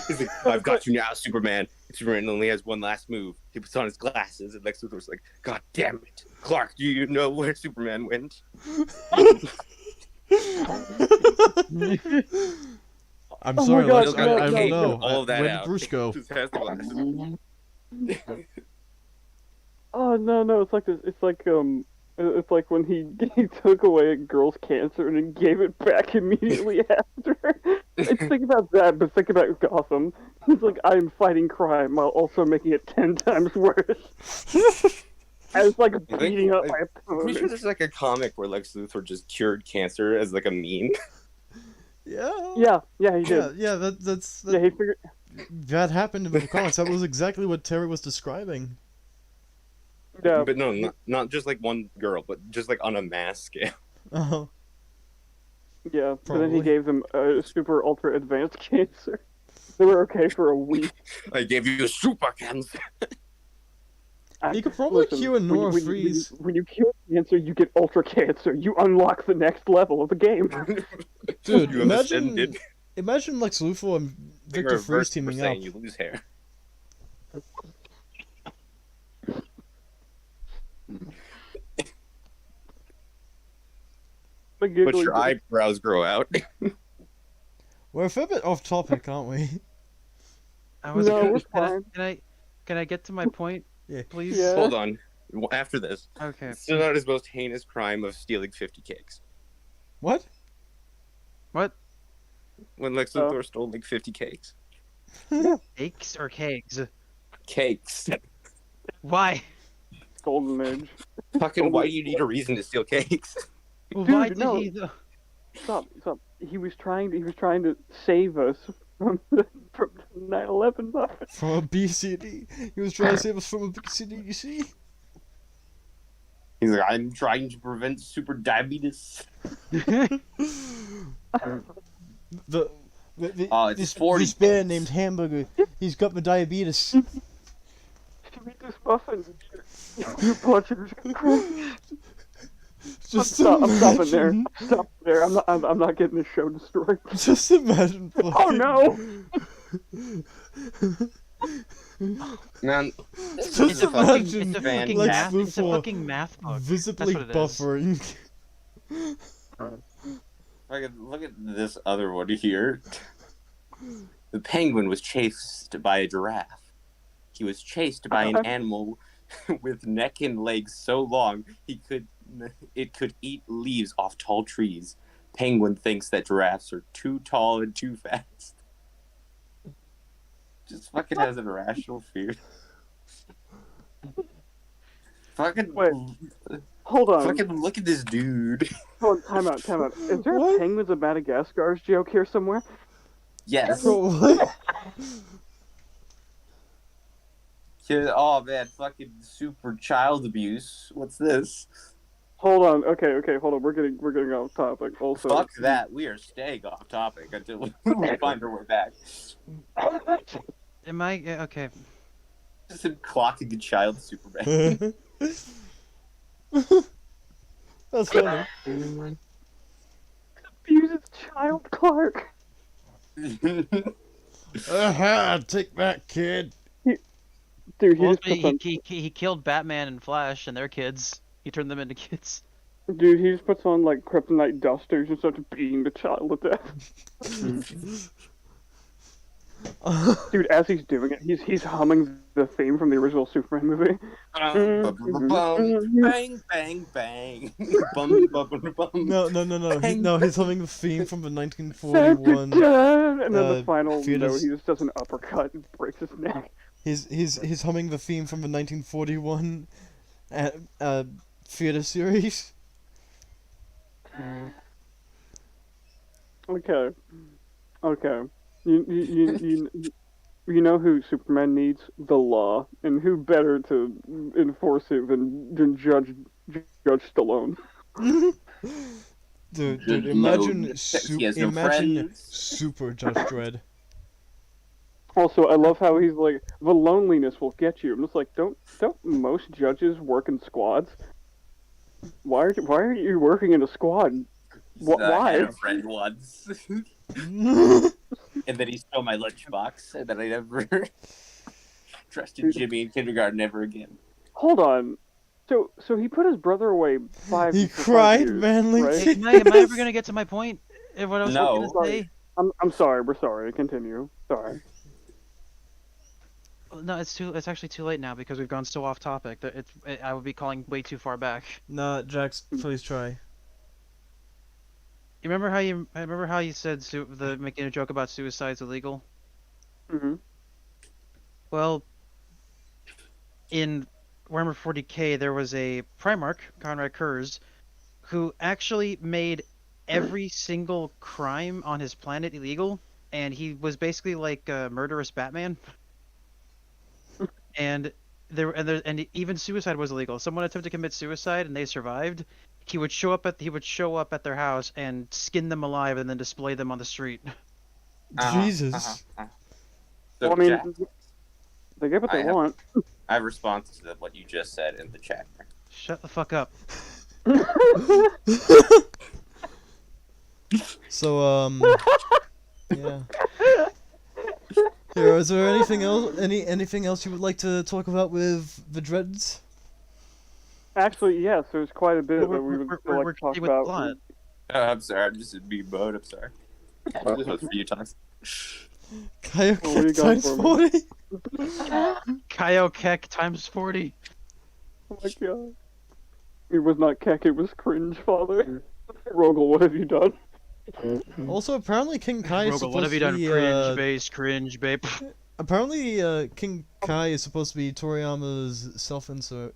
Speaker 4: He's like, I've got you now, Superman. Superman only has one last move. He puts on his glasses, and Lex Luthor's like, God damn it, Clark, do you know where Superman went?
Speaker 1: I'm
Speaker 2: Oh
Speaker 1: sorry,
Speaker 2: my God,
Speaker 1: Lex.
Speaker 2: no,
Speaker 1: I
Speaker 2: no,
Speaker 1: don't know.
Speaker 4: all of that
Speaker 1: Where
Speaker 4: out.
Speaker 1: did Bruce go?
Speaker 4: Just has the glasses.
Speaker 2: Oh no, it's like this. It's like when he took away a girl's cancer and then gave it back immediately after. Think about that, but think about Gotham. It's like, I'm fighting crime while also making it 10 times worse. And it's like beating up my
Speaker 4: I'm pretty sure
Speaker 2: opponent.
Speaker 4: there's like a comic where Lex Luthor just cured cancer as like a meme.
Speaker 1: Yeah.
Speaker 2: Yeah, he did.
Speaker 1: Yeah. That's
Speaker 2: Yeah, he figured.
Speaker 1: that happened in the comics. That was exactly what Terry was describing.
Speaker 2: Yeah,
Speaker 4: But no, not just like one girl, but just like on a mass scale.
Speaker 1: Oh.
Speaker 2: yeah. But then he
Speaker 1: Probably.
Speaker 2: gave them super ultra advanced cancer. They were okay for a week.
Speaker 4: I gave you super cancer.
Speaker 1: You could probably
Speaker 2: Listen,
Speaker 1: cure Nora Freeze.
Speaker 2: When you cure cancer, you get ultra cancer. You unlock the next level of the game.
Speaker 1: Dude,
Speaker 4: You have ascended.
Speaker 1: imagine Lex Luthor and Victor Freeze teaming up.
Speaker 4: You lose hair. But your eyebrows grow out.
Speaker 1: We're a fair bit off topic, aren't we?
Speaker 3: I was
Speaker 2: No,
Speaker 3: gonna,
Speaker 2: we're fine.
Speaker 3: Can I get to my point,
Speaker 1: Yeah.
Speaker 3: please?
Speaker 2: Yeah.
Speaker 4: Hold on. After this,
Speaker 3: Okay.
Speaker 4: it's still not his most heinous crime of stealing 50 cakes.
Speaker 1: What?
Speaker 3: What?
Speaker 4: When Lex Luthor stole like 50 cakes.
Speaker 3: Cakes or kegs?
Speaker 4: Cakes.
Speaker 3: Why?
Speaker 2: Golden Age.
Speaker 4: Fucking why do you need a reason to steal cakes?
Speaker 3: Well,
Speaker 2: Dude,
Speaker 3: why did
Speaker 2: no.
Speaker 3: he though?
Speaker 2: Stop. He was trying to save us from 9/11 muffin.
Speaker 1: From a BCD. He was trying to save us from a BCD, you see?
Speaker 4: He's like, I'm trying to prevent super diabetes. It's 40.
Speaker 1: This bear named Hamburger, he's got the diabetes.
Speaker 2: You eat this muffin, your blood sugar's gonna crash.
Speaker 1: Just
Speaker 2: I'm stopping there.
Speaker 1: imagine-
Speaker 2: Stop there. I'm not getting this show destroyed.
Speaker 1: Just imagine.
Speaker 2: Oh no!
Speaker 4: Man,
Speaker 1: Just
Speaker 4: a fucking-
Speaker 1: imagine
Speaker 3: It's a fucking
Speaker 1: Lex
Speaker 3: math. It's a
Speaker 1: Luthor
Speaker 3: fucking math book.
Speaker 1: visibly
Speaker 3: That's what it is.
Speaker 1: buffering.
Speaker 4: look at this other one here. The penguin was chased by a giraffe. He was chased by an animal with neck and legs so long it could eat leaves off tall trees. Penguin thinks that giraffes are too tall and too fast. Just fucking has an irrational fear. Fucking
Speaker 2: Wait. Hold on.
Speaker 4: fucking look at this dude.
Speaker 2: Hold on. Time out. Is there
Speaker 1: What?
Speaker 2: a Penguins of Madagascar's joke here somewhere?
Speaker 4: Yes.
Speaker 1: Bro, what?
Speaker 4: Yeah, oh man, fucking super child abuse. What's this?
Speaker 2: Hold on. Okay. Hold on. We're getting off topic. Also.
Speaker 4: Fuck that. We are staying off topic until we find our way back.
Speaker 3: Am I okay?
Speaker 4: Just him clocking a child Superman.
Speaker 1: That's funny.
Speaker 2: Abuses child Clark.
Speaker 1: Aha, take that, kid.
Speaker 2: Dude,
Speaker 3: Well,
Speaker 2: just puts on,
Speaker 3: he killed Batman and Flash and their kids. He turned them into kids.
Speaker 2: dude, he just puts on like kryptonite dusters and starts beating the child to death. Dude, as he's doing it, he's humming the theme from the original Superman movie.
Speaker 4: Bang, bang, bang. Bum, bum, bum, bum.
Speaker 1: No. No, he's humming the theme from the
Speaker 2: And
Speaker 1: 1941.
Speaker 2: then the final
Speaker 1: Theaters.
Speaker 2: note, he just does an uppercut and breaks his neck.
Speaker 1: He's humming the theme from the 1941 theater series.
Speaker 2: Okay. You know who Superman needs? The law, and who better to enforce it than Judge Stallone?
Speaker 1: Dude,
Speaker 4: Good
Speaker 1: imagine
Speaker 4: load. He has no
Speaker 1: imagine
Speaker 4: friends.
Speaker 1: Super Judge Dredd.
Speaker 2: Also, I love how he's like, the loneliness will get you. I'm just like, don't most judges work in squads? Why are you working in a squad?
Speaker 4: I
Speaker 2: Why?
Speaker 4: had a friend once. And then he stole my lunchbox, and then I never trusted Jimmy in kindergarten ever again.
Speaker 2: Hold on. So he put his brother away
Speaker 1: He
Speaker 2: 5
Speaker 1: cried
Speaker 2: years,
Speaker 1: manly
Speaker 2: right?
Speaker 1: tears.
Speaker 3: Am I ever gonna get to my point? What I was
Speaker 4: No.
Speaker 3: gonna say?
Speaker 2: I'm sorry. We're sorry. Continue. Sorry.
Speaker 3: No, it's actually too late now because we've gone so off topic that I would be calling way too far back.
Speaker 1: Nah, Jax, please try.
Speaker 3: You remember how you said making a joke about suicide's illegal?
Speaker 2: Mm-hmm.
Speaker 3: Well, in Warhammer 40k, there was a Primarch, Conrad Kurz, who actually made every single crime on his planet illegal, and he was basically like a murderous Batman. And even suicide was illegal. Someone attempted to commit suicide and they survived. He would show up at their house and skin them alive and then display them on the street.
Speaker 1: Jesus.
Speaker 4: So,
Speaker 2: Well, I mean,
Speaker 4: Jack,
Speaker 2: they get what they
Speaker 4: I have-
Speaker 2: want.
Speaker 4: I have responses to what you just said in the chat.
Speaker 3: Shut the fuck up.
Speaker 1: So, yeah. Here, is there anything else? Anything else you would like to talk about with the Dreads?
Speaker 2: Actually, yes, there's quite a bit that we would
Speaker 3: We're
Speaker 2: like to talk
Speaker 3: with the
Speaker 2: about.
Speaker 3: plot.
Speaker 4: Oh, I'm sorry. I'm just in meme mode. I'm sorry. This was for you, talks.
Speaker 1: Kayak
Speaker 2: What do you got
Speaker 1: times
Speaker 2: for me?
Speaker 1: 40?
Speaker 3: Kaio-Kek times 40.
Speaker 2: Oh my god. It was not Keck, it was cringe, father. Rogel, what have you done?
Speaker 1: Also, apparently King Kai is
Speaker 3: Rogal,
Speaker 1: supposed
Speaker 3: what have you done?
Speaker 1: to be,
Speaker 3: Cringe, babe.
Speaker 1: apparently, King Kai is supposed to be Toriyama's self-insert.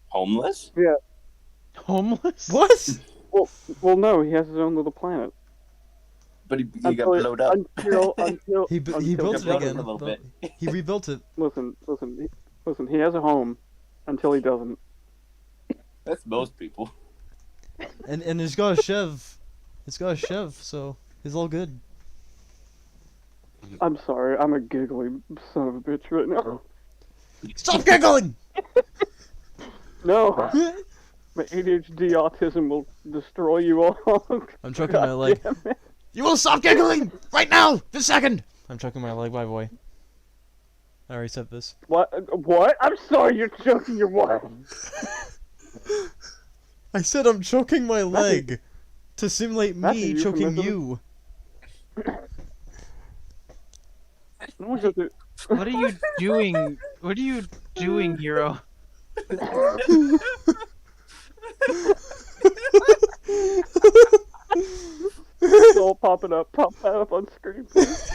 Speaker 4: Homeless?
Speaker 3: Homeless?
Speaker 1: What?
Speaker 2: Well, no, he has his own little planet.
Speaker 4: But he got blowed up.
Speaker 2: Until
Speaker 1: He
Speaker 2: until
Speaker 1: built it
Speaker 4: Got blown up
Speaker 1: again.
Speaker 4: for a little bit.
Speaker 1: He rebuilt it.
Speaker 2: Listen, he has a home until he doesn't.
Speaker 4: That's most people.
Speaker 1: And he's got a Chev. He's got a Chev, so he's all good.
Speaker 2: I'm sorry, I'm a giggly son of a bitch right now.
Speaker 1: Stop giggling!
Speaker 2: No! My ADHD autism will destroy you all.
Speaker 1: I'm choking my leg.
Speaker 2: Damn it.
Speaker 1: You will stop giggling! Right now! This second! I'm choking my leg, by the way. I already said this.
Speaker 2: What? I'm sorry, you're choking your what?
Speaker 1: I said I'm choking my leg to simulate
Speaker 2: that's
Speaker 1: me
Speaker 2: a
Speaker 1: choking
Speaker 2: euphemism.
Speaker 1: you.
Speaker 2: No one's gonna
Speaker 3: What are you doing? What are you doing, Hero?
Speaker 2: It's all popping up. Pop that up on screen, please.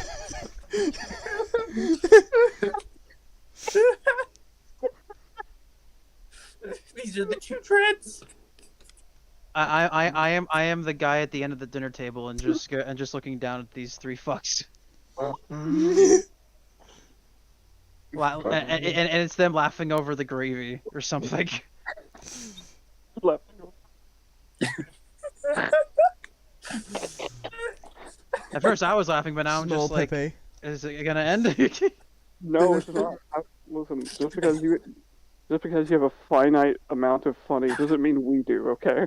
Speaker 4: These are the two trends.
Speaker 3: I am the guy at the end of the dinner table and just looking down at these three fucks. Wow, and it's them laughing over the gravy or something.
Speaker 2: Left.
Speaker 3: At first I was laughing, but now I'm
Speaker 1: Small
Speaker 3: just like,
Speaker 1: Pepe.
Speaker 3: is it gonna end?
Speaker 2: No, it's not. Listen, just because you have a finite amount of funny doesn't mean we do, okay?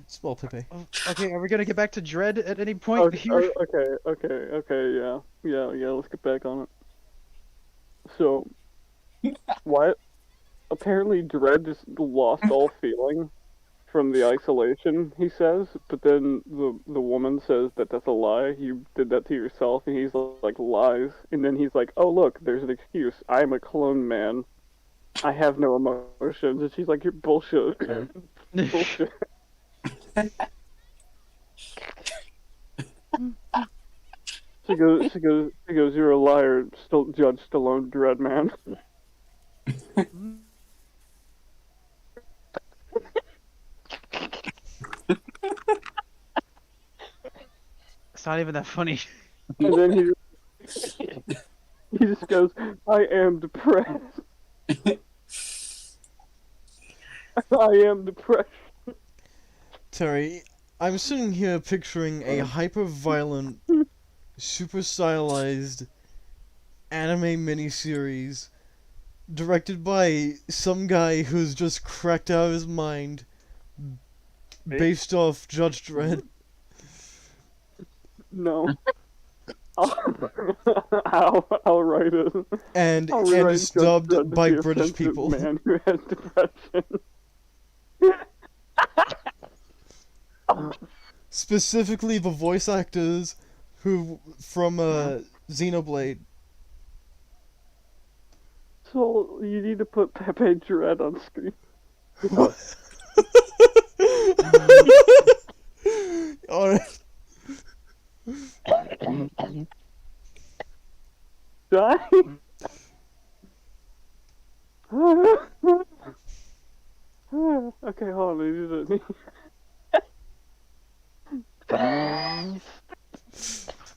Speaker 1: Small Pepe.
Speaker 3: Okay, are we gonna get back to Dread at any point here?
Speaker 2: Yeah, let's get back on it. So, Wyatt, apparently Dredd just lost all feeling from the isolation, he says, but then the woman says that that's a lie. You did that to yourself, and he's like, lies. And then he's like, oh, look, there's an excuse. I'm a clone man. I have no emotions. And she's like, you're bullshit. Bullshit. She goes, you're a liar, still Judge Stallone, Dredd man.
Speaker 3: It's not even that funny.
Speaker 2: And then he just goes, I am depressed. I am depressed.
Speaker 1: Terry, I'm sitting here picturing a hyper-violent, super stylized anime miniseries directed by some guy who's just cracked out of his mind based off Judge Dredd.
Speaker 2: No. I'll write it.
Speaker 1: And
Speaker 2: I'll rewrite
Speaker 1: it's
Speaker 2: Judge
Speaker 1: dubbed
Speaker 2: Dredd to
Speaker 1: by
Speaker 2: be a
Speaker 1: British
Speaker 2: sensitive
Speaker 1: people.
Speaker 2: Man who has depression.
Speaker 1: Specifically the voice actors who from Xenoblade.
Speaker 2: So you need to put Pepe Dredd on screen.
Speaker 1: Alright.
Speaker 2: Die? Okay, hold on. I need to...
Speaker 3: Oh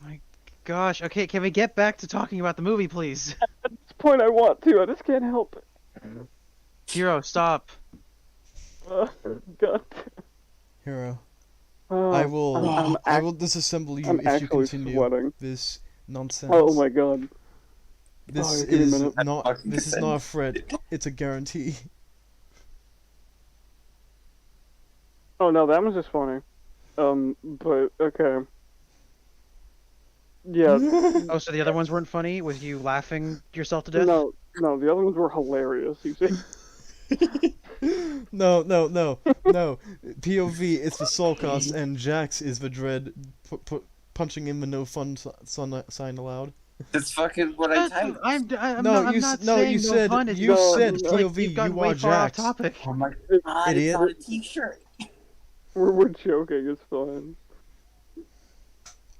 Speaker 3: my gosh. Okay, can we get back to talking about the movie, please?
Speaker 2: At this point, I want to. I just can't help it.
Speaker 3: Hero, stop.
Speaker 2: God.
Speaker 1: Hero.
Speaker 2: Oh,
Speaker 1: I will
Speaker 2: I'm
Speaker 1: disassemble you
Speaker 2: I'm
Speaker 1: if you
Speaker 2: actually
Speaker 1: continue
Speaker 2: sweating.
Speaker 1: this nonsense.
Speaker 2: Oh my god.
Speaker 1: This
Speaker 2: give me a
Speaker 1: is
Speaker 2: minute.
Speaker 1: not a threat, it's a guarantee.
Speaker 2: Oh no, that was just funny. But okay. Yeah.
Speaker 3: Oh, so the other ones weren't funny? Was you laughing yourself to death?
Speaker 2: No, the other ones were hilarious. You see?
Speaker 1: No. POV, it's the Soulcast, and Jax is the Dread punching in the no fun sign allowed.
Speaker 4: That's fucking what I typed.
Speaker 3: I'm
Speaker 1: No,
Speaker 3: not,
Speaker 1: you
Speaker 3: I'm not
Speaker 1: no,
Speaker 3: saying
Speaker 1: you
Speaker 3: no
Speaker 1: said
Speaker 3: fun. It's
Speaker 1: you
Speaker 3: just,
Speaker 1: said
Speaker 2: like,
Speaker 1: POV.
Speaker 3: you've gotten
Speaker 1: You
Speaker 3: way
Speaker 1: are
Speaker 3: far off
Speaker 1: Jax.
Speaker 3: topic.
Speaker 4: Oh my god,
Speaker 1: Idiot.
Speaker 4: it's on a t-shirt.
Speaker 2: We're joking. It's fine.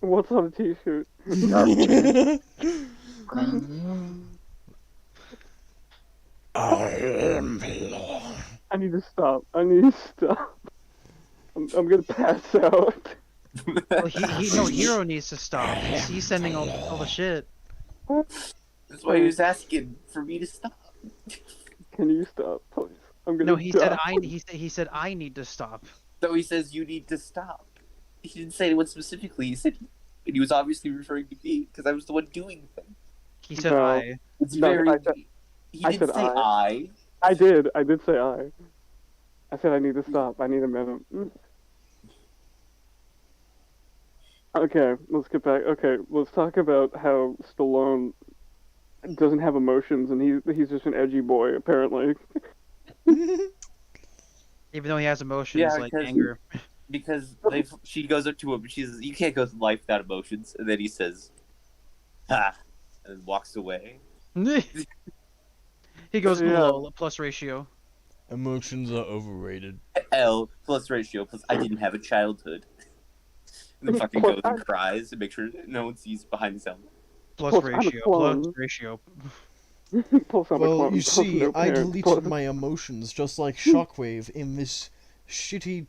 Speaker 2: What's on a t-shirt? I need to stop. I'm gonna pass out.
Speaker 3: Well, no, Hero needs to stop. He's sending all the shit.
Speaker 4: That's why he was asking for me to stop.
Speaker 2: Can you stop, please? I'm gonna
Speaker 3: No, he
Speaker 2: die.
Speaker 3: said he said I need to stop.
Speaker 4: So he says you need to stop. He didn't say what specifically. He said, and he was obviously referring to me because I was the one doing the thing.
Speaker 3: He said
Speaker 2: No.
Speaker 3: I.
Speaker 4: It's
Speaker 2: No,
Speaker 4: very. He
Speaker 2: I
Speaker 4: didn't
Speaker 2: said
Speaker 4: say I.
Speaker 2: I did say I. I said I need to stop. I need a minute. Okay, let's get back. Okay, let's talk about how Stallone doesn't have emotions and he's just an edgy boy, apparently.
Speaker 3: Even though he has emotions
Speaker 4: Yeah,
Speaker 3: like
Speaker 4: 'cause-
Speaker 3: anger.
Speaker 4: Because she goes up to him and she says, "You can't go through life without emotions." And then he says, "Ha," and walks away.
Speaker 3: He goes
Speaker 2: Yeah.
Speaker 3: lol plus ratio.
Speaker 1: Emotions are overrated.
Speaker 4: L plus ratio plus I didn't have a childhood. And then fucking goes and cries to make sure no one sees behind his helmet.
Speaker 3: Plus
Speaker 2: Plus, I'm a
Speaker 3: ratio.
Speaker 2: clone.
Speaker 3: Plus ratio.
Speaker 2: Plus, I'm a
Speaker 1: Well,
Speaker 2: clone,
Speaker 1: you
Speaker 2: plus
Speaker 1: see,
Speaker 2: no
Speaker 1: I
Speaker 2: parents,
Speaker 1: deleted
Speaker 2: plus-
Speaker 1: my emotions just like Shockwave in this shitty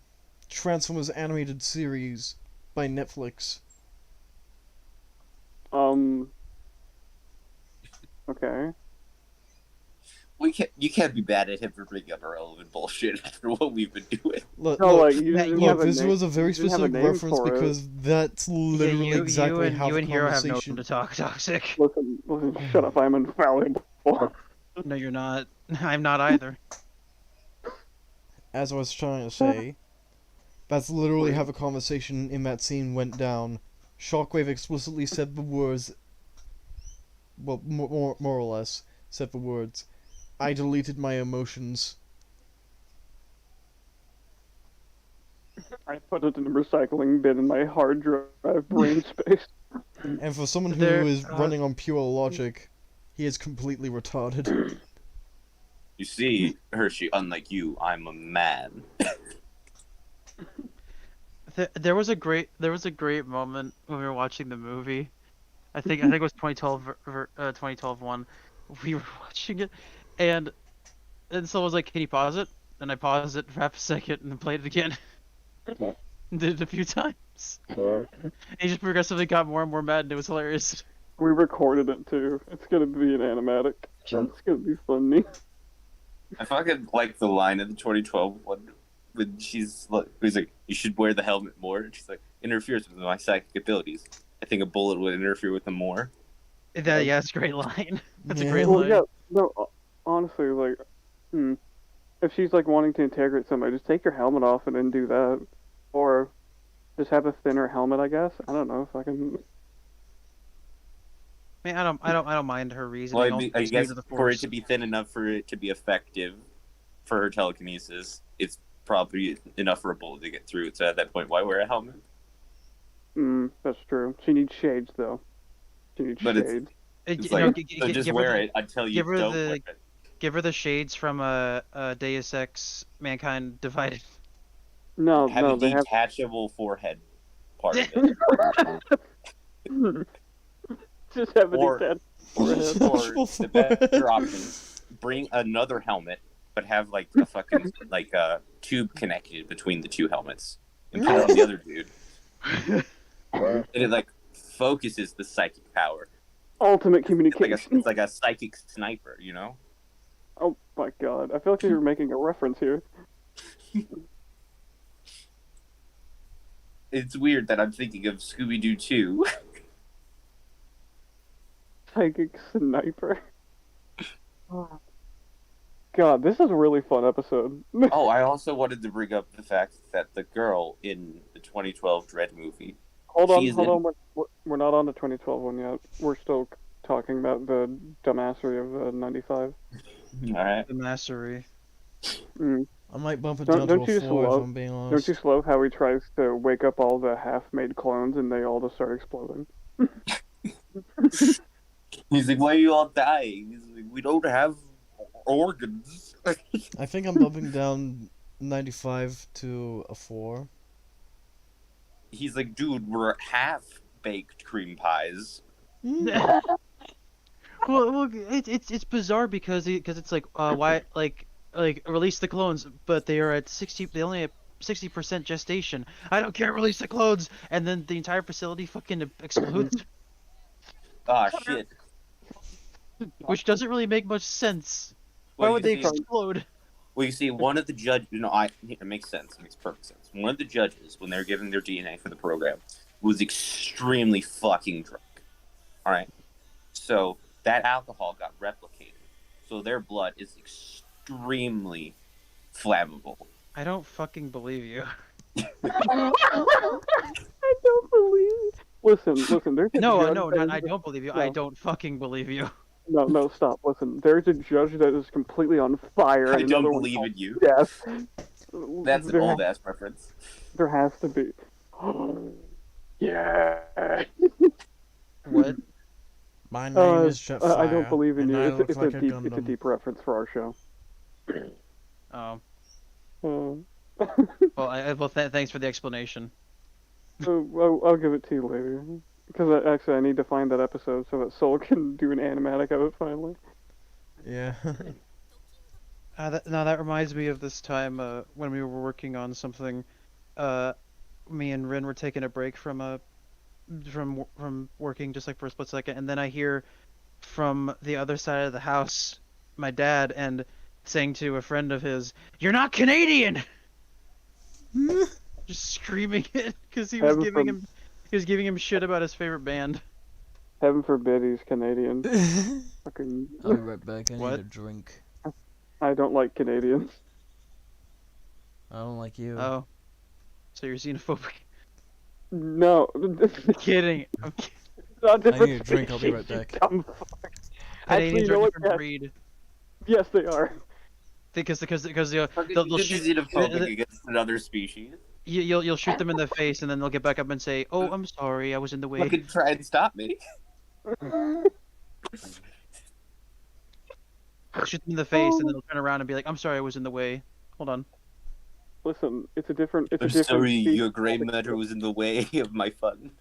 Speaker 1: Transformers animated series by Netflix.
Speaker 2: Okay.
Speaker 4: You can't be mad at him for bringing up irrelevant bullshit after what we've been doing.
Speaker 1: Look,
Speaker 2: No,
Speaker 1: look,
Speaker 2: like, you didn't
Speaker 1: look,
Speaker 2: have a
Speaker 1: this
Speaker 2: name-
Speaker 1: was a very
Speaker 2: you didn't have a
Speaker 1: specific
Speaker 2: name
Speaker 1: reference
Speaker 2: for it.
Speaker 1: because that's literally
Speaker 3: you,
Speaker 1: exactly
Speaker 3: and,
Speaker 1: how
Speaker 3: you
Speaker 1: the
Speaker 3: and Hero have no
Speaker 1: conversation...
Speaker 3: room to talk toxic.
Speaker 2: Listen, shut up, I'm infallible.
Speaker 3: No, you're not. I'm not either.
Speaker 1: As I was trying to say, that's literally how the conversation in that scene went down. Shockwave explicitly said the words, well, more or less, said the words, I deleted my emotions.
Speaker 2: I put it in a recycling bin in my hard drive brain space.
Speaker 1: And for someone who
Speaker 3: There-
Speaker 1: is running on pure logic, he is completely retarded.
Speaker 4: You see, Hershey, unlike you, I'm a man.
Speaker 3: There was a great moment when we were watching the movie. I think it was 2012 2012 one. We were watching it, and someone was like, "Can you pause it?" And I paused it for half a second and then played it again. Did it a few times. And he just progressively got more and more mad, and it was hilarious.
Speaker 2: We recorded it too. It's gonna be an animatic. It's gonna be funny.
Speaker 4: I fucking like the line in the 2012 one when he's like, "You should wear the helmet more," and she's like, "Interferes with my psychic abilities. I think a bullet would interfere with them more."
Speaker 3: Yeah, it's a great line. That's a
Speaker 1: Yeah.
Speaker 3: great
Speaker 2: Well,
Speaker 3: line.
Speaker 2: yeah, no, honestly, like, if she's like wanting to integrate somebody, just take your helmet off and then do that, or just have a thinner helmet. I guess I don't know if I can.
Speaker 3: I mean, I don't mind her reasoning.
Speaker 4: Well,
Speaker 3: Also,
Speaker 4: I
Speaker 3: it's new
Speaker 4: guess
Speaker 3: to the
Speaker 4: for it
Speaker 3: Force.
Speaker 4: to be thin enough for it to be effective for her telekinesis, it's probably enough for a bullet to get through. So at that point, why wear a helmet?
Speaker 2: That's true. She needs shades though. She needs
Speaker 4: But it's-
Speaker 2: shades.
Speaker 4: It's
Speaker 3: You know,
Speaker 4: like,
Speaker 3: g-
Speaker 4: so
Speaker 3: g-
Speaker 4: just
Speaker 3: give her
Speaker 4: wear
Speaker 3: the-
Speaker 4: it until you
Speaker 3: give her
Speaker 4: don't
Speaker 3: the-
Speaker 4: wear it.
Speaker 3: Give her the shades from Deus Ex Mankind Divided.
Speaker 2: No,
Speaker 4: Have
Speaker 2: no,
Speaker 4: a
Speaker 2: they have.
Speaker 4: detachable forehead part of it.
Speaker 2: Just have a
Speaker 4: Or-
Speaker 2: detached
Speaker 4: Or
Speaker 2: forehead.
Speaker 1: Detachable
Speaker 4: the
Speaker 1: forehead.
Speaker 4: better option, bring another helmet, but have like a fucking like a tube connected between the two helmets, and put it on the other dude. And it like focuses the psychic power.
Speaker 2: Ultimate
Speaker 4: It's
Speaker 2: communication.
Speaker 4: like a psychic sniper, you know?
Speaker 2: Oh my god, I feel like you're making a reference here.
Speaker 4: It's weird that I'm thinking of Scooby-Doo 2.
Speaker 2: Psychic sniper. God, this is a really fun episode.
Speaker 4: Oh, I also wanted to bring up the fact that the girl in the 2012 Dread movie.
Speaker 2: Hold on,
Speaker 4: She's
Speaker 2: hold
Speaker 4: in-
Speaker 2: on. We're not on the 2012 one yet. We're still talking about the dumbassery of 95.
Speaker 4: All right.
Speaker 3: The Massery.
Speaker 2: Mm.
Speaker 1: I might bump it
Speaker 2: Don't-
Speaker 1: down
Speaker 2: don't
Speaker 1: to
Speaker 2: you
Speaker 1: a
Speaker 2: just
Speaker 1: 4 if
Speaker 2: love-
Speaker 1: I'm being
Speaker 2: Don't
Speaker 1: honest.
Speaker 2: you love how he tries to wake up all the half-made clones and they all just start exploding?
Speaker 4: He's like, "Why are you all dying?" He's like, "We don't have organs."
Speaker 1: I think I'm bumping down 95 to a 4.
Speaker 4: He's like, "Dude, we're half-baked cream pies."
Speaker 3: Well, it's bizarre because it's like why like release the clones, but they are at 60. They only have 60% gestation. I don't care. Release the clones, and then the entire facility fucking explodes,
Speaker 4: Ah, shit.
Speaker 3: which doesn't really make much sense. Why
Speaker 4: Well,
Speaker 3: would
Speaker 4: you
Speaker 3: they
Speaker 4: see-
Speaker 3: explode?
Speaker 4: Well, you see, one of the judges, it makes sense. It makes perfect sense. One of the judges, when they were giving their DNA for the program, was extremely fucking drunk. All right, so that alcohol got replicated, so their blood is extremely flammable.
Speaker 3: I don't fucking believe you.
Speaker 2: I don't believe it. Listen, there's a
Speaker 3: No,
Speaker 2: judge
Speaker 3: no,
Speaker 2: that
Speaker 3: I
Speaker 2: is-
Speaker 3: don't believe you.
Speaker 2: No.
Speaker 3: I don't fucking believe you.
Speaker 2: No, stop. Listen, there's a judge that is completely on fire.
Speaker 4: I
Speaker 2: and
Speaker 4: don't
Speaker 2: another one
Speaker 4: believe
Speaker 2: called
Speaker 4: in you.
Speaker 2: Death.
Speaker 4: That's an
Speaker 2: There
Speaker 4: old ass reference.
Speaker 2: There has to be. Yeah.
Speaker 3: What?
Speaker 1: My name is Jetfire.
Speaker 2: I don't believe in
Speaker 1: and
Speaker 2: you.
Speaker 1: I
Speaker 2: It's,
Speaker 1: look
Speaker 2: it's
Speaker 1: like
Speaker 2: a deep,
Speaker 1: Gundam.
Speaker 2: it's a deep reference for our show.
Speaker 3: Oh.
Speaker 2: Uh,
Speaker 3: Well, thanks for the explanation.
Speaker 2: I'll give it to you later. Because actually, I need to find that episode so that Soul can do an animatic of it finally.
Speaker 1: Yeah.
Speaker 3: That reminds me of this time when we were working on something. Me and Rin were taking a break from working just like for a split second, and then I hear from the other side of the house my dad and saying to a friend of his, "You're not Canadian!" Just screaming it because he was giving him shit about his favorite band.
Speaker 2: Heaven forbid he's Canadian. Fucking.
Speaker 1: I'll be right back. I need
Speaker 3: What?
Speaker 1: a drink.
Speaker 2: I don't like Canadians.
Speaker 1: I don't like you.
Speaker 3: Oh, so you're xenophobic?
Speaker 2: No.
Speaker 3: Kidding. I'm kidding.
Speaker 2: Not
Speaker 1: I
Speaker 2: different
Speaker 1: need a drink, I'll be right
Speaker 2: species,
Speaker 1: back.
Speaker 2: you dumb fuck. Actually,
Speaker 3: Canadians
Speaker 2: you know
Speaker 3: are a
Speaker 2: what?
Speaker 3: different
Speaker 2: Yes.
Speaker 3: breed.
Speaker 2: Yes, they are.
Speaker 3: Because
Speaker 4: Fucking
Speaker 3: they'll
Speaker 4: this is
Speaker 3: shoot.
Speaker 4: xenophobic against another species.
Speaker 3: You'll shoot them in the face, and then they'll get back up and say, "Oh, I'm sorry, I was in the way."
Speaker 4: Fucking try and stop me.
Speaker 3: Shoot them in the face, and then they'll turn around and be like, "I'm sorry, I was in the way. Hold on."
Speaker 2: Listen, it's a different. It's
Speaker 4: I'm
Speaker 2: a different.
Speaker 4: sorry,
Speaker 2: species.
Speaker 4: your gray matter was in the way of my fun.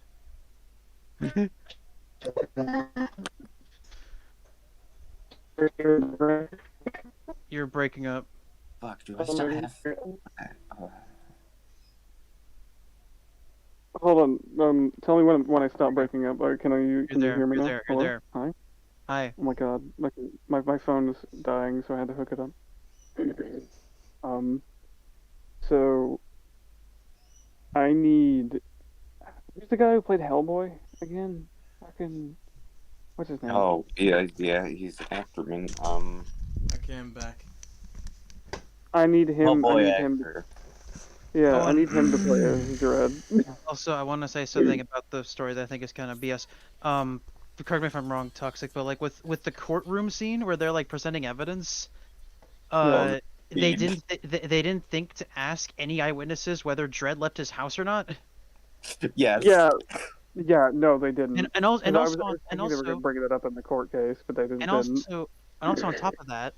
Speaker 3: You're breaking up.
Speaker 4: Fuck, do I still have...
Speaker 2: Hold on. Tell me when I stop breaking up. Can you
Speaker 3: there,
Speaker 2: hear me
Speaker 3: you're
Speaker 2: now?
Speaker 3: there, you're
Speaker 2: Hello?
Speaker 3: there.
Speaker 2: Hi.
Speaker 3: Hi.
Speaker 2: Oh my god, my phone is dying, so I had to hook it up. So I need. Who's the guy who played Hellboy again? Fucking. What's his name?
Speaker 4: Oh, yeah, he's Ackerman.
Speaker 1: Okay, I'm back.
Speaker 2: I need him.
Speaker 4: Oh
Speaker 2: I
Speaker 4: boy,
Speaker 2: need him.
Speaker 4: actor.
Speaker 2: Yeah,
Speaker 3: Oh,
Speaker 2: I need him to play as Dredd.
Speaker 3: Also, I want to say something about the story that I think is kind of BS. Correct me if I'm wrong, Toxic, but like with the courtroom scene where they're like presenting evidence,
Speaker 2: Yeah.
Speaker 3: they didn't think to ask any eyewitnesses whether Dredd left his house or not.
Speaker 4: Yes.
Speaker 2: Yeah. No, they didn't.
Speaker 3: And also
Speaker 2: I was thinking they were gonna bring that up in the court case, but they didn't.
Speaker 3: and also on top of that,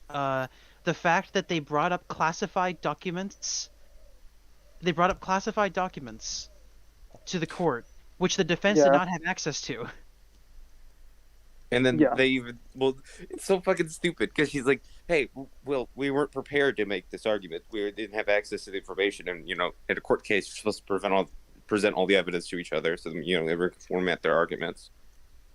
Speaker 3: the fact that they brought up classified documents. They brought up classified documents to the court, which the defense did not have access to.
Speaker 4: And then they even, well, it's so fucking stupid because she's like, hey, well, we weren't prepared to make this argument. We didn't have access to the information. And, you know, in a court case, you're supposed to present all the evidence to each other so, you know, everyone can format their arguments.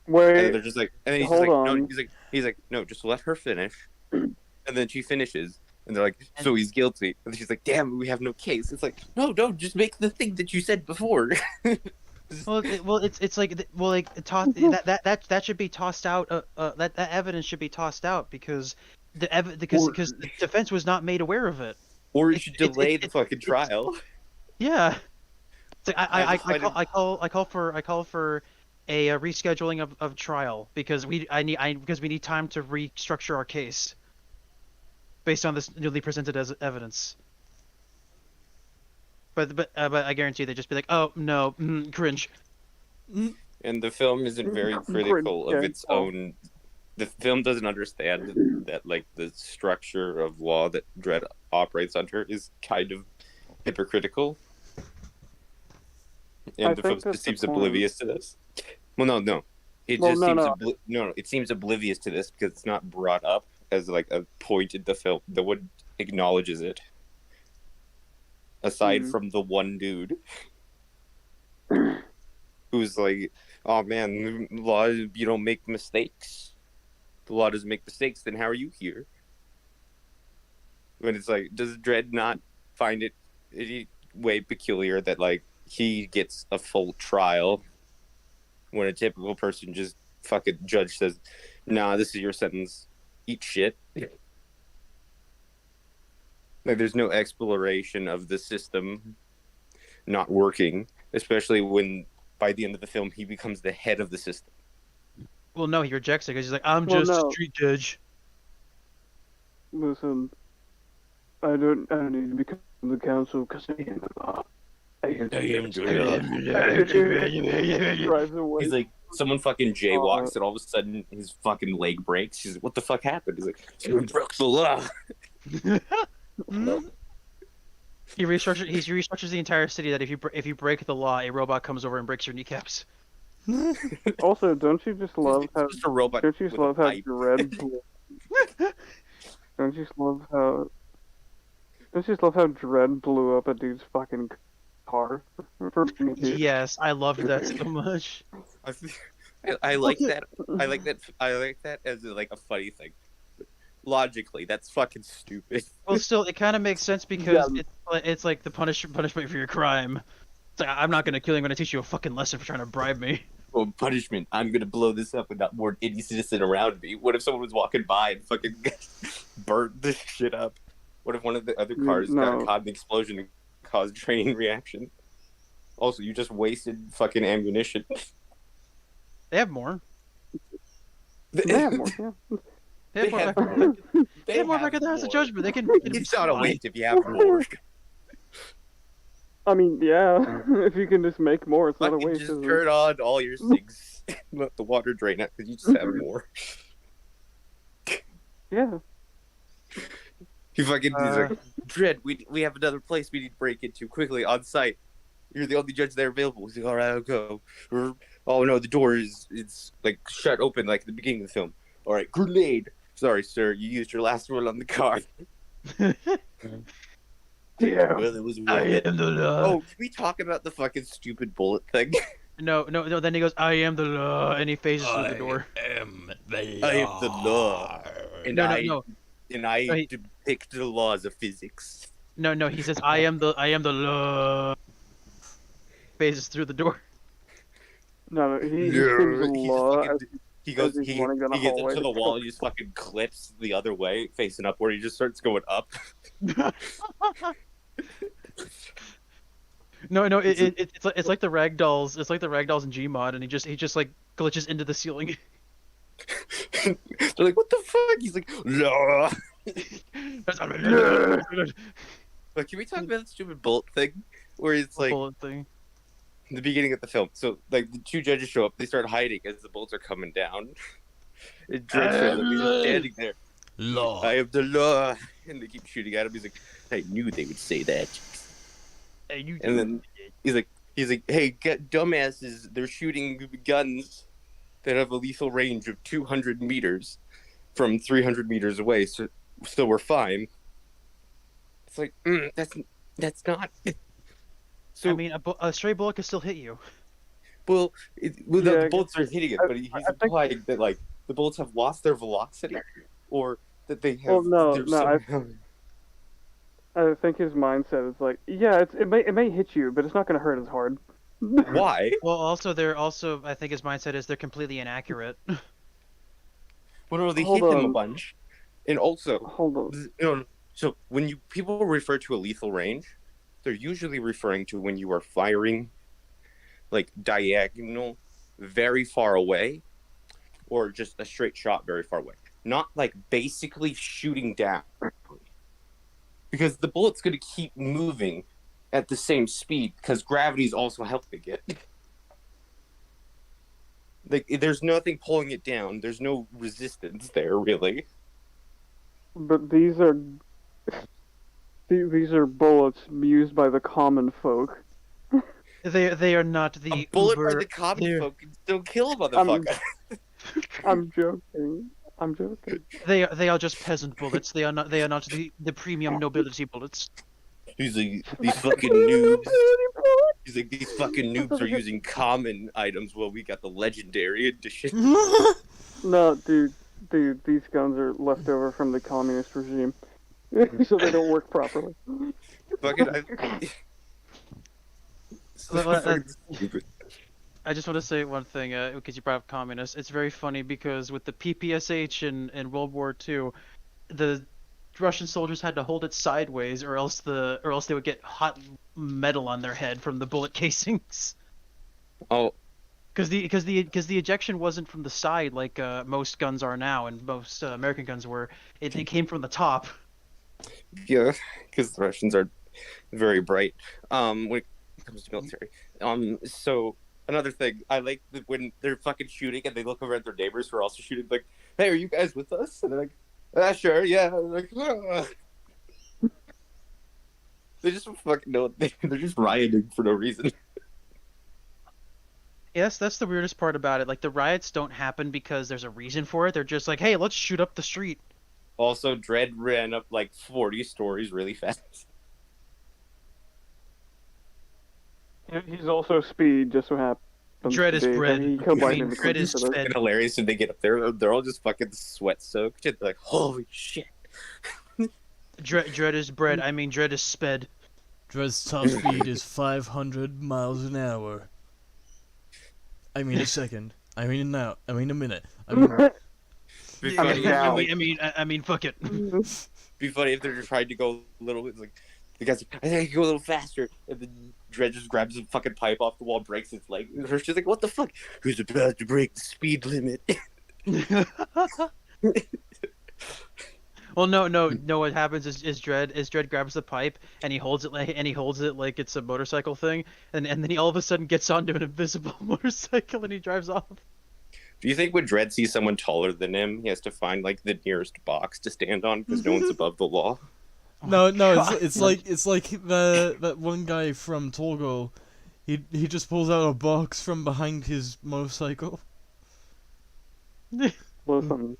Speaker 2: Wait.
Speaker 4: And then they're just like, and then he's like, no, he's like, no, just let her finish. And then she finishes. And they're like, so he's guilty. And she's like, damn, we have no case. It's like, no, just make the thing that you said before.
Speaker 3: It's like that should be tossed out. That evidence should be tossed out because the defense was not made aware of it.
Speaker 4: Or you should delay the fucking trial.
Speaker 3: Yeah. It's like I call for a rescheduling of trial because we need time to restructure our case based on this newly presented as evidence. But I guarantee they just be like, oh no, cringe.
Speaker 4: And the film isn't very critical of its own. The film doesn't understand that like the structure of law that Dredd operates under is kind of hypocritical. And the film just seems oblivious to this. Well, no. It just seems it seems oblivious to this because it's not brought up as like a point in the film that would acknowledges it. Aside from the one dude who's like, oh man, the law, you don't make mistakes. The law doesn't make mistakes, then how are you here? When it's like, does Dredd not find it any way peculiar that like he gets a full trial when a typical person just fucking judge says, nah, this is your sentence, eat shit. Like there's no exploration of the system not working, especially when by the end of the film he becomes the head of the system.
Speaker 3: Well, no, he rejects it because he's like, I'm just a street judge.
Speaker 2: Listen, I don't need to become the council because I am the law.
Speaker 4: He's like, someone fucking jaywalks and all of a sudden his fucking leg breaks. He's like, what the fuck happened? He's like, you broke the law.
Speaker 3: He restructures the entire city that if you break the law, a robot comes over and breaks your kneecaps.
Speaker 2: Also, don't you just love how
Speaker 4: just a robot?
Speaker 2: Don't you just love how Dredd blew? Don't you just love how? Don't you just love how Dredd blew up a dude's fucking car?
Speaker 3: Yes, I loved that so much.
Speaker 4: I like that. I like that as like a funny thing. Logically, that's fucking stupid.
Speaker 3: Well, still, it kind of makes sense because it's like the punishment for your crime. It's like, I'm not gonna kill you. I'm gonna teach you a fucking lesson for trying to bribe me.
Speaker 4: Well, punishment. I'm gonna blow this up and not more any citizen around me. What if someone was walking by and fucking burnt this shit up? What if one of the other cars got caught in the explosion and caused a chain reaction? Also, you just wasted fucking ammunition.
Speaker 3: They have more.
Speaker 2: They have more, yeah.
Speaker 3: They They have more back at the House of Judgment. They can.
Speaker 4: It's not a waste if you have more.
Speaker 2: I mean, yeah. If you can just make more, it's not a
Speaker 4: Fucking
Speaker 2: waste.
Speaker 4: just
Speaker 2: Is it?
Speaker 4: turn on all your sinks. Let the water drain out because you just have more.
Speaker 2: Yeah.
Speaker 4: He fucking he's like, Dread, we have another place we need to break into quickly on site. You're the only judge there available. He's like, all right, I'll go. Oh no, the door is it's like shut open like at the beginning of the film. All right, grenade. Sorry, sir, you used your last one on the card.
Speaker 2: Yeah.
Speaker 4: Well, it was
Speaker 3: I am the law.
Speaker 4: Oh, can we talk about the fucking stupid bullet thing?
Speaker 3: No. Then he goes, "I am the law," and he phases through the door.
Speaker 1: am the
Speaker 4: I am the law. And
Speaker 3: No.
Speaker 4: And I
Speaker 3: No, he-
Speaker 4: depict the laws of physics.
Speaker 3: No. He says, "I am the law." Phases through the door.
Speaker 2: No, he
Speaker 4: Yeah,
Speaker 2: screams the
Speaker 4: he just
Speaker 2: law.
Speaker 4: fucking- He goes,
Speaker 2: as he's
Speaker 4: he
Speaker 2: running down the
Speaker 4: gets
Speaker 2: hallway
Speaker 4: into the
Speaker 2: to
Speaker 4: wall
Speaker 2: cook.
Speaker 4: and he just fucking clips the other way, facing upward. He just starts going up.
Speaker 3: No, it's like the ragdolls. It's like the ragdolls in Gmod, and he just like glitches into the ceiling.
Speaker 4: They're like, what the fuck? He's like, no. But can we talk about that stupid bullet thing? Where it's like
Speaker 3: bullet thing.
Speaker 4: the beginning of the film. So like the two judges show up, they start hiding as the bullets are coming down. And Dredd shows up, he's just standing there.
Speaker 1: Law.
Speaker 4: I am the law, and they keep shooting at him. He's like, I knew they would say that.
Speaker 3: Hey, you.
Speaker 4: And then he's like, hey, dumbasses, they're shooting guns that have a lethal range of 200 meters from 300 meters away, so we're fine. It's like, that's not. So
Speaker 3: I mean, a stray bullet could still hit you.
Speaker 4: well,
Speaker 2: Yeah,
Speaker 4: the bullets are hitting it, but he's
Speaker 2: I think-
Speaker 4: implying that like the bullets have lost their velocity, or that they have.
Speaker 2: Well, no,
Speaker 4: they're
Speaker 2: no, I think his mindset is like, yeah, it may hit you, but it's not going to hurt as hard.
Speaker 4: Why?
Speaker 3: Well, I think his mindset is they're completely inaccurate.
Speaker 4: Well, no, they
Speaker 2: Hold
Speaker 4: hit him a
Speaker 2: on.
Speaker 4: bunch, and also,
Speaker 2: Hold on.
Speaker 4: no. So when people refer to a lethal range, they're usually referring to when you are firing, like diagonal, very far away, or just a straight shot very far away. Not like basically shooting down, because the bullet's going to keep moving at the same speed because gravity's also helping it. Like, there's nothing pulling it down. There's no resistance there, really.
Speaker 2: But these are bullets used by the common folk.
Speaker 3: They are not the
Speaker 4: A bullet
Speaker 3: uber.
Speaker 4: by the common
Speaker 3: they're-
Speaker 4: folk can still kill a motherfucker.
Speaker 2: I'm joking.
Speaker 3: They are just peasant bullets. They are not the premium nobility bullets.
Speaker 4: He's like, these fucking noobs. He's like, these fucking noobs are using common items while we got the legendary edition.
Speaker 2: No, dude, these guns are left over from the communist regime, so they don't work properly.
Speaker 4: Fucking,
Speaker 3: Well,
Speaker 4: fucking stupid.
Speaker 3: I just want to say one thing, because you brought up communists. It's very funny because with the PPSH in World War II, the Russian soldiers had to hold it sideways, or else they would get hot metal on their head from the bullet casings.
Speaker 4: Oh,
Speaker 3: Because the ejection wasn't from the side like most guns are now, and most American guns were. It came from the top.
Speaker 4: yeah, because the Russians are very bright. When it comes to military. So another thing, I like that when they're fucking shooting and they look over at their neighbors who are also shooting, like, "Hey, are you guys with us?" And they're like, sure, yeah. And they're like, they just fucking know they're just rioting for no reason.
Speaker 3: Yes, that's the weirdest part about it. Like the riots don't happen because there's a reason for it. They're just like, hey, let's shoot up the street.
Speaker 4: Also, Dredd ran up like 40 stories really fast.
Speaker 2: He's also speed, just so happens.
Speaker 3: Dread is
Speaker 2: to be,
Speaker 3: bread.
Speaker 2: and he killed
Speaker 3: I
Speaker 2: lightning
Speaker 3: mean,
Speaker 2: because
Speaker 3: Dread
Speaker 2: he
Speaker 3: is
Speaker 2: said that.
Speaker 3: sped.
Speaker 4: And hilarious when they get up there, they're all just fucking sweat soaked. And they're like, holy shit.
Speaker 3: Dread is bread. I mean, Dread is sped.
Speaker 1: Dread's top speed is 500 miles an hour. I mean a second. I mean a minute. I mean,
Speaker 4: Be
Speaker 2: I
Speaker 4: funny,
Speaker 2: mean, now-
Speaker 3: I mean, fuck it.
Speaker 4: be funny if they're just trying to go a little bit like the guy's like, I think I can go a little faster, and then Dredd just grabs a fucking pipe off the wall, breaks its leg. And she's like, what the fuck? Who's about to break the speed limit?
Speaker 3: Well, no. What happens is Dredd grabs the pipe and he holds it like it's a motorcycle thing, and then he all of a sudden gets onto an invisible motorcycle and he drives off.
Speaker 4: Do you think when Dredd sees someone taller than him, he has to find like the nearest box to stand on because no one's above the law?
Speaker 1: No,
Speaker 3: God.
Speaker 1: it's like that one guy from Togo. He just pulls out a box from behind his motorcycle.
Speaker 2: Listen.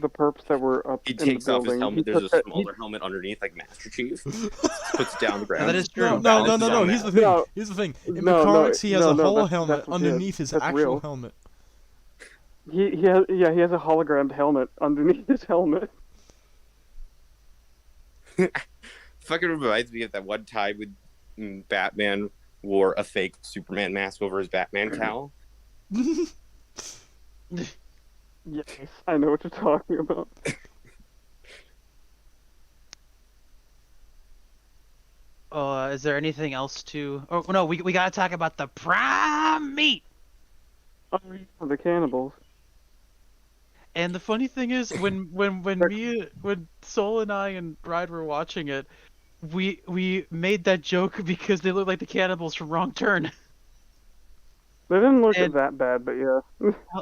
Speaker 2: The perps that were up
Speaker 4: He
Speaker 2: in the
Speaker 4: takes off his
Speaker 2: building.
Speaker 4: helmet. There's a smaller helmet underneath, like Master Chief. Puts it down the ground.
Speaker 3: That is true.
Speaker 1: No. Here's the thing.
Speaker 2: No.
Speaker 1: Here's the thing. In
Speaker 2: No,
Speaker 1: the
Speaker 2: no,
Speaker 1: comics, he has a hollow
Speaker 2: that's
Speaker 1: helmet
Speaker 2: legit.
Speaker 1: underneath his
Speaker 2: That's
Speaker 1: actual
Speaker 2: real.
Speaker 1: helmet.
Speaker 2: He has a hologrammed helmet underneath his helmet.
Speaker 4: Fucking reminds me of that one time when Batman wore a fake Superman mask over his Batman cowl.
Speaker 2: Yes, I know what you're talking about.
Speaker 3: Is there anything else to? Oh no, we gotta talk about the prime meat.
Speaker 2: Oh, yeah, the cannibals.
Speaker 3: And the funny thing is, when Soul and I and Ride were watching it, we made that joke because they look like the cannibals from Wrong Turn.
Speaker 2: They didn't look
Speaker 3: And-
Speaker 2: that bad, but yeah.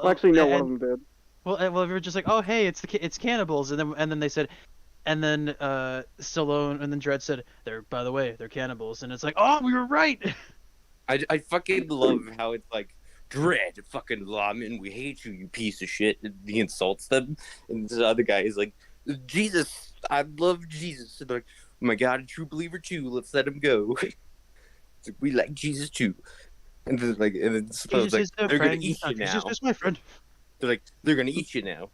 Speaker 2: Actually, no, one of them did.
Speaker 3: Well, we were just like, oh hey, it's cannibals, and then they said, and then Stallone and then Dredd said, by the way, they're cannibals, and it's like, oh, we were right.
Speaker 4: I fucking love how it's like, Dredd, fucking lawman, we hate you, you piece of shit. And he insults them, and the other guy is like, Jesus, I love Jesus. And they're like, oh my God, a true believer too. Let's let him go. It's like, we like Jesus too. And then Stallone's like, they're gonna eat you now.
Speaker 3: Jesus is my friend.
Speaker 4: They're like, they're gonna eat you now.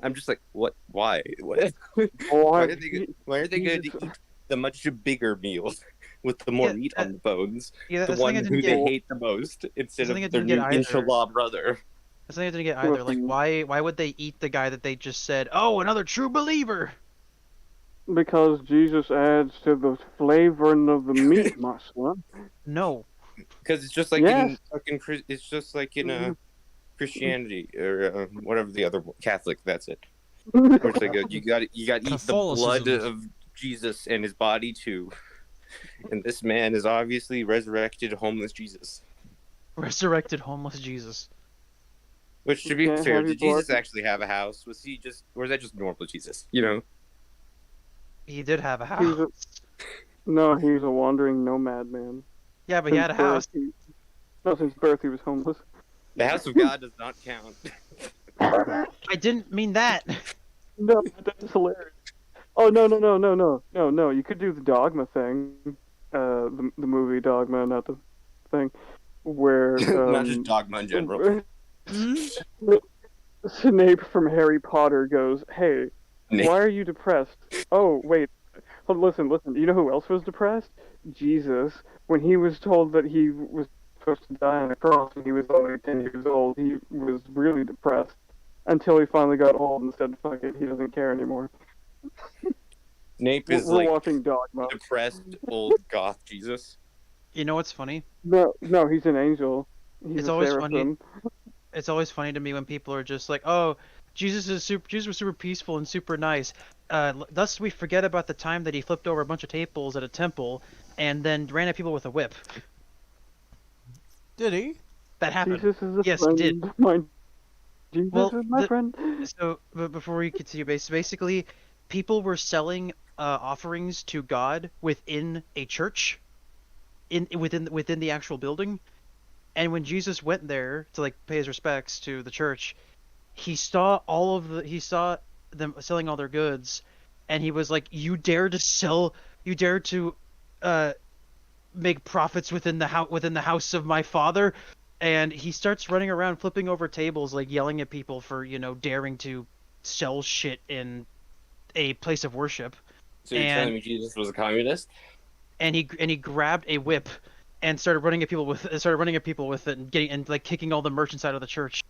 Speaker 4: I'm just like, what? Why? What?
Speaker 2: Why
Speaker 4: Why are they going to eat the much bigger meals with the more meat on the bones?
Speaker 3: Yeah,
Speaker 4: The
Speaker 3: that's
Speaker 4: one
Speaker 3: something I
Speaker 4: who
Speaker 3: didn't
Speaker 4: they
Speaker 3: get.
Speaker 4: hate the most instead
Speaker 3: Something I
Speaker 4: of their
Speaker 3: didn't
Speaker 4: new
Speaker 3: get either.
Speaker 4: inshallah brother.
Speaker 3: That's something I didn't get either. Like,
Speaker 2: Listen.
Speaker 3: why would they eat the guy that they just said, oh, another true believer?
Speaker 2: Because Jesus adds to the flavoring of the meat, my son.
Speaker 3: No.
Speaker 4: Because it's just like
Speaker 2: Yes.
Speaker 4: in fucking it's just like in
Speaker 2: Mhm.
Speaker 4: Christianity or whatever the other Catholic. That's it. Where it's like you got to eat the blood
Speaker 1: Catholicism.
Speaker 4: of Jesus and his body too. And this man is obviously resurrected homeless Jesus.
Speaker 3: Resurrected homeless Jesus.
Speaker 4: Which, to be
Speaker 2: Yeah,
Speaker 4: fair,
Speaker 2: have
Speaker 4: did
Speaker 2: you
Speaker 4: Jesus
Speaker 2: blood?
Speaker 4: actually have a house? Was he just, or was that just normal Jesus? You know?
Speaker 3: He did have a
Speaker 2: He's a-
Speaker 3: house.
Speaker 2: No, he was a wandering nomad man.
Speaker 3: Yeah, but he had a
Speaker 2: Since birth,
Speaker 3: house.
Speaker 2: No, since birth he was homeless.
Speaker 4: The house of God does not count.
Speaker 3: I didn't mean that.
Speaker 2: No, that's hilarious. Oh no! You could do the Dogma thing, the movie Dogma, not the thing, where
Speaker 4: Not just dogma in general.
Speaker 2: Snape from Harry Potter goes, "Hey, why are you depressed?" Oh wait, listen. You know who else was depressed? Jesus. When he was told that he was supposed to die on a cross when he was only 10 years old, he was really depressed. Until he finally got old and said, fuck it, he doesn't care anymore.
Speaker 4: Snape is
Speaker 2: We're
Speaker 4: like
Speaker 2: watching Dogma.
Speaker 4: depressed old goth Jesus.
Speaker 3: You know what's funny?
Speaker 2: No, he's an angel. He's
Speaker 3: It's
Speaker 2: a
Speaker 3: always
Speaker 2: seraphim.
Speaker 3: It's always funny to me when people are just like, "Oh, Jesus was super peaceful and super nice." Thus, we forget about the time that he flipped over a bunch of tables at a temple and then ran at people with a whip.
Speaker 1: Did he?
Speaker 3: That happened.
Speaker 2: Jesus is a
Speaker 3: Yes, he
Speaker 2: friend
Speaker 3: did.
Speaker 2: of mine. Jesus
Speaker 3: Well,
Speaker 2: is my friend.
Speaker 3: So, but before we continue, basically, people were selling offerings to God within a church, within the actual building, and when Jesus went there to like pay his respects to the church, he saw them selling all their goods, and he was like, "You dare to make profits within the house of my father?" And he starts running around flipping over tables, like yelling at people for, daring to sell shit in a place of worship.
Speaker 4: So you're
Speaker 3: And-
Speaker 4: telling me Jesus was a communist?
Speaker 3: And he grabbed a whip and started running at people with it and kicking all the merchants out of the church.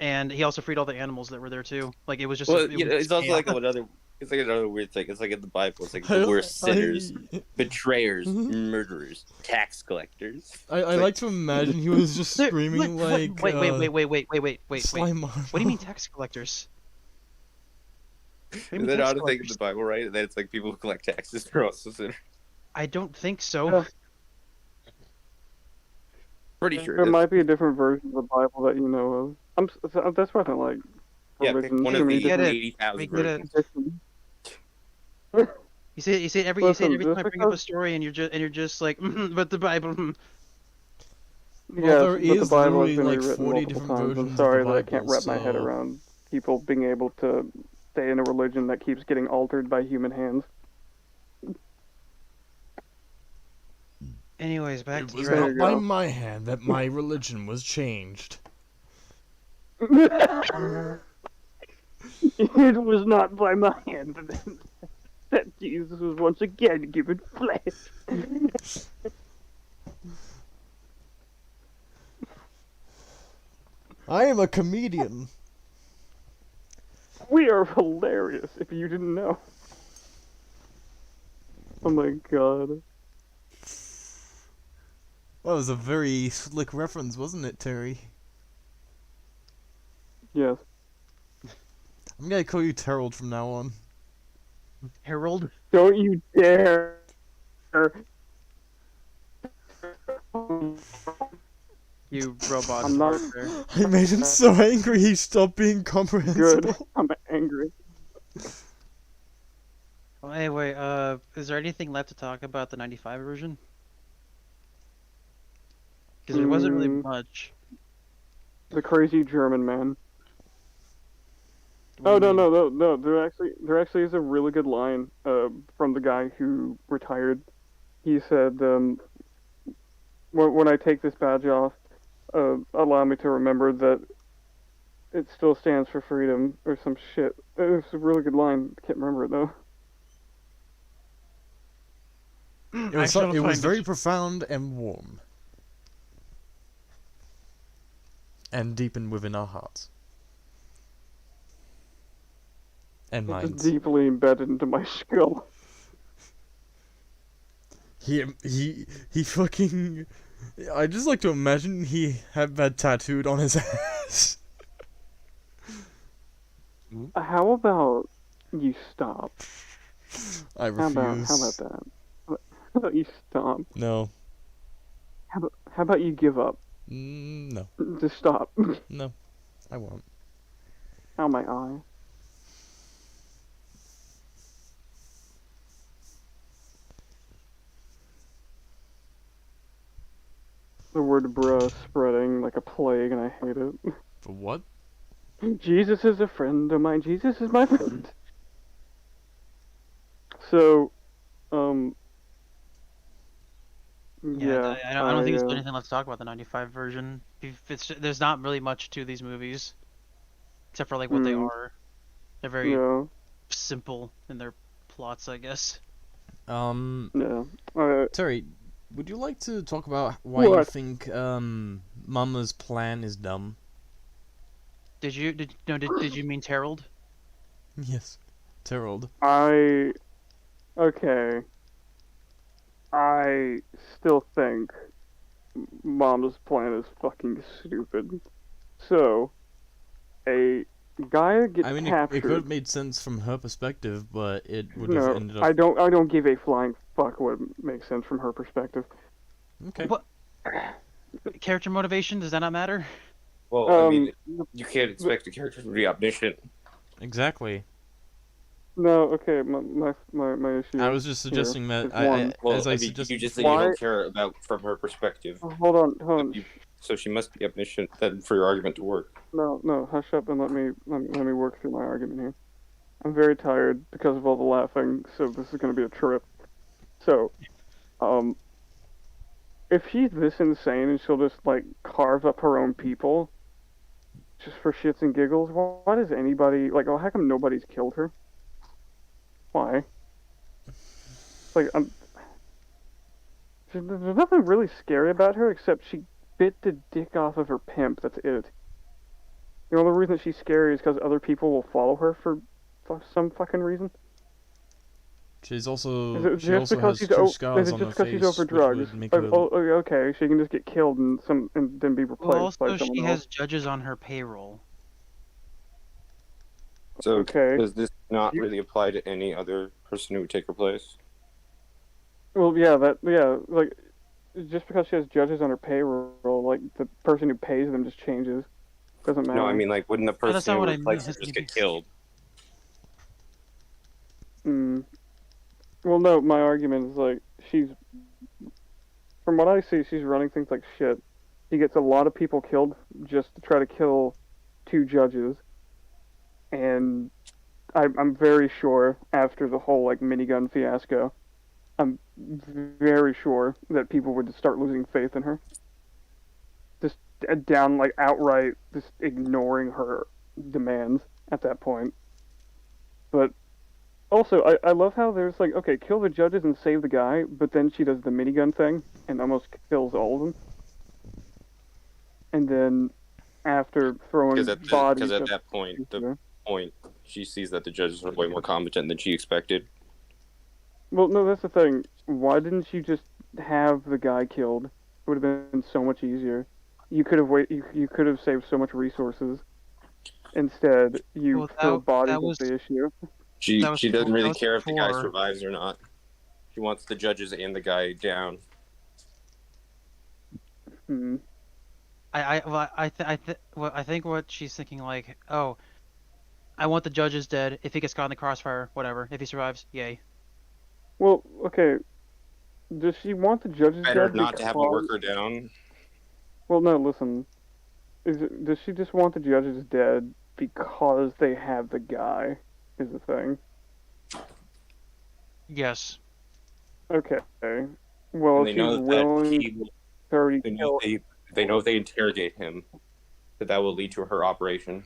Speaker 3: And he also freed all the animals that were there too. Like it was just
Speaker 4: Well,
Speaker 3: it was
Speaker 4: it's also
Speaker 3: chaos.
Speaker 4: like another. It's like another weird thing. It's like in the Bible. It's like the worst sinners, betrayers, murderers, tax collectors.
Speaker 1: I like to imagine he was just
Speaker 3: There-
Speaker 1: screaming like
Speaker 3: wait,
Speaker 1: Slime
Speaker 3: what do you mean tax collectors? Maybe
Speaker 4: Is that
Speaker 3: tax
Speaker 4: not a thing in
Speaker 3: collectors.
Speaker 4: the Bible, right? That it's like people who collect taxes are also sinners.
Speaker 3: I don't think so.
Speaker 2: Yeah.
Speaker 4: Pretty sure
Speaker 2: There
Speaker 4: it is.
Speaker 2: might be a different version of the Bible that you know of. That's why I think like
Speaker 4: Yeah, pick
Speaker 2: religion.
Speaker 4: one
Speaker 2: Too
Speaker 4: of
Speaker 2: many
Speaker 4: the
Speaker 3: Get
Speaker 2: different
Speaker 3: it.
Speaker 4: 80,000
Speaker 3: We get it.
Speaker 4: versions.
Speaker 2: traditions.
Speaker 3: You say every
Speaker 2: Listen,
Speaker 3: time
Speaker 2: just
Speaker 3: I bring up a
Speaker 2: because
Speaker 3: story and you're just like, but the Bible.
Speaker 1: Well,
Speaker 2: yes,
Speaker 1: there
Speaker 2: but the
Speaker 1: is
Speaker 2: Bible has
Speaker 1: literally
Speaker 2: been
Speaker 1: like
Speaker 2: rewritten
Speaker 1: 40
Speaker 2: multiple
Speaker 1: different
Speaker 2: times. I'm
Speaker 1: versions of the
Speaker 2: sorry that I can't
Speaker 1: Bible,
Speaker 2: wrap my head
Speaker 1: so
Speaker 2: around people being able to stay in a religion that keeps getting altered by human hands.
Speaker 3: Anyways, back
Speaker 1: it
Speaker 3: to
Speaker 1: was
Speaker 2: There
Speaker 3: Dragon.
Speaker 1: not
Speaker 2: you
Speaker 1: by
Speaker 2: go.
Speaker 1: my hand that my religion was changed.
Speaker 2: It was not by my hand that Jesus was once again given flesh.
Speaker 1: I am a comedian.
Speaker 2: We are hilarious if you didn't know. Oh my god.
Speaker 1: That was a very slick reference, wasn't it, Terry?
Speaker 2: Yes.
Speaker 1: I'm gonna call you Terrell from now on.
Speaker 3: Harold.
Speaker 2: Don't you dare.
Speaker 3: You robot
Speaker 2: I'm not
Speaker 3: fart there.
Speaker 1: I made him so angry he stopped being comprehensible.
Speaker 2: good. I'm angry.
Speaker 3: Well, anyway, is there anything left to talk about the 95 version? Because there wasn't really much.
Speaker 2: The crazy German man.
Speaker 3: What do
Speaker 2: Oh
Speaker 3: you mean?
Speaker 2: no! There actually is a really good line from the guy who retired. He said, when I take this badge off, allow me to remember that it still stands for freedom or some shit. It was a really good line. Can't remember it though.
Speaker 1: It was very profound and warm. And deepened within our hearts. And
Speaker 2: It's
Speaker 1: minds.
Speaker 2: deeply embedded into my skull.
Speaker 1: He fucking... I just like to imagine he had that tattooed on his ass.
Speaker 2: How about you stop?
Speaker 1: I
Speaker 2: How about
Speaker 1: refuse.
Speaker 2: that? How about you stop?
Speaker 1: No.
Speaker 2: How about you give up?
Speaker 1: No.
Speaker 2: Just stop.
Speaker 1: No. I won't.
Speaker 2: Ow, my eye. The word bruh spreading like a plague and I hate it.
Speaker 1: For what?
Speaker 2: Jesus is a friend of mine. Jesus is my friend. So, yeah,
Speaker 3: I don't think there's anything left to talk about the 95 version. There's not really much to these movies, except for like what they are. They're very
Speaker 2: yeah,
Speaker 3: simple in their plots, I guess.
Speaker 2: yeah.
Speaker 1: Terry, would you like to talk about why you
Speaker 2: What?
Speaker 1: think, Mama's plan is dumb?
Speaker 3: Did you mean Harold?
Speaker 1: Yes. Terrell.
Speaker 2: Okay. I still think Mama's plan is fucking stupid. So, a guy gets
Speaker 1: I mean, it
Speaker 2: captured.
Speaker 1: could have made sense from her perspective, but it would have
Speaker 2: No,
Speaker 1: ended up...
Speaker 2: I don't give a flying fuck what makes sense from her perspective.
Speaker 1: Okay.
Speaker 3: What? Character motivation? Does that not matter?
Speaker 4: Well, I mean, you can't expect a character to be omniscient.
Speaker 1: Exactly.
Speaker 2: No, okay, my issue.
Speaker 1: I was just suggesting
Speaker 2: here
Speaker 1: that,
Speaker 2: is one.
Speaker 4: Well,
Speaker 1: as I
Speaker 4: I mean,
Speaker 1: suggested...
Speaker 4: you just said you
Speaker 2: Why-
Speaker 4: don't care about from her perspective.
Speaker 2: Hold on.
Speaker 4: So she must be omniscient then for your argument to work.
Speaker 2: No, hush up and let me work through my argument here. I'm very tired because of all the laughing, so this is gonna be a trip. So, if she's this insane and she'll just like carve up her own people, just for shits and giggles, why does anybody like? Oh, how come nobody's killed her? Why? Like, there's nothing really scary about her except she bit the dick off of her pimp. That's it. The only reason she's scary is because other people will follow her for some fucking reason.
Speaker 1: She's also...
Speaker 2: Is it
Speaker 1: She
Speaker 2: just
Speaker 1: also
Speaker 2: because
Speaker 1: has
Speaker 2: she's
Speaker 1: two scars
Speaker 2: is it
Speaker 1: on
Speaker 2: just
Speaker 1: her
Speaker 2: because
Speaker 1: face,
Speaker 2: she's over
Speaker 1: which
Speaker 2: drugs?
Speaker 1: would make her...
Speaker 2: Okay, she can just get killed and then be replaced
Speaker 3: Well,
Speaker 2: by
Speaker 3: also
Speaker 2: someone
Speaker 3: she
Speaker 2: else.
Speaker 3: has judges on her payroll.
Speaker 4: So
Speaker 2: Okay.
Speaker 4: does this not
Speaker 2: You-
Speaker 4: really apply to any other person who would take her place?
Speaker 2: Well, like just because she has judges on her payroll, like the person who pays them just changes. Doesn't
Speaker 4: No, I
Speaker 2: matter.
Speaker 4: mean, like, wouldn't the
Speaker 3: Oh, that's
Speaker 4: person
Speaker 3: not
Speaker 4: who
Speaker 3: what I meant.
Speaker 4: replaces her just get killed?
Speaker 2: Mm. Well, no, my argument is like from what I see, she's running things like shit. He gets a lot of people killed just to try to kill two judges, and I'm very sure after the whole like minigun fiasco, I'm very sure that people would start losing faith in her. Just down like outright, just ignoring her demands at that point. But also, I love how there's like, okay, kill the judges and save the guy, but then she does the minigun thing and almost kills all of them. And then after throwing bodies
Speaker 4: Because at
Speaker 2: at
Speaker 4: that point, the
Speaker 2: her.
Speaker 4: point she sees that the judges are way more competent than she expected.
Speaker 2: Well, no, that's the thing. Why didn't you just have the guy killed? It would have been so much easier. You could have you could have saved so much resources. Instead, you
Speaker 3: Well,
Speaker 2: throw bodies
Speaker 3: that was
Speaker 2: at the issue.
Speaker 4: She
Speaker 3: that was
Speaker 4: doesn't
Speaker 3: that
Speaker 4: really
Speaker 3: was
Speaker 4: care if the guy
Speaker 3: before.
Speaker 4: survives or not. She wants the judges and the guy down.
Speaker 2: Hmm.
Speaker 3: I think what she's thinking like, oh, I want the judges dead. If he gets caught in the crossfire, whatever. If he survives, yay.
Speaker 2: Well, okay. Does she want the judges
Speaker 4: Better
Speaker 2: dead
Speaker 4: not to have to
Speaker 2: because?
Speaker 4: work her down.
Speaker 2: Well, no. Listen. Does she just want the judges dead because they have the guy? Is the thing.
Speaker 3: Yes.
Speaker 2: Okay. Well,
Speaker 4: And
Speaker 2: if
Speaker 4: they know
Speaker 2: she's
Speaker 4: that
Speaker 2: willing
Speaker 4: he will,
Speaker 2: to already
Speaker 4: they know
Speaker 2: kill.
Speaker 4: they know if they interrogate him, that will lead to her operation.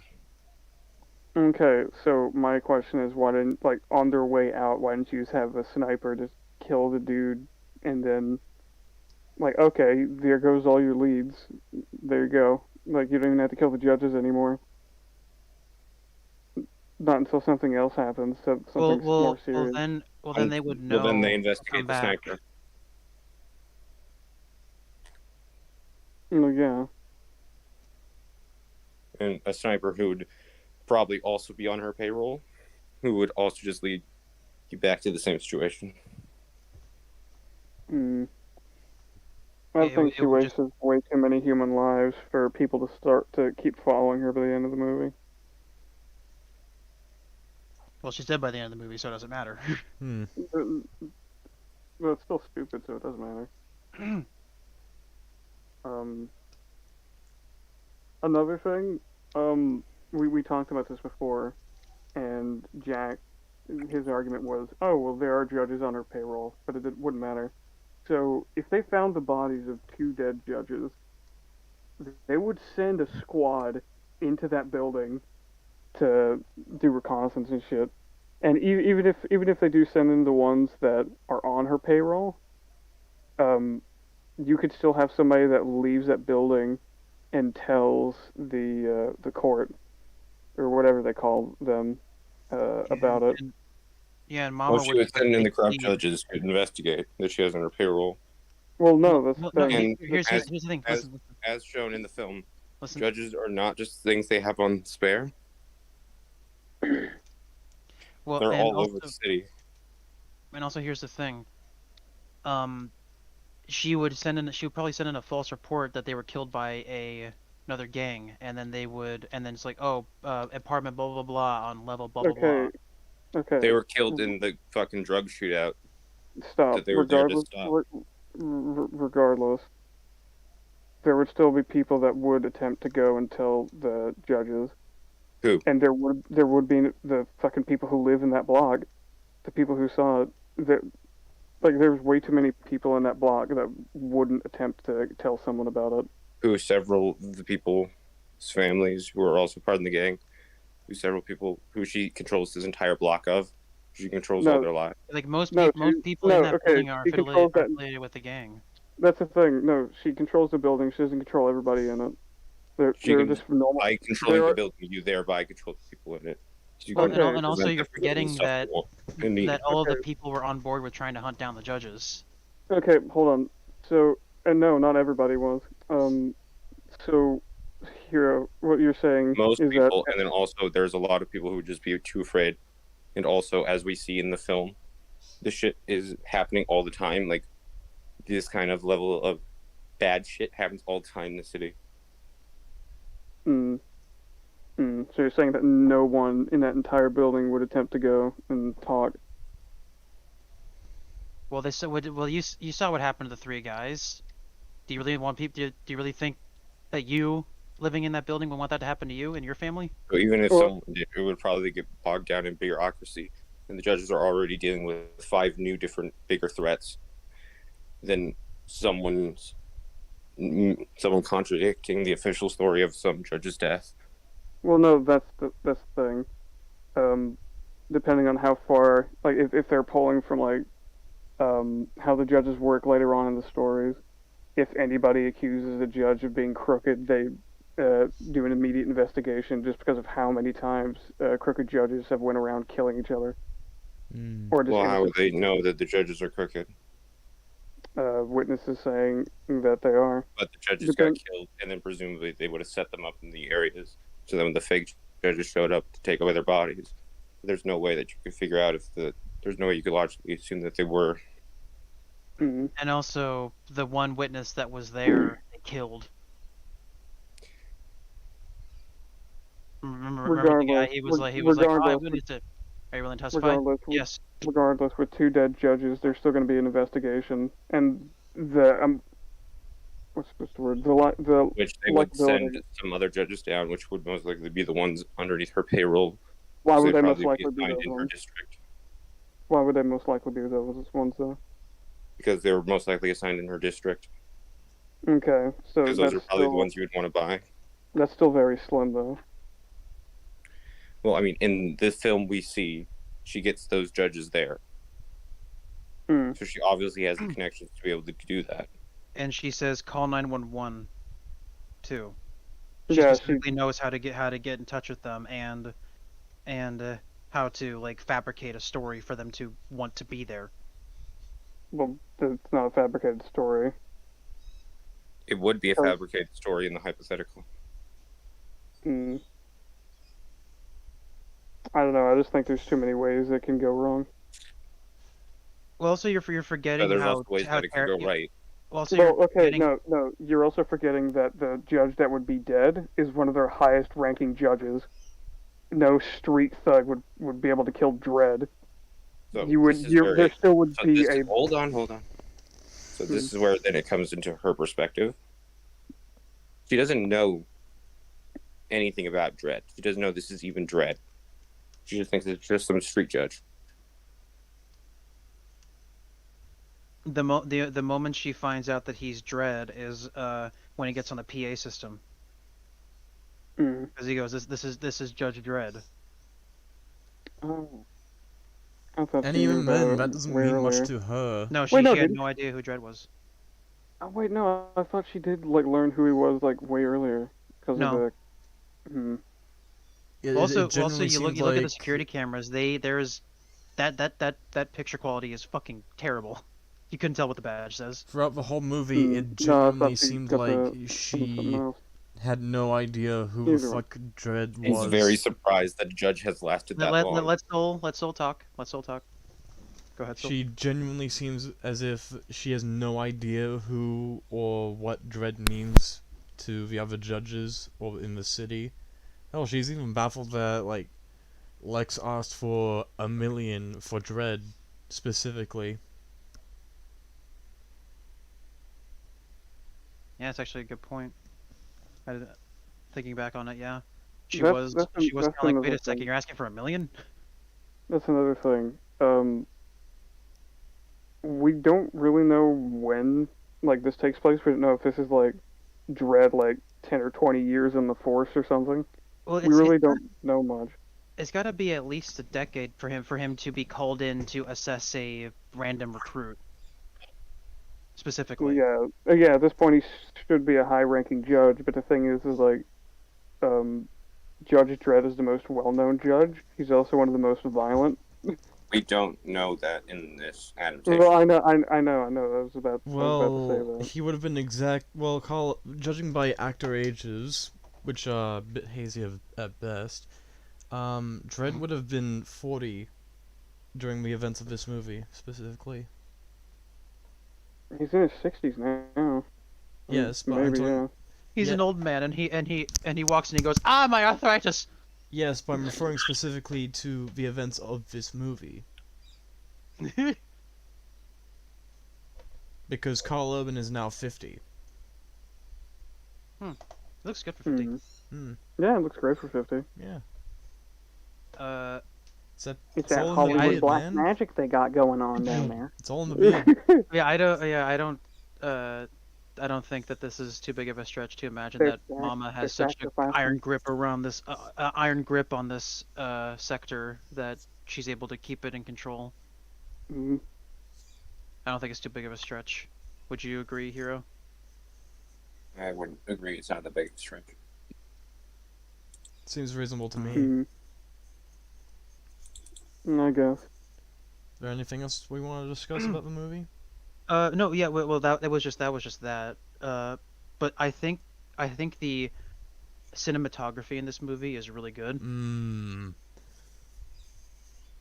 Speaker 2: Okay, so my question is, why didn't, like, on their way out, why didn't you just have a sniper just kill the dude and then, like, okay, there goes all your leads. There you go. Like, you don't even have to kill the judges anymore. Not until something else happens, so something more serious.
Speaker 3: Well then they would know.
Speaker 4: Well, then they
Speaker 3: come
Speaker 4: investigate the
Speaker 3: back.
Speaker 4: sniper.
Speaker 2: Well, yeah.
Speaker 4: And a sniper who would probably also be on her payroll, who would also just lead you back to the same situation.
Speaker 2: Mm. I
Speaker 3: It-
Speaker 2: think
Speaker 3: it
Speaker 2: she
Speaker 3: would just-
Speaker 2: wastes way too many human lives for people to start to keep following her by the end of the movie.
Speaker 3: Well, she's dead by the end of the movie, so it doesn't matter.
Speaker 1: Hmm.
Speaker 2: But it's still stupid, so it doesn't matter. Another thing, we talked about this before, and Jack, his argument was, oh, well, there are judges on her payroll, but it wouldn't matter. So, if they found the bodies of two dead judges, they would send a squad into that building to do reconnaissance and shit. And even if they do send in the ones that are on her payroll, you could still have somebody that leaves that building and tells the court or whatever they call them about it.
Speaker 3: Yeah, and Mama
Speaker 4: Well, she
Speaker 3: would
Speaker 4: would send in the crowd
Speaker 3: lead.
Speaker 4: judges to investigate that she has on her payroll.
Speaker 2: Well, no, that's
Speaker 3: Well,
Speaker 2: the
Speaker 3: no,
Speaker 2: thing.
Speaker 3: here's
Speaker 4: as-
Speaker 3: the thing.
Speaker 4: as-
Speaker 3: Listen,
Speaker 4: As shown in the film,
Speaker 3: listen.
Speaker 4: judges are not just things they have on spare.
Speaker 3: Well,
Speaker 4: They're
Speaker 3: and
Speaker 4: all
Speaker 3: also,
Speaker 4: over the city.
Speaker 3: and also here's the thing. She would probably send in a false report that they were killed by another gang, and then it's like, oh, apartment blah blah blah on level blah blah
Speaker 2: Okay, okay.
Speaker 4: They were killed in the fucking drug shootout.
Speaker 2: Stop.
Speaker 4: that they were there to
Speaker 2: Regardless,
Speaker 4: stop.
Speaker 2: regardless, there would still be people that would attempt to go and tell the judges.
Speaker 4: Who?
Speaker 2: And there would be the fucking people who live in that block, the people who saw it. There's way too many people in that block that wouldn't attempt to tell someone about it.
Speaker 4: Who several of the people's families who are also part of the gang, who several people who she controls this entire block of. She controls all their lives.
Speaker 3: Like most
Speaker 2: No,
Speaker 3: people in that
Speaker 2: okay,
Speaker 3: building are
Speaker 2: she controls that.
Speaker 3: affiliated with the gang.
Speaker 2: That's the thing. No, she controls the building. She doesn't control everybody in it. They're just normal.
Speaker 4: By controlling
Speaker 2: there
Speaker 4: the
Speaker 2: are-
Speaker 4: building, you thereby control the people in it. You
Speaker 3: Well,
Speaker 4: can
Speaker 3: and also
Speaker 4: prevent
Speaker 3: you're
Speaker 4: them from doing
Speaker 3: forgetting
Speaker 4: stuff
Speaker 3: that
Speaker 4: they want and need.
Speaker 3: that all of the
Speaker 2: Okay.
Speaker 3: people were on board with trying to hunt down the judges.
Speaker 2: Okay, hold on. So, and no, not everybody was. So Hero, what you're saying
Speaker 4: Most
Speaker 2: is
Speaker 4: people, and then also there's a lot of people who would just be too afraid. And also, as we see in the film, this shit is happening all the time. Like, this kind of level of bad shit happens all the time in the city.
Speaker 2: So you're saying that no one in that entire building would attempt to go and talk?
Speaker 3: Well, they said. Well, you saw what happened to the three guys. Do you really want people? Do you really think that you living in that building would want that to happen to you and your family?
Speaker 4: So even if
Speaker 2: Well-
Speaker 4: someone did, it would probably get bogged down in bureaucracy. And the judges are already dealing with 5 new different bigger threats than someone contradicting the official story of some judge's death.
Speaker 2: Well, no, that's the thing. Depending on how far, like, if they're pulling from, like, how the judges work later on in the stories, if anybody accuses a judge of being crooked, they do an immediate investigation just because of how many times crooked judges have went around killing each other. Or just
Speaker 4: Well, how would
Speaker 2: innocent
Speaker 4: they know that the judges are crooked?
Speaker 2: witnesses saying that they are.
Speaker 4: But the judges got killed, and then presumably they would have set them up in the areas. So then when the fake judges showed up to take away their bodies, there's no way that you could figure out there's no way you could logically assume that they were.
Speaker 2: Mhm.
Speaker 3: And also, the one witness that was there, they killed. Remember the guy?
Speaker 2: Regardless,
Speaker 3: He was like, "Oh, I
Speaker 2: regardless,
Speaker 3: need to." Are you willing to testify?
Speaker 2: regardless,
Speaker 3: Yes.
Speaker 2: regardless, with 2 dead judges, there's still going to be an investigation, and the what's the word? The
Speaker 4: Which they would
Speaker 2: likability.
Speaker 4: send some other judges down, which would most likely be the ones underneath her payroll.
Speaker 2: Why
Speaker 4: So
Speaker 2: would
Speaker 4: they'd
Speaker 2: they most
Speaker 4: probably
Speaker 2: likely be
Speaker 4: assigned
Speaker 2: those
Speaker 4: in her
Speaker 2: ones?
Speaker 4: district
Speaker 2: Why would they most likely be those ones though?
Speaker 4: because they were most likely assigned in her district.
Speaker 2: Okay, so
Speaker 4: Because those
Speaker 2: that's
Speaker 4: are probably the
Speaker 2: still
Speaker 4: ones you would want to buy.
Speaker 2: that's still very slim though.
Speaker 4: Well, I mean, in the film we see, she gets those judges there,
Speaker 2: Mm.
Speaker 4: so she obviously has the connections to be able to do that.
Speaker 3: And she says, "Call 911." Too. She
Speaker 2: Yeah,
Speaker 3: specifically knows how to get in touch with them and how to like fabricate a story for them to want to be there.
Speaker 2: well, it's not a fabricated story.
Speaker 4: It would be a
Speaker 2: Oh.
Speaker 4: fabricated story in the hypothetical.
Speaker 2: Mm. I don't know. I just think there's too many ways it can go wrong.
Speaker 3: Well, also you're forgetting
Speaker 4: But there's
Speaker 3: how
Speaker 4: also ways
Speaker 3: how
Speaker 4: that it could go
Speaker 3: ter-
Speaker 4: right.
Speaker 3: Well, also
Speaker 2: Well,
Speaker 3: you're
Speaker 2: okay,
Speaker 3: forgetting
Speaker 2: no. You're also forgetting that the judge that would be dead is one of their highest-ranking judges. No street thug would be able to kill Dredd.
Speaker 4: So
Speaker 2: You would.
Speaker 4: this is where
Speaker 2: There still would
Speaker 4: so
Speaker 2: be
Speaker 4: this
Speaker 2: a.
Speaker 4: is- hold on. So this is where then it comes into her perspective. She doesn't know anything about Dredd. She doesn't know this is even Dredd. She just thinks it's just some street judge.
Speaker 3: the moment she finds out that he's Dredd is when he gets on the PA system,
Speaker 2: Mm.
Speaker 3: because he goes, "This is Judge Dredd."
Speaker 2: Oh. I thought
Speaker 1: And
Speaker 2: she knew
Speaker 1: even then,
Speaker 2: about
Speaker 1: that
Speaker 2: it
Speaker 1: doesn't
Speaker 2: way
Speaker 1: mean much
Speaker 2: earlier.
Speaker 1: to her.
Speaker 3: No,
Speaker 2: Wait, no,
Speaker 3: she had
Speaker 2: didn't
Speaker 3: no idea who Dredd was.
Speaker 2: Oh wait, no. I thought she did like learn who he was like way earlier because
Speaker 3: No.
Speaker 2: of the. Hmm.
Speaker 3: Also,
Speaker 1: genuinely
Speaker 3: you look
Speaker 1: seems
Speaker 3: at the
Speaker 1: like-
Speaker 3: security cameras. There's that picture quality is fucking terrible. You couldn't tell what the badge says.
Speaker 1: Throughout the whole movie,
Speaker 2: No, I
Speaker 1: it genuinely
Speaker 2: thought she
Speaker 1: seemed
Speaker 2: got
Speaker 1: like
Speaker 2: something
Speaker 1: she
Speaker 2: else.
Speaker 1: had no idea who
Speaker 2: Either
Speaker 1: the
Speaker 2: one.
Speaker 1: fuck Dredd
Speaker 4: He's
Speaker 1: was.
Speaker 4: very surprised that Judge has lasted that long.
Speaker 3: Let's Soul talk. Let's Soul talk. Go ahead, Soul.
Speaker 1: She genuinely seems as if she has no idea who or what Dredd means to the other judges or in the city. Hell, she's even baffled that, like, Lex asked for $1 million for Dredd, specifically.
Speaker 3: Yeah, it's actually a good point. Thinking back on it, yeah. She
Speaker 2: That's-
Speaker 3: was
Speaker 2: that's
Speaker 3: she was
Speaker 2: that's
Speaker 3: kind of like, wait
Speaker 2: another
Speaker 3: a second,
Speaker 2: thing.
Speaker 3: you're asking for $1 million?
Speaker 2: That's another thing. We don't really know when like this takes place. We don't know if this is like Dredd like 10 or 20 years in the Force or something.
Speaker 3: Well,
Speaker 2: We really don't know much.
Speaker 3: It's got to be at least a decade for him to be called in to assess a random recruit. Specifically.
Speaker 2: Well, yeah. At this point, he should be a high-ranking judge. But the thing is like, Judge Dredd is the most well-known judge. He's also one of the most violent.
Speaker 4: We don't know that in this adaptation.
Speaker 2: Well, I know. I was about to say
Speaker 1: Well,
Speaker 2: that.
Speaker 1: he would have been Carl, judging by actor ages, which are a bit hazy at best. Dredd would have been 40 during the events of this movie, specifically.
Speaker 2: He's in his 60s now.
Speaker 1: Yes, but I'm
Speaker 2: maybe
Speaker 1: talking,
Speaker 2: yeah.
Speaker 3: He's
Speaker 1: Yeah.
Speaker 3: an old man, and he walks and he goes, "Ah, my arthritis."
Speaker 1: yes, but I'm referring specifically to the events of this movie. Because Karl Urban is now 50.
Speaker 3: Looks good for 50.
Speaker 2: Mhm. Yeah, it looks great for 50.
Speaker 1: Yeah.
Speaker 3: Uh,
Speaker 1: It's that,
Speaker 2: It's
Speaker 1: it's
Speaker 2: that
Speaker 1: all in the
Speaker 2: Hollywood
Speaker 1: bid,
Speaker 2: black
Speaker 1: man.
Speaker 2: magic they got going on down there.
Speaker 1: It's all in the bid.
Speaker 3: yeah, I don't think that this is too big of a stretch to imagine
Speaker 2: They're
Speaker 3: that
Speaker 2: sac-
Speaker 3: Mama
Speaker 2: they're
Speaker 3: has such an
Speaker 2: sacrificing.
Speaker 3: iron grip around this, iron grip on this sector that she's able to keep it in control.
Speaker 2: Mhm.
Speaker 3: I don't think it's too big of a stretch. Would you agree, Hero?
Speaker 4: I wouldn't agree. It's not the biggest stretch.
Speaker 1: Seems reasonable to me.
Speaker 2: Mhm. I guess.
Speaker 1: Is there anything else we want to discuss about the movie?
Speaker 3: No, yeah, well, that was just that. But I think the cinematography in this movie is really good,
Speaker 1: Mmm.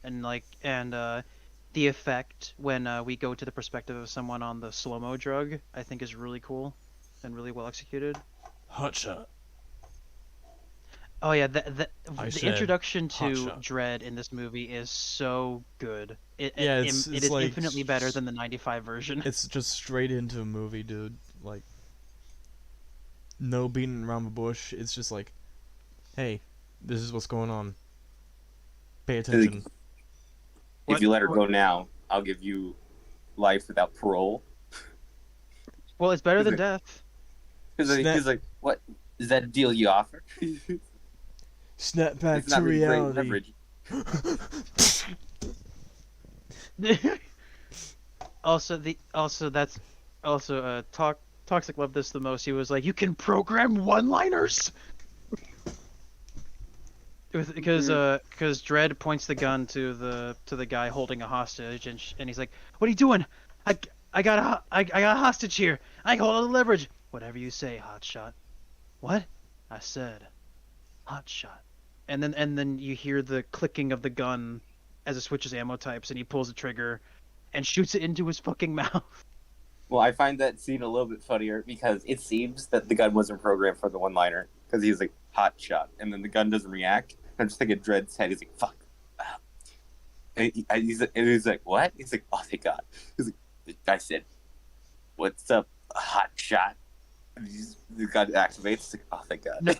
Speaker 3: and the effect when we go to the perspective of someone on the slow-mo drug, I think is really cool and really well executed.
Speaker 1: Hotshot.
Speaker 3: Oh yeah, the
Speaker 1: I said
Speaker 3: introduction to
Speaker 1: Hotshot.
Speaker 3: Dredd in this movie is so good. It
Speaker 1: it's
Speaker 3: is
Speaker 1: like
Speaker 3: infinitely better than the '95 version.
Speaker 1: It's just straight into a movie, dude. Like, no beating around the bush. It's just like, hey, this is what's going on. Pay attention.
Speaker 4: If you let her go now, I'll give you life without parole.
Speaker 3: Well, it's better
Speaker 4: Is
Speaker 3: than
Speaker 4: it-
Speaker 3: death.
Speaker 4: Because he's like, what? Is that a deal you offer?
Speaker 1: Snap back
Speaker 4: It's
Speaker 1: to
Speaker 4: not really great
Speaker 1: reality.
Speaker 4: leverage.
Speaker 3: Toxic loved this the most. He was like, "You can program one-liners." Because Dredd points the gun to the guy holding a hostage, and he's like, "What are you doing? I got a hostage here. I hold all the leverage. Whatever you say, hotshot." What? I said, hotshot. And then you hear the clicking of the gun as it switches ammo types, and he pulls the trigger and shoots it into his fucking mouth.
Speaker 4: Well, I find that scene a little bit funnier because it seems that the gun wasn't programmed for the one-liner because he's like hot shot, and then the gun doesn't react. I'm just thinking Dredd's head. He's like, "Fuck," and he's like, "What?" He's like, "Oh, thank God." He's like, "I said, what's up, hot shot?" And the gun activates. It's like, "Oh, thank God."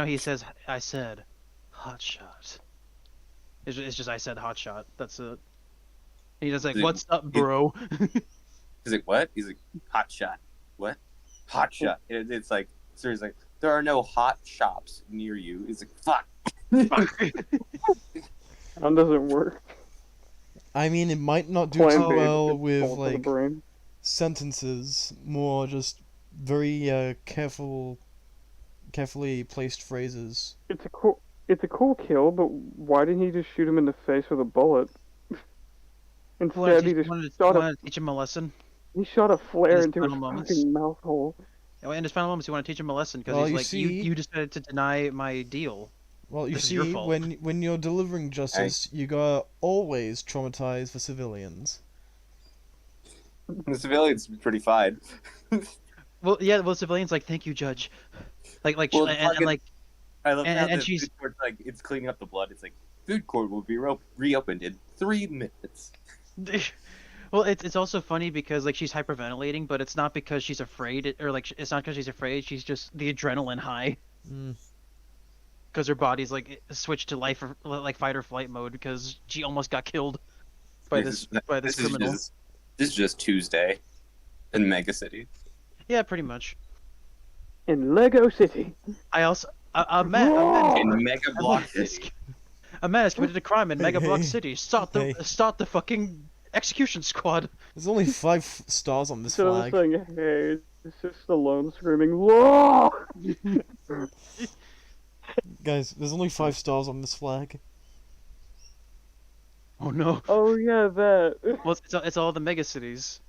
Speaker 3: He says, "I said, hotshot." It's just I said hotshot. That's it. He does like, "What's up, bro?"
Speaker 4: He's like, "What?" He's like, "Hot shot." What? Hot shot. It's like, so he's like, "There are no hot shops near you." He's like, "Fuck."
Speaker 2: That doesn't work.
Speaker 1: I mean, it might not do
Speaker 2: Plan
Speaker 1: too
Speaker 2: B,
Speaker 1: well
Speaker 2: it's
Speaker 1: with
Speaker 2: fault of the
Speaker 1: like
Speaker 2: brain.
Speaker 1: sentences. More just very carefully placed phrases.
Speaker 2: It's a cool kill, but why didn't he just shoot him in the face with a bullet? Instead, he just
Speaker 3: wanted
Speaker 2: shot
Speaker 3: to teach him a lesson.
Speaker 2: he shot a flare
Speaker 3: his
Speaker 2: into his
Speaker 3: final moments.
Speaker 2: fucking mouth hole.
Speaker 3: In his final moments, he wanted to teach him a lesson because
Speaker 1: Well,
Speaker 3: he's
Speaker 1: you
Speaker 3: like,
Speaker 1: see-
Speaker 3: you decided to deny my deal."
Speaker 1: Well, you
Speaker 3: This is
Speaker 1: see,
Speaker 3: your fault.
Speaker 1: when you're delivering justice, you gotta always traumatize the civilians.
Speaker 4: The civilians pretty fine.
Speaker 3: Well, yeah, well, civilians like, "Thank you, Judge." Like,
Speaker 4: Well,
Speaker 3: and
Speaker 4: fucking-
Speaker 3: like,
Speaker 4: I love
Speaker 3: And-
Speaker 4: how
Speaker 3: and
Speaker 4: the
Speaker 3: she's-
Speaker 4: food court's like, it's cleaning up the blood. It's like, food court will be reopened in 3 minutes.
Speaker 3: well, it's also funny because like she's hyperventilating, but it's not because she's afraid, or like it's not because she's afraid. She's just the adrenaline high
Speaker 1: Mm.
Speaker 3: because her body's like switched to like fight or flight mode because she almost got killed by this criminal.
Speaker 4: This is just Tuesday in Mega City.
Speaker 3: Yeah, pretty much.
Speaker 2: In Lego City.
Speaker 3: I also a man
Speaker 4: In Mega Block City.
Speaker 3: a man has committed a crime in Mega Block
Speaker 1: Hey.
Speaker 3: City. Start the fucking execution squad.
Speaker 1: There's only 5 stars on this
Speaker 2: Instead of
Speaker 1: flag.
Speaker 2: saying, "Hey," it's just Stallone screaming, "Law!"
Speaker 1: Guys, there's only 5 stars on this flag.
Speaker 3: Oh no.
Speaker 2: Oh yeah, that.
Speaker 3: Well, it's all the mega cities.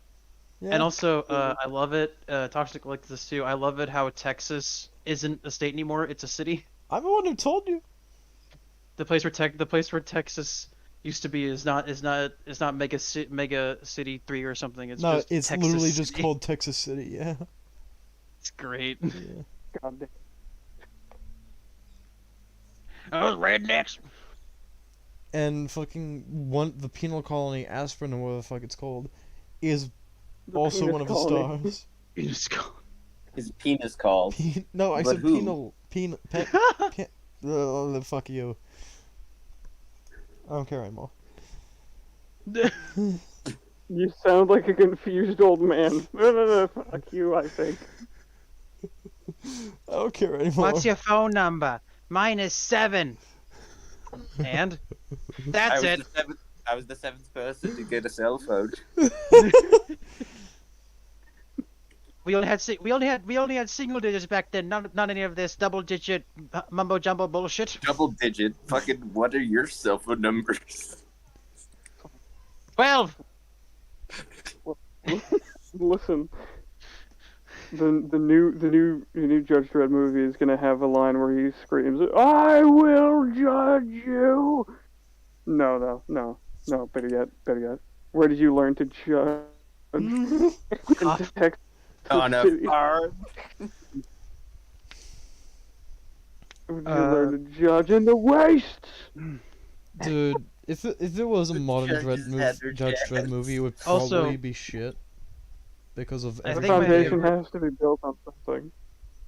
Speaker 1: Yeah.
Speaker 3: And also, I love it. Toxic like this too. I love it how Texas isn't a state anymore. It's a city.
Speaker 1: I'm the one who told you.
Speaker 3: The place where Texas used to be is not Mega City 3 or something. It's
Speaker 1: No,
Speaker 3: just
Speaker 1: it's
Speaker 3: Texas
Speaker 1: literally just
Speaker 3: City.
Speaker 1: called Texas City. Yeah.
Speaker 3: It's great.
Speaker 1: Yeah.
Speaker 2: God damn.
Speaker 3: Oh, rednecks.
Speaker 1: And fucking the penal colony Aspirin, or whatever the fuck it's called, is
Speaker 2: The
Speaker 1: also
Speaker 2: penis
Speaker 1: one of the
Speaker 2: colony.
Speaker 1: stars.
Speaker 3: Penis colony.
Speaker 4: His penis called.
Speaker 1: No, I
Speaker 4: But
Speaker 1: said
Speaker 4: who?
Speaker 1: fuck you. I don't care anymore.
Speaker 2: You sound like a confused old man. No, fuck you, I think.
Speaker 1: I don't care anymore.
Speaker 3: What's your phone number? Mine is 7. And that's it.
Speaker 4: I was the 7th person to get a cell phone.
Speaker 3: We only had single digits back then. Not any of this double digit mumbo jumbo bullshit.
Speaker 4: Double digit. Fucking, what are your cell phone numbers?
Speaker 3: 12.
Speaker 2: Listen, the new Judge Dredd movie is gonna have a line where he screams, "I will judge you." No. Better yet. Where did you learn to judge? In Texas
Speaker 4: On a
Speaker 2: City.
Speaker 4: farm.
Speaker 2: Where did you learn to judge in the wastes?
Speaker 1: Dude, if it was a modern Judge Dredd movie, it would probably
Speaker 3: Also-
Speaker 1: be shit. Because of
Speaker 3: I
Speaker 2: The
Speaker 3: think my
Speaker 2: foundation
Speaker 3: favorite-
Speaker 2: has to be built on something.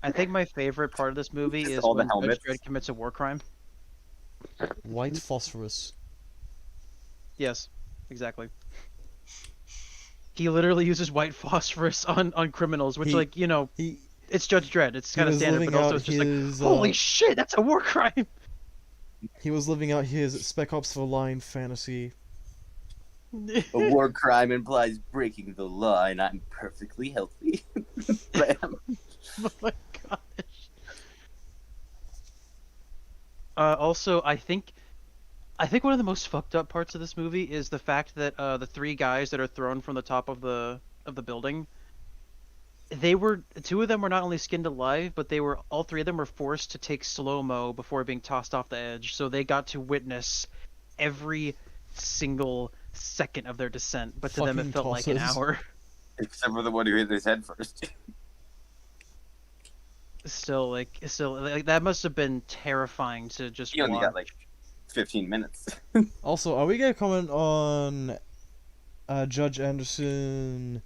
Speaker 3: I think my favorite part of this movie
Speaker 4: Just
Speaker 3: is
Speaker 4: all the
Speaker 3: when Judge
Speaker 4: helmets.
Speaker 3: Dredd commits a war crime.
Speaker 1: white phosphorus.
Speaker 3: Yes, exactly. He literally uses white phosphorus on criminals, which,
Speaker 1: He-
Speaker 3: like, you know,
Speaker 1: He
Speaker 3: it's Judge Dredd. It's kind of
Speaker 1: was
Speaker 3: standard,
Speaker 1: living
Speaker 3: but also
Speaker 1: out
Speaker 3: it's just like,
Speaker 1: his,
Speaker 3: holy shit, that's a war crime.
Speaker 1: he was living out his Spec Ops for Line fantasy.
Speaker 4: A war crime implies breaking the law, and I'm perfectly healthy. Bam.
Speaker 3: Oh my gosh. Also, I think one of the most fucked up parts of this movie is the fact that the 3 guys that are thrown from the top of the building, two of them were not only skinned alive, but all 3 of them were forced to take slow-mo before being tossed off the edge, so they got to witness every single second of their descent, but to them it
Speaker 1: Fucking
Speaker 3: felt like an
Speaker 1: tosses.
Speaker 3: hour.
Speaker 4: Except for the one who hit his head first.
Speaker 3: Still, that must have been terrifying to just
Speaker 4: He only
Speaker 3: watch.
Speaker 4: got like 15 minutes.
Speaker 1: Also, are we gonna comment on Judge Anderson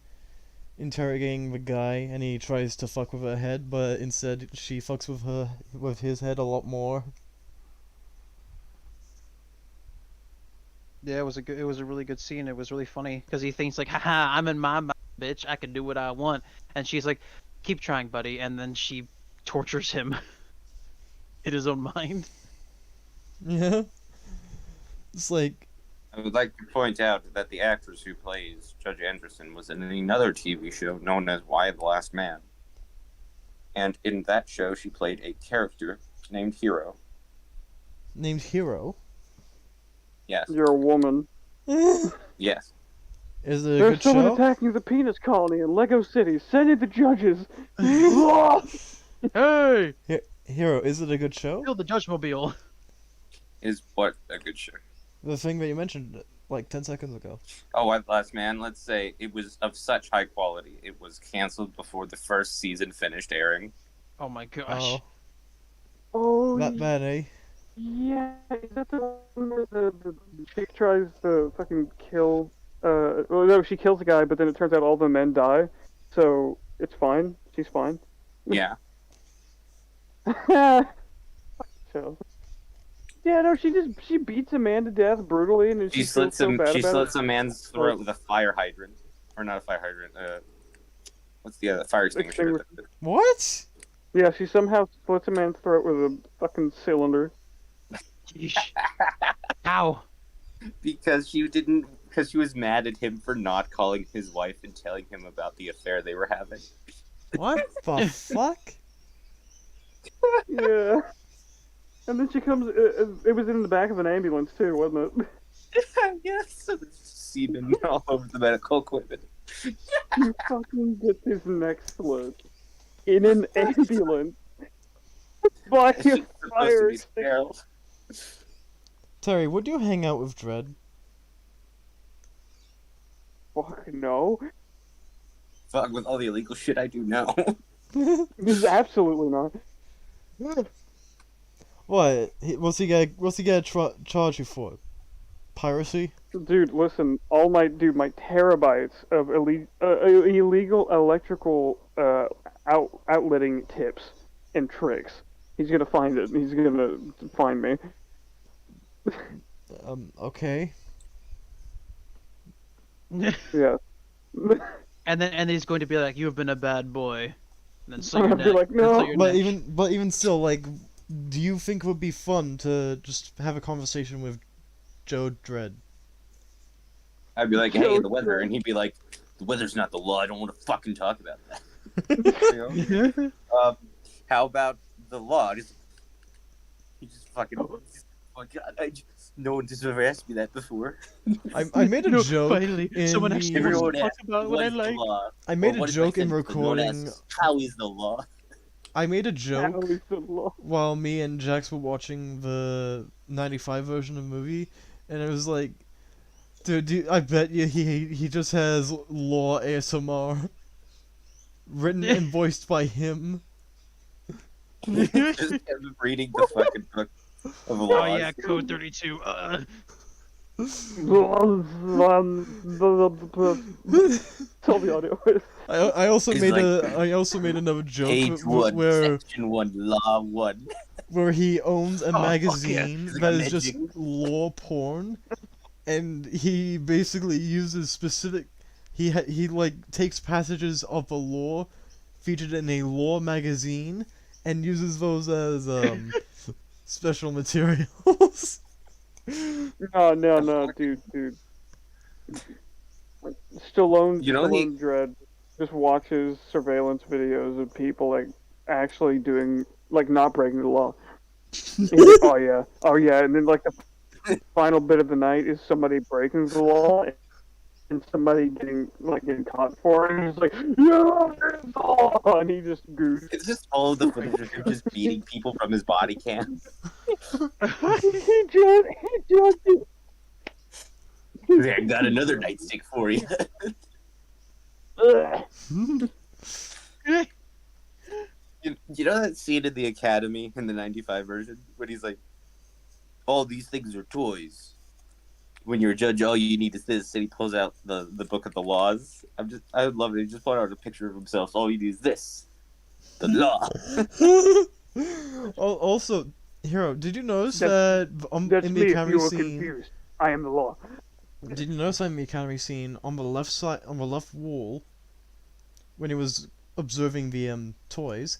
Speaker 1: interrogating the guy, and he tries to fuck with her head, but instead she fucks with his head a lot more?
Speaker 3: Yeah, it was a really good scene. It was really funny because he thinks like, haha, I'm in my mind, bitch. I can do what I want. And she's like, keep trying, buddy. And then she tortures him in his own mind.
Speaker 1: Yeah. It's like,
Speaker 4: I would like to point out that the actress who plays Judge Anderson was in another TV show known as Why the Last Man. And in that show, she played a character named Hero.
Speaker 1: named Hero.
Speaker 4: Yes.
Speaker 2: You're a woman.
Speaker 4: Yes.
Speaker 1: Is it a
Speaker 2: There's
Speaker 1: good
Speaker 2: someone
Speaker 1: show?
Speaker 2: attacking the penis colony in Lego City. Send in the judges.
Speaker 3: Hey,
Speaker 1: Hero, is it a good show?
Speaker 3: kill the Judgemobile.
Speaker 4: Is what a good show.
Speaker 1: The thing that you mentioned like 10 seconds ago.
Speaker 4: Oh, Why the Last Man, let's say it was of such high quality. It was canceled before the first season finished airing.
Speaker 3: Oh my gosh.
Speaker 1: Oh,
Speaker 2: Oh,
Speaker 1: that bad, eh?
Speaker 2: yeah. Is that the one where the chick tries to fucking kill? Well, no, she kills a guy, but then it turns out all the men die. So it's fine. She's fine.
Speaker 4: Yeah.
Speaker 2: Fucking show. Yeah, no, she beats a man to death brutally, and then
Speaker 4: She
Speaker 2: she feels
Speaker 4: slits
Speaker 2: so
Speaker 4: him.
Speaker 2: bad
Speaker 4: She
Speaker 2: about
Speaker 4: slits
Speaker 2: it.
Speaker 4: a man's throat with a fire hydrant, or not a fire hydrant. What's the other fire extinguisher?
Speaker 1: What?
Speaker 2: Yeah, she somehow slits a man's throat with a fucking cylinder.
Speaker 3: Yeesh. How?
Speaker 4: Because she didn't. Because she was mad at him for not calling his wife and telling him about the affair they were having.
Speaker 1: What the fuck?
Speaker 2: Yeah. And then she comes. It was in the back of an ambulance too, wasn't it?
Speaker 4: Yes. So there's semen all over the medical equipment.
Speaker 2: You fucking get his neck slit in an ambulance. Body
Speaker 4: It's
Speaker 2: of
Speaker 4: just supposed to
Speaker 2: fire.
Speaker 4: be sterile.
Speaker 1: Terry, would you hang out with Dredd?
Speaker 2: Fuck no.
Speaker 4: Fuck, with all the illegal shit I do now.
Speaker 2: This is absolutely not.
Speaker 1: What? What's he gonna charge you for? Piracy?
Speaker 2: Dude, listen, my terabytes of illegal electrical outletting tips and tricks. He's gonna find it. He's gonna find me.
Speaker 1: Okay.
Speaker 2: Yeah.
Speaker 3: And then he's going to be like, "You have been a bad boy." And then so
Speaker 2: I'd
Speaker 3: your
Speaker 2: be
Speaker 3: neck.
Speaker 2: like,
Speaker 3: then slit
Speaker 2: "No."
Speaker 3: your
Speaker 1: But
Speaker 3: neck.
Speaker 1: even still, like, do you think it would be fun to just have a conversation with Joe Dredd?
Speaker 4: I'd be like,
Speaker 2: Joe
Speaker 4: hey, the weather.
Speaker 2: Dredd.
Speaker 4: And he'd be like, the weather's not the law. I don't want to fucking talk about that. You know? How about the law? He just fucking. Oh my god, no one has ever asked me that before.
Speaker 1: I made a
Speaker 3: No,
Speaker 1: joke
Speaker 3: finally,
Speaker 1: in
Speaker 3: someone
Speaker 1: the...
Speaker 3: actually wants
Speaker 4: Everyone
Speaker 3: to talk
Speaker 4: asks,
Speaker 3: about what
Speaker 4: what
Speaker 3: I
Speaker 4: is the
Speaker 3: like.
Speaker 4: law?
Speaker 1: I made
Speaker 4: Or what
Speaker 1: a
Speaker 4: is my
Speaker 1: joke in
Speaker 4: sentence? But no one
Speaker 1: recording...
Speaker 4: asks, how is the law?
Speaker 1: I made a joke
Speaker 2: How is the law?
Speaker 1: while me and Jax were watching the 95 version of the movie, and it was like, dude, I bet you he just has law ASMR written and voiced by him.
Speaker 4: Just him reading the fucking book of laws.
Speaker 3: Oh yeah, code 32.
Speaker 2: Tell the audio is.
Speaker 1: I also
Speaker 4: He's
Speaker 1: made
Speaker 4: like,
Speaker 1: I also made another joke
Speaker 4: Page 1,
Speaker 1: where
Speaker 4: Section 1, Law 1.
Speaker 1: where he owns a
Speaker 3: fuck yeah.
Speaker 1: magazine
Speaker 4: He's
Speaker 1: that
Speaker 4: like
Speaker 1: is just
Speaker 4: magic.
Speaker 1: law porn, and he basically uses specific. He like takes passages of the law featured in a law magazine and uses those as special materials.
Speaker 2: No, dude.
Speaker 4: You know he-
Speaker 2: Stallone Dread just watches surveillance videos of people like actually doing like not breaking the law. He's like, oh yeah, and then like the final bit of the night is somebody breaking the law and somebody getting caught for it. And he's like, yeah, there's the law, and he just goofs.
Speaker 4: It's just all of the footage of him just beating people from his body cam.
Speaker 2: he just
Speaker 4: I got another nightstick for you.
Speaker 2: ugh.
Speaker 4: You know that scene in the Academy in the 95 version? When he's like, all these things are toys. When you're a judge, all you need is this. And he pulls out the book of the laws. I would love it. He just put out a picture of himself. All you need is this. The law.
Speaker 1: Also, Hero, did you notice
Speaker 2: That's-
Speaker 1: that
Speaker 2: That's
Speaker 1: in
Speaker 2: me
Speaker 1: the
Speaker 2: if
Speaker 1: Academy
Speaker 2: you were
Speaker 1: scene?
Speaker 2: confused. I am the law.
Speaker 1: Did you notice in the Academy scene on the left side, on the left wall, when he was observing the toys,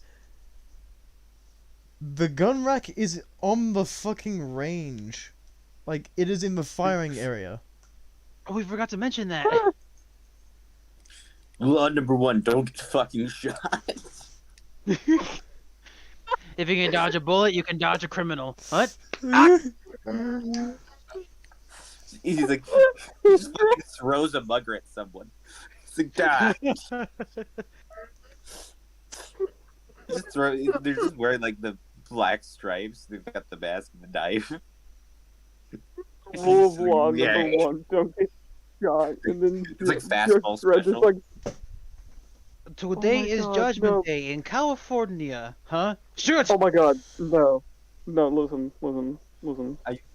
Speaker 1: the gun rack is on the fucking range, like it is in the firing area.
Speaker 3: Oh, we forgot to mention that.
Speaker 4: Law number 1, don't get fucking shot.
Speaker 3: If you can dodge a bullet, you can dodge a criminal. What?
Speaker 4: He's like, he just fucking throws a mugger at someone. He's like, die. They're just wearing like the black stripes. They've got the mask and the knife.
Speaker 2: Rule of law
Speaker 4: Yeah.
Speaker 2: number 1: don't get shot. And then
Speaker 4: It's like
Speaker 2: Judge
Speaker 4: fastball
Speaker 2: Dredd
Speaker 4: special.
Speaker 2: just like,
Speaker 3: Today
Speaker 2: my
Speaker 3: is
Speaker 2: God,
Speaker 3: Judgment
Speaker 2: no.
Speaker 3: Day in California, huh? Shoot!
Speaker 2: oh my god, no, listen.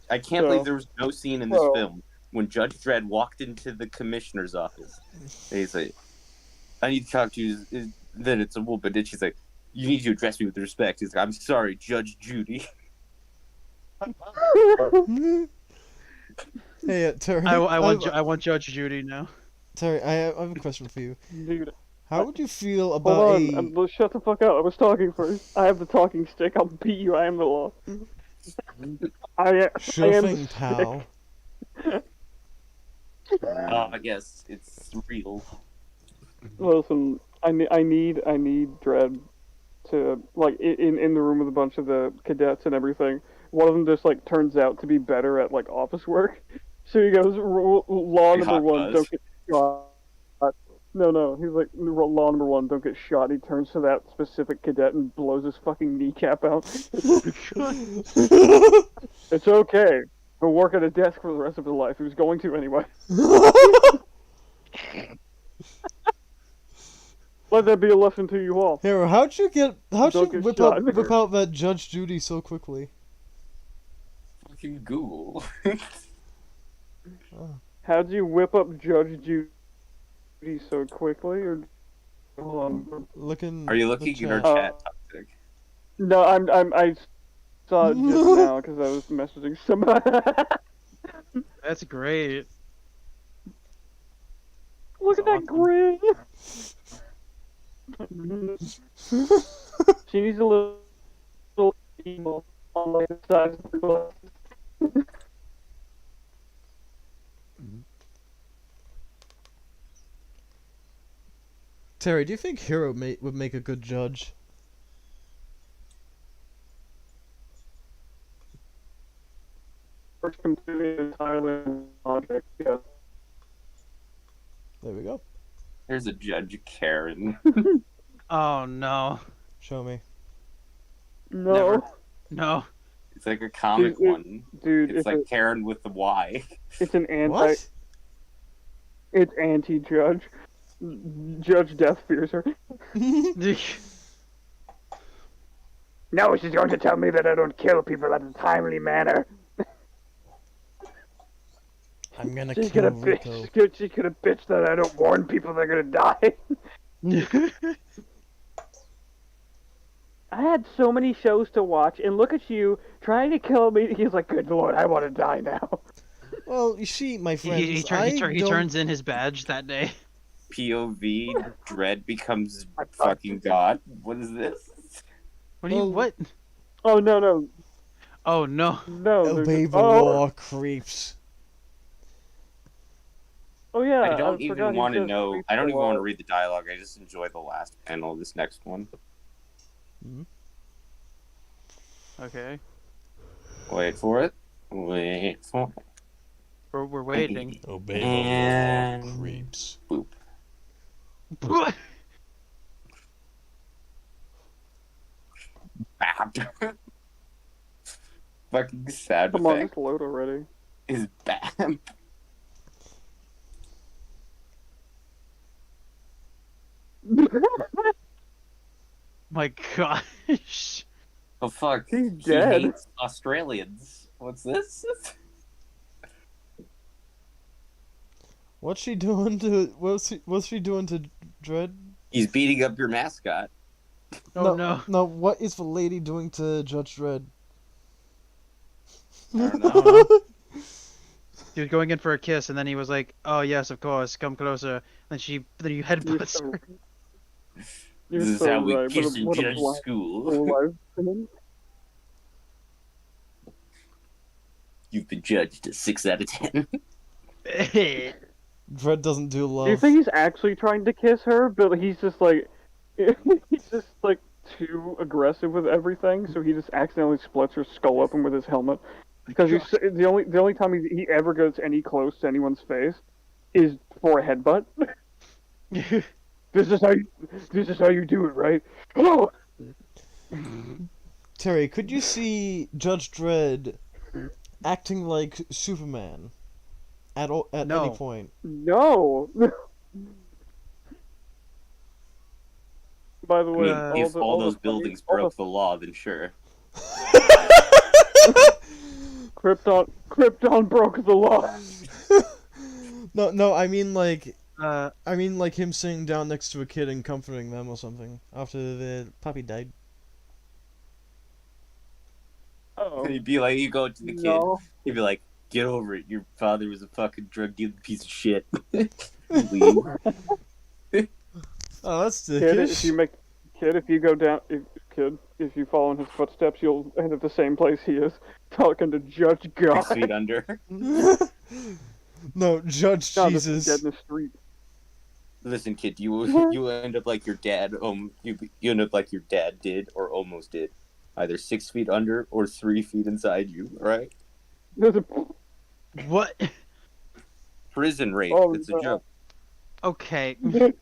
Speaker 4: I can't believe there was no scene in this
Speaker 2: So-
Speaker 4: film when Judge Dredd walked into the commissioner's office. And he's like, I need to talk to you. Then it's a woman. And she's like, you need to address me with respect. He's like, I'm sorry, Judge Judy.
Speaker 1: Hey, Terry.
Speaker 3: I want Judge Judy now.
Speaker 1: Terry, I have a question for you.
Speaker 2: Dude,
Speaker 1: How would you feel
Speaker 2: hold
Speaker 1: about
Speaker 2: on, let's shut the fuck up. I was talking first. I have the talking stick. I'll beat you. I am the law. I
Speaker 1: Sure
Speaker 2: am
Speaker 1: thing,
Speaker 2: the
Speaker 1: pal.
Speaker 4: I guess it's real.
Speaker 2: Listen, I need Dredd to like in the room with a bunch of the cadets and everything. One of them just like turns out to be better at like office work. So he goes, law
Speaker 4: Like
Speaker 2: number
Speaker 4: Hot
Speaker 2: 1:
Speaker 4: Fuzz.
Speaker 2: don't get shot. No. He's like, law number one, don't get shot. He turns to that specific cadet and blows his fucking kneecap out. It's okay. He'll work at a desk for the rest of his life. He was going to anyway. Let that be a lesson to you all.
Speaker 1: Hero, how'd you
Speaker 2: Don't get
Speaker 1: whip
Speaker 2: shot.
Speaker 1: out that Judge Judy so quickly?
Speaker 4: Fucking Google.
Speaker 2: How'd you whip up Judge Judy so quickly? Or hold on.
Speaker 1: Looking.
Speaker 4: Are you looking in our
Speaker 1: chat.
Speaker 4: chat? Toxic?
Speaker 2: No, I saw it just now because I was messaging somebody.
Speaker 3: That's great.
Speaker 2: Look at that grin. She needs a little emo on like the size of her butt.
Speaker 1: Terry, do you think Hero would make a good judge?
Speaker 2: First completely entirely logic, yeah.
Speaker 1: There we go.
Speaker 4: There's a Judge Karen.
Speaker 3: Oh no.
Speaker 1: Show me.
Speaker 2: No.
Speaker 3: Never. No.
Speaker 4: It's like a comic
Speaker 2: Dude,
Speaker 4: one.
Speaker 2: Dude,
Speaker 4: It's like Karen with the Y.
Speaker 2: it's an anti.
Speaker 1: What?
Speaker 2: It's anti-judge. Judge Death fears her. No, she's going to tell me that I don't kill people in a timely manner.
Speaker 1: I'm gonna
Speaker 2: She's
Speaker 1: kill
Speaker 2: gonna
Speaker 1: Rico.
Speaker 2: bitch. She's gonna bitch that I don't warn people they're gonna die. I had so many shows to watch, and look at you trying to kill me. He's like, "Good Lord, I want to die now."
Speaker 1: Well, you see, my friends,
Speaker 3: he
Speaker 1: don't-
Speaker 3: turns in his badge that day.
Speaker 4: POV, Dread becomes fucking God. What is this?
Speaker 3: What do you
Speaker 1: Well-
Speaker 3: what?
Speaker 2: Oh no.
Speaker 3: Oh no.
Speaker 2: There's
Speaker 1: Obey the
Speaker 2: oh,
Speaker 1: law, creeps.
Speaker 2: Oh yeah.
Speaker 4: I don't
Speaker 2: forgot
Speaker 4: even
Speaker 2: he
Speaker 4: want to
Speaker 2: says
Speaker 4: know.
Speaker 2: creep
Speaker 4: I don't
Speaker 2: the
Speaker 4: even want to
Speaker 2: law.
Speaker 4: read the dialogue. I just enjoy the last panel of this next one.
Speaker 3: Okay.
Speaker 4: Wait for it. Wait for it.
Speaker 3: We're waiting.
Speaker 1: Obey
Speaker 4: And-
Speaker 1: the law, creeps.
Speaker 4: Boop. Fucking sad
Speaker 2: Come on,
Speaker 4: effect
Speaker 2: just load already.
Speaker 4: is bad.
Speaker 3: My gosh.
Speaker 4: Oh fuck.
Speaker 2: He's
Speaker 4: He
Speaker 2: dead.
Speaker 4: hates Australians. What's this?
Speaker 1: What's she doing to? What's she doing to Dread?
Speaker 4: He's beating up your mascot.
Speaker 3: Oh no.
Speaker 1: No, what is the lady doing to Judge Dredd?
Speaker 4: I don't
Speaker 3: I don't know. He was going in for a kiss, and then he was like, "Oh yes, of course, come closer." Then then you
Speaker 2: You're
Speaker 3: headbutts
Speaker 2: so,
Speaker 3: her.
Speaker 2: you're
Speaker 4: This is
Speaker 2: so
Speaker 4: how we
Speaker 2: right.
Speaker 4: kiss in
Speaker 2: What a
Speaker 4: judge
Speaker 2: black
Speaker 4: school.
Speaker 2: life thing.
Speaker 4: You've been judged a 6 out of 10.
Speaker 1: Dredd doesn't do love.
Speaker 2: Do you think he's actually trying to kiss her, but he's just like, he's just like too aggressive with everything, so he just accidentally splits her skull open with his helmet. Because the only time he ever goes any close to anyone's face is for a headbutt. This is how you do it, right? Oh!
Speaker 1: Terry, could you see Judge Dredd acting like Superman at
Speaker 3: No.
Speaker 1: any point?
Speaker 2: No. By the
Speaker 4: I
Speaker 2: way,
Speaker 4: mean, if all those
Speaker 2: the
Speaker 4: buildings
Speaker 2: all
Speaker 4: broke the law, then sure.
Speaker 2: Krypton broke the law.
Speaker 1: No, I mean like
Speaker 3: Uh,
Speaker 1: him sitting down next to a kid and comforting them or something after the puppy died.
Speaker 2: Oh
Speaker 4: He'd be like, you go to the kid,
Speaker 2: no.
Speaker 4: he'd be like, get over it, your father was a fucking drug dealing piece of shit. Leave.
Speaker 1: Oh, that's the
Speaker 2: Kid, if you follow in his footsteps, you'll end at the same place he is, talking to Judge God.
Speaker 4: 6 feet under.
Speaker 1: No, Judge
Speaker 2: God, this is
Speaker 1: Jesus.
Speaker 2: dead in the street.
Speaker 4: Listen, kid, you end up like your dad. You end up like your dad did or almost did, either 6 feet under or 3 feet inside you. All right?
Speaker 2: There's a
Speaker 3: what?
Speaker 4: Prison rape.
Speaker 2: Oh,
Speaker 4: it's a
Speaker 2: no.
Speaker 4: joke.
Speaker 3: Okay.
Speaker 2: Dude,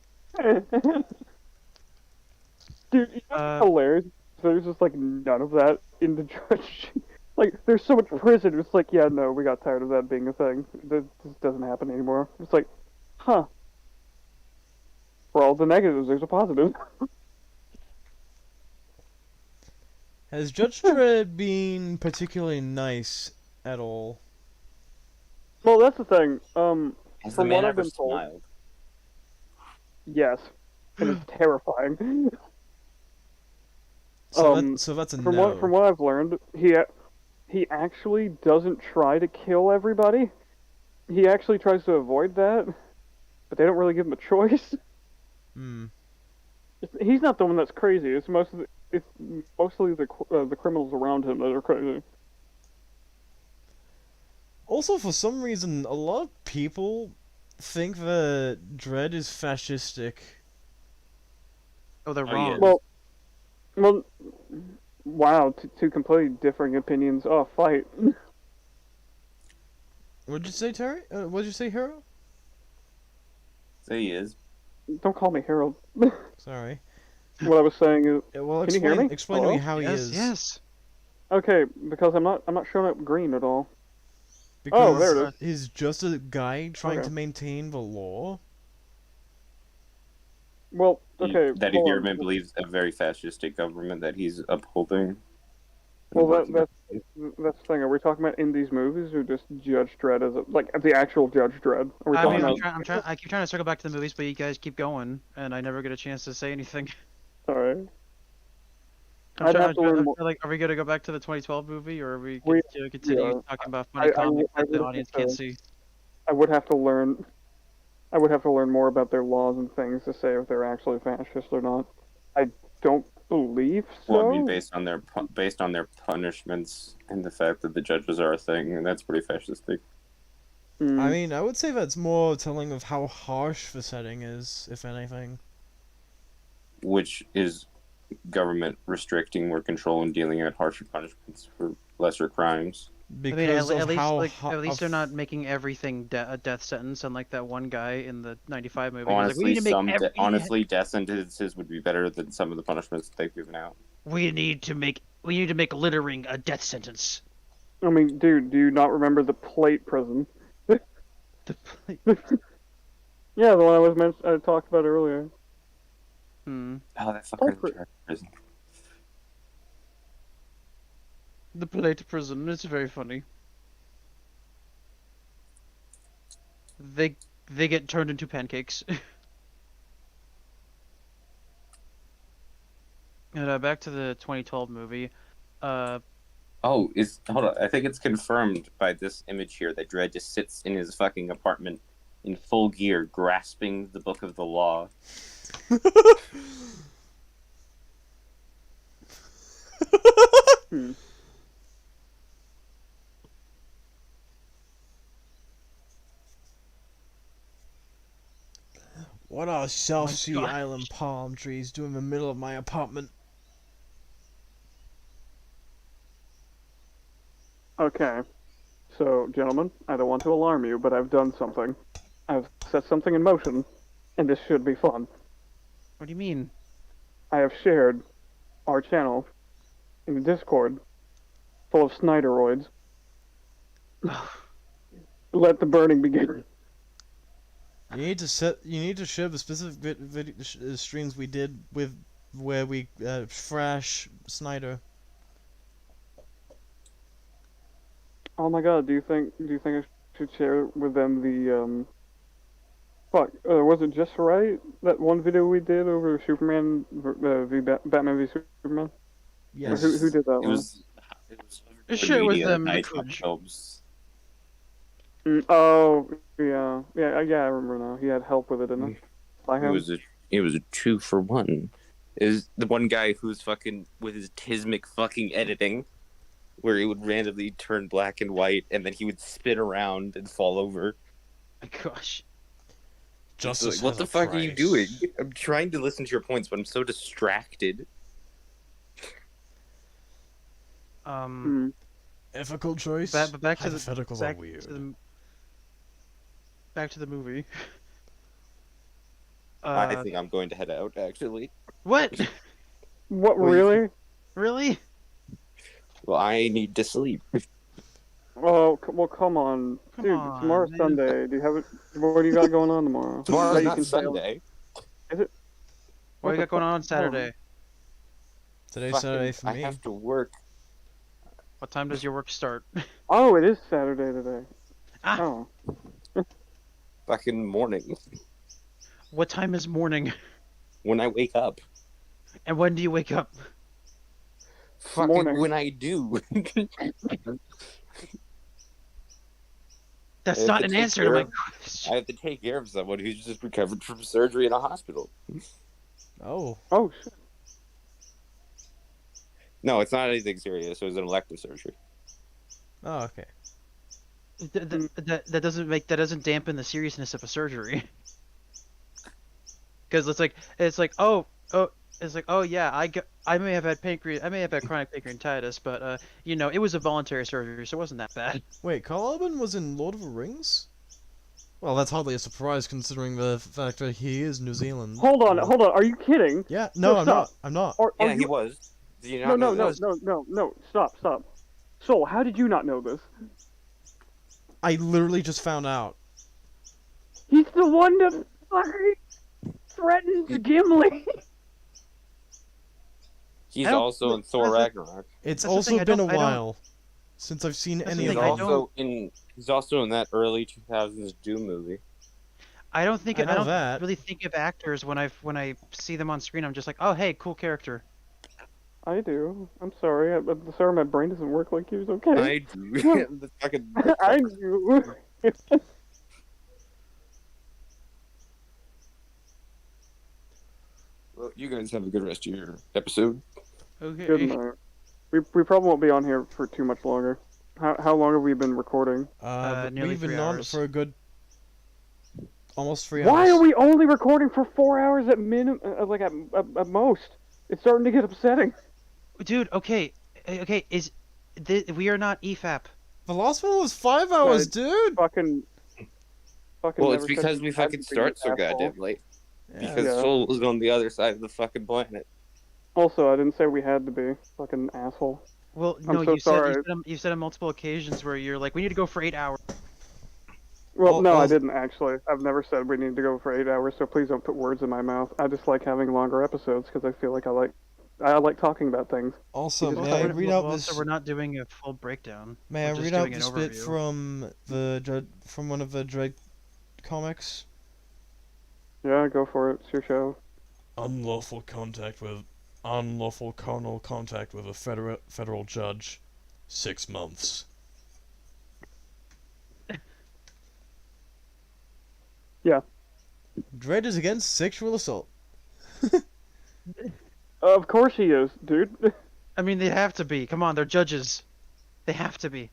Speaker 2: you know what's hilarious? There's just like none of that in the judge. Like, there's so much prison. It's like, yeah, no, we got tired of that being a thing. This doesn't happen anymore. It's like, huh. For all the negatives, there's a positive.
Speaker 1: Has Judge Dredd been particularly nice at all?
Speaker 2: Well, that's the thing.
Speaker 4: Has the
Speaker 2: From
Speaker 4: man
Speaker 2: what I've
Speaker 4: ever
Speaker 2: been told,
Speaker 4: smiled?
Speaker 2: yes, and it's terrifying.
Speaker 1: So that's a
Speaker 2: from
Speaker 1: no.
Speaker 2: what I've learned, he actually doesn't try to kill everybody. He actually tries to avoid that, but they don't really give him a choice.
Speaker 1: Hmm.
Speaker 2: He's not the one that's crazy. It's mostly the criminals around him that are crazy.
Speaker 1: Also, for some reason, a lot of people think that Dredd is fascistic.
Speaker 3: Oh, they're
Speaker 4: Oh, yeah.
Speaker 3: wrong.
Speaker 2: Well, wow, two completely differing opinions. Oh, fight.
Speaker 1: What'd you say, Terry? What'd you say, Hero?
Speaker 4: So he is.
Speaker 2: Don't call me Harold.
Speaker 1: Sorry.
Speaker 2: What I was saying is,
Speaker 1: Yeah, well,
Speaker 2: Can you hear me?
Speaker 1: explain to me
Speaker 2: Hello?
Speaker 1: how he
Speaker 3: Yes,
Speaker 1: is.
Speaker 3: yes.
Speaker 2: okay, because I'm not showing up green at all.
Speaker 1: Because
Speaker 2: there it is.
Speaker 1: he's just a guy trying
Speaker 2: Okay.
Speaker 1: to maintain the law.
Speaker 2: Well, okay.
Speaker 4: That
Speaker 2: hold on.
Speaker 4: government believes a very fascistic government that he's upholding.
Speaker 2: Well, that's the thing. Are we talking about in these movies or just Judge Dredd as the actual Judge Dredd? Are we
Speaker 3: I
Speaker 2: talking
Speaker 3: mean,
Speaker 2: about?
Speaker 3: I keep trying to circle back to the movies, but you guys keep going, and I never get a chance to say anything.
Speaker 2: Sorry.
Speaker 3: I'm
Speaker 2: I'd
Speaker 3: trying,
Speaker 2: have to learn more.
Speaker 3: like, are we gonna go back to the 2012 movie, or are we
Speaker 2: We-
Speaker 3: gonna continue
Speaker 2: yeah.
Speaker 3: talking about funny comics that the audience can't see?
Speaker 2: I would have to learn. I would have to learn more about their laws and things to say if they're actually fascist or not. I don't believe so.
Speaker 4: Well, I mean, based on their punishments and the fact that the judges are a thing, and that's pretty fascistic.
Speaker 2: Mm.
Speaker 1: I mean, I would say that's more telling of how harsh the setting is, if anything.
Speaker 4: Which is government restricting more control and dealing out harsher punishments for lesser crimes.
Speaker 3: I mean,
Speaker 1: Because of how
Speaker 3: at least they're not making everything a death sentence, unlike that one guy in the '95 movie. He was like, we
Speaker 4: Honestly,
Speaker 3: need to make
Speaker 4: death sentences would be better than some of the punishments they've given out.
Speaker 3: we need to make littering a death sentence.
Speaker 2: I mean, dude, do you not remember the plate prison? Yeah, the one I talked about earlier.
Speaker 3: Hmm.
Speaker 4: Oh, that fucker prison.
Speaker 3: The plate prison. It's very funny. They get turned into pancakes. And back to the 2012 movie.
Speaker 4: Oh, hold on. I think it's confirmed by this image here that Dredd just sits in his fucking apartment in full gear, grasping the book of the law.
Speaker 2: Hmm.
Speaker 1: What are South
Speaker 3: My
Speaker 1: Sea
Speaker 3: God.
Speaker 1: Island palm trees doing in the middle of my apartment?
Speaker 2: Okay. So, gentlemen, I don't want to alarm you, but I've done something. I've set something in motion, and this should be fun.
Speaker 3: What do you mean?
Speaker 2: I have shared our channel in the Discord full of Snyderoids. Let the burning begin.
Speaker 1: You need to share the specific streams we did with where we thrash Snyder.
Speaker 2: Oh my god, do you think I should share with them the was it just right? That one video we did over Superman Batman v Superman?
Speaker 1: Yes.
Speaker 2: Or who did that
Speaker 4: It
Speaker 2: one?
Speaker 4: was
Speaker 3: Share with them the
Speaker 4: Night
Speaker 3: footage.
Speaker 4: films.
Speaker 2: Oh, yeah, I remember now. He had help with it, didn't he? By
Speaker 4: It
Speaker 2: him?
Speaker 4: was a 2-for-1. Is the one guy who's fucking with his tismic fucking editing, where he would randomly turn black and white, and then he would spin around and fall over.
Speaker 3: My gosh.
Speaker 1: Justice
Speaker 4: Like, what
Speaker 1: has
Speaker 4: the
Speaker 1: a
Speaker 4: fuck are you
Speaker 1: price.
Speaker 4: doing? I'm trying to listen to your points, but I'm so distracted.
Speaker 1: Ethical choice.
Speaker 3: But back to
Speaker 1: Hypotheticals are weird.
Speaker 3: back to the movie.
Speaker 4: I
Speaker 3: Uh,
Speaker 4: think I'm going to head out, actually.
Speaker 3: what?
Speaker 2: What,
Speaker 4: Well, you-
Speaker 2: really?
Speaker 3: Really?
Speaker 4: Well, I need to sleep.
Speaker 2: Oh, well, come on.
Speaker 3: Come
Speaker 2: Dude,
Speaker 3: on,
Speaker 2: tomorrow's
Speaker 3: man.
Speaker 2: Sunday. Do you have it? What do you got going on tomorrow?
Speaker 4: Tomorrow's
Speaker 2: Bet you
Speaker 4: not
Speaker 2: can sail-
Speaker 4: Sunday.
Speaker 2: Is it?
Speaker 3: What you
Speaker 2: the
Speaker 3: got going
Speaker 2: fuck?
Speaker 3: on Saturday?
Speaker 1: Today's
Speaker 4: Fucking-
Speaker 1: Saturday for
Speaker 4: I
Speaker 1: me.
Speaker 4: have to work.
Speaker 3: What time does your work start?
Speaker 2: Oh, it is Saturday today.
Speaker 3: Ah.
Speaker 2: Oh.
Speaker 4: Fucking morning.
Speaker 3: What time is morning?
Speaker 4: When I wake up.
Speaker 3: And when do you wake up?
Speaker 4: Fucking
Speaker 2: Morning.
Speaker 4: when I do.
Speaker 3: That's
Speaker 4: I have
Speaker 3: not
Speaker 4: to
Speaker 3: an
Speaker 4: take
Speaker 3: answer to
Speaker 4: care
Speaker 3: my
Speaker 4: of-
Speaker 3: question.
Speaker 4: I have to take care of someone who's just recovered from surgery in a hospital.
Speaker 1: Oh,
Speaker 2: Oh, shit.
Speaker 4: No, it's not anything serious. It was an elective surgery.
Speaker 1: oh, okay.
Speaker 3: That doesn't dampen the seriousness of a surgery. Because it's like oh yeah, I may have had chronic pancreatitis, but it was a voluntary surgery, so it wasn't that bad.
Speaker 1: Wait, Karl Urban was in Lord of the Rings? Well, that's hardly a surprise considering the fact that he is New Zealand.
Speaker 2: Hold on. Are you kidding?
Speaker 1: Yeah, no, I'm
Speaker 2: stop.
Speaker 1: not. I'm not.
Speaker 2: Are
Speaker 4: Yeah,
Speaker 2: you...
Speaker 4: he was. Did you
Speaker 2: No,
Speaker 4: not know this?
Speaker 2: no. Stop. Soul, how did you not know this?
Speaker 1: I literally just found out.
Speaker 2: He's the one that fucking threatens Gimli.
Speaker 4: He's
Speaker 3: I don't-
Speaker 4: also in Thor
Speaker 3: that's the-
Speaker 4: Ragnarok.
Speaker 1: It's
Speaker 3: That's the
Speaker 1: also
Speaker 3: thing, I
Speaker 1: been a
Speaker 3: don't- I don't-
Speaker 1: while since I've seen
Speaker 3: That's
Speaker 1: any
Speaker 3: the
Speaker 1: of
Speaker 3: thing,
Speaker 1: them.
Speaker 3: I don't-
Speaker 4: He's also in that early 2000s Doom movie.
Speaker 3: I don't
Speaker 1: I know that.
Speaker 3: really think of actors when I see them on screen. I'm just like, oh hey, cool character.
Speaker 2: I do. I'm sorry. I'm sorry my brain doesn't work like yours, okay?
Speaker 4: I do. The fucking
Speaker 2: I do.
Speaker 4: Well, you guys have a good rest of your episode.
Speaker 3: Okay.
Speaker 2: Good night. We probably won't be on here for too much longer. How long have we been recording?
Speaker 3: Nearly
Speaker 1: We've been
Speaker 3: 3
Speaker 1: on
Speaker 3: hours.
Speaker 1: for a good almost 3 hours.
Speaker 2: Why are we only recording for 4 hours at minimum? Like at most. It's starting to get upsetting.
Speaker 3: Dude, okay, we are not E EFAP.
Speaker 1: The last one was 5 hours,
Speaker 2: Right.
Speaker 1: dude.
Speaker 2: Fucking.
Speaker 4: Well, it's
Speaker 2: never said
Speaker 4: because
Speaker 2: you
Speaker 4: we
Speaker 2: had
Speaker 4: fucking
Speaker 2: to be
Speaker 4: start so
Speaker 2: an asshole.
Speaker 4: goddamn late.
Speaker 1: Yeah.
Speaker 4: Because
Speaker 2: Yeah.
Speaker 4: Soul was on the other side of the fucking planet.
Speaker 2: Also, I didn't say we had to be. Fucking asshole.
Speaker 3: Well,
Speaker 2: I'm
Speaker 3: no,
Speaker 2: so
Speaker 3: you
Speaker 2: sorry.
Speaker 3: said you said on multiple occasions where you're like, we need to go for 8 hours.
Speaker 2: Well,
Speaker 1: Al-
Speaker 2: no, I
Speaker 1: also-
Speaker 2: didn't actually. I've never said we need to go for 8 hours, so please don't put words in my mouth. I just like having longer episodes because I feel like I like talking about things.
Speaker 1: Also,
Speaker 2: You just
Speaker 1: may I
Speaker 2: covered it.
Speaker 1: read
Speaker 3: Well,
Speaker 1: out
Speaker 3: also,
Speaker 1: this?
Speaker 3: we're not doing a full breakdown.
Speaker 1: May I
Speaker 3: we're just
Speaker 1: read out
Speaker 3: doing an
Speaker 1: this bit
Speaker 3: overview.
Speaker 1: from one of the Drake comics?
Speaker 2: Yeah, go for it. It's your show.
Speaker 1: Unlawful carnal contact with a federal judge, 6 months.
Speaker 2: Yeah.
Speaker 1: Dredd is against sexual assault.
Speaker 2: Of course he is, dude.
Speaker 3: I mean, they have to be. Come on, they're judges. They have to be.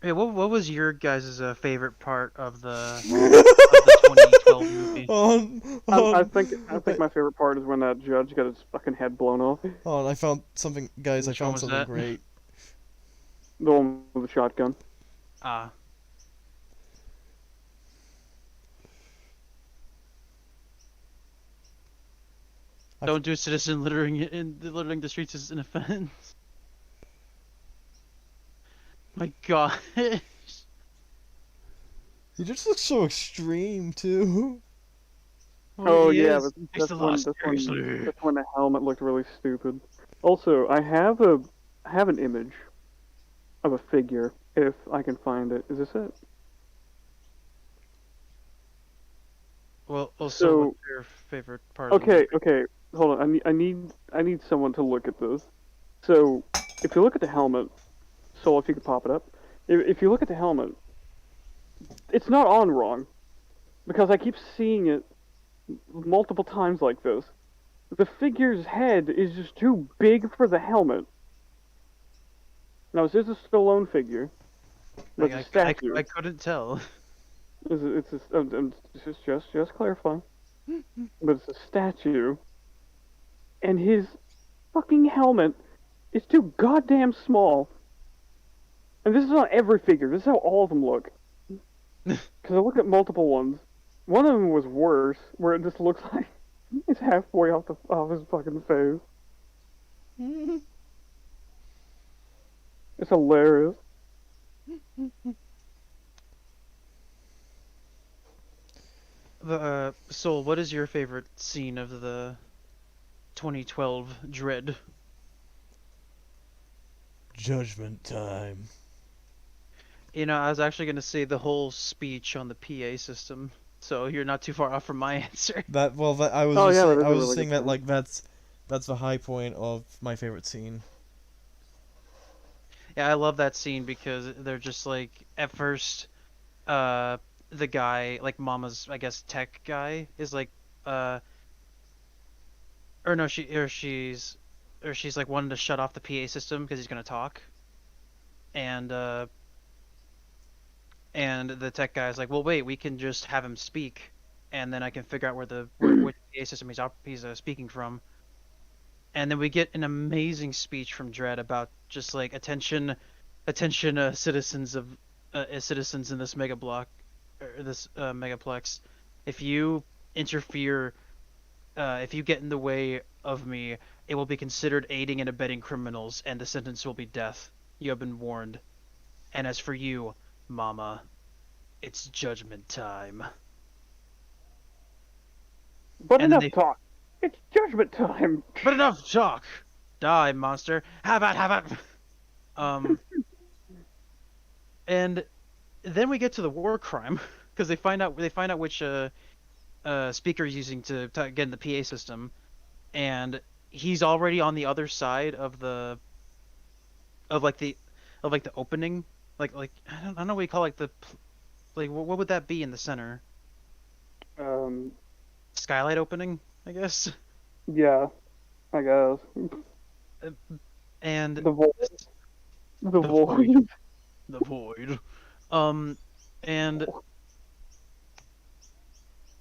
Speaker 3: Hey, what was your guys' favorite part of the 2012 movie?
Speaker 2: I think my favorite part is when that judge got his fucking head blown off.
Speaker 1: Oh, I found something, guys.
Speaker 3: Which
Speaker 1: I
Speaker 3: one
Speaker 1: found
Speaker 3: was
Speaker 1: something
Speaker 3: that?
Speaker 1: great.
Speaker 2: The one with the shotgun.
Speaker 3: Ah.
Speaker 1: I
Speaker 3: Don't do citizen littering littering the streets is an offense. My God.
Speaker 1: He just looks so extreme too.
Speaker 2: Oh
Speaker 3: He
Speaker 2: yeah,
Speaker 3: is.
Speaker 2: but
Speaker 3: He takes
Speaker 2: that's
Speaker 3: the
Speaker 2: when,
Speaker 3: law
Speaker 2: that's, when,
Speaker 3: seriously.
Speaker 2: that's when the helmet looked really stupid. Also, I have an image of a figure if I can find it. Is this it?
Speaker 3: Well, also,
Speaker 2: So-
Speaker 3: what's your favorite part? Of the
Speaker 2: Okay,
Speaker 3: movie?
Speaker 2: okay. Hold on. I need someone to look at this. So, if you look at the helmet, Soul, if you could pop it up. If you look at the helmet, it's not on wrong, because I keep seeing it multiple times like this. The figure's head is just too big for the helmet. Now, is this a Stallone figure? But it's a statue.
Speaker 3: I couldn't tell.
Speaker 2: It's just clarifying. But it's a statue, and his fucking helmet is too goddamn small. And this is on every figure. This is how all of them look. Because I looked at multiple ones. One of them was worse, where it just looks like he's halfway off his fucking face. It's hilarious.
Speaker 3: Soul, what is your favorite scene of the 2012 Dread?
Speaker 1: Judgment time.
Speaker 3: You know, I was actually gonna say the whole speech on the PA system, so you're not too far off from my answer.
Speaker 1: That I was
Speaker 2: Oh,
Speaker 1: just
Speaker 2: yeah,
Speaker 1: saying,
Speaker 2: that is
Speaker 1: I
Speaker 2: a
Speaker 1: was
Speaker 2: really
Speaker 1: saying
Speaker 2: good
Speaker 1: that
Speaker 2: scene.
Speaker 1: like that's the high point of my favorite scene.
Speaker 3: Yeah, I love that scene because they're just like at first, the guy like Mama's I guess tech guy is like, uh, or no, she's like wanting to shut off the PA system because he's gonna talk, and and the tech guy's like, well, wait, we can just have him speak, and then I can figure out which PA system he's speaking from. And then we get an amazing speech from Dredd about just like attention, citizens in this mega block, or this megaplex. If you interfere, if you get in the way of me, it will be considered aiding and abetting criminals, and the sentence will be death. You have been warned. And as for you, Mama, it's judgment time.
Speaker 2: But
Speaker 3: And then
Speaker 2: enough
Speaker 3: they,
Speaker 2: talk. It's judgment time.
Speaker 3: but enough talk. Die, monster. Have at. Um, and then we get to the war crime because they find out which speaker he's using to get in the PA system, and he's already on the other side of the of like the of like the opening, like I don't know what you call like like what would that be in the center?
Speaker 2: Um,
Speaker 3: Skylight opening, I guess.
Speaker 2: yeah, I guess.
Speaker 3: And
Speaker 2: The void. The
Speaker 3: the
Speaker 2: void.
Speaker 3: void, the void. Um, and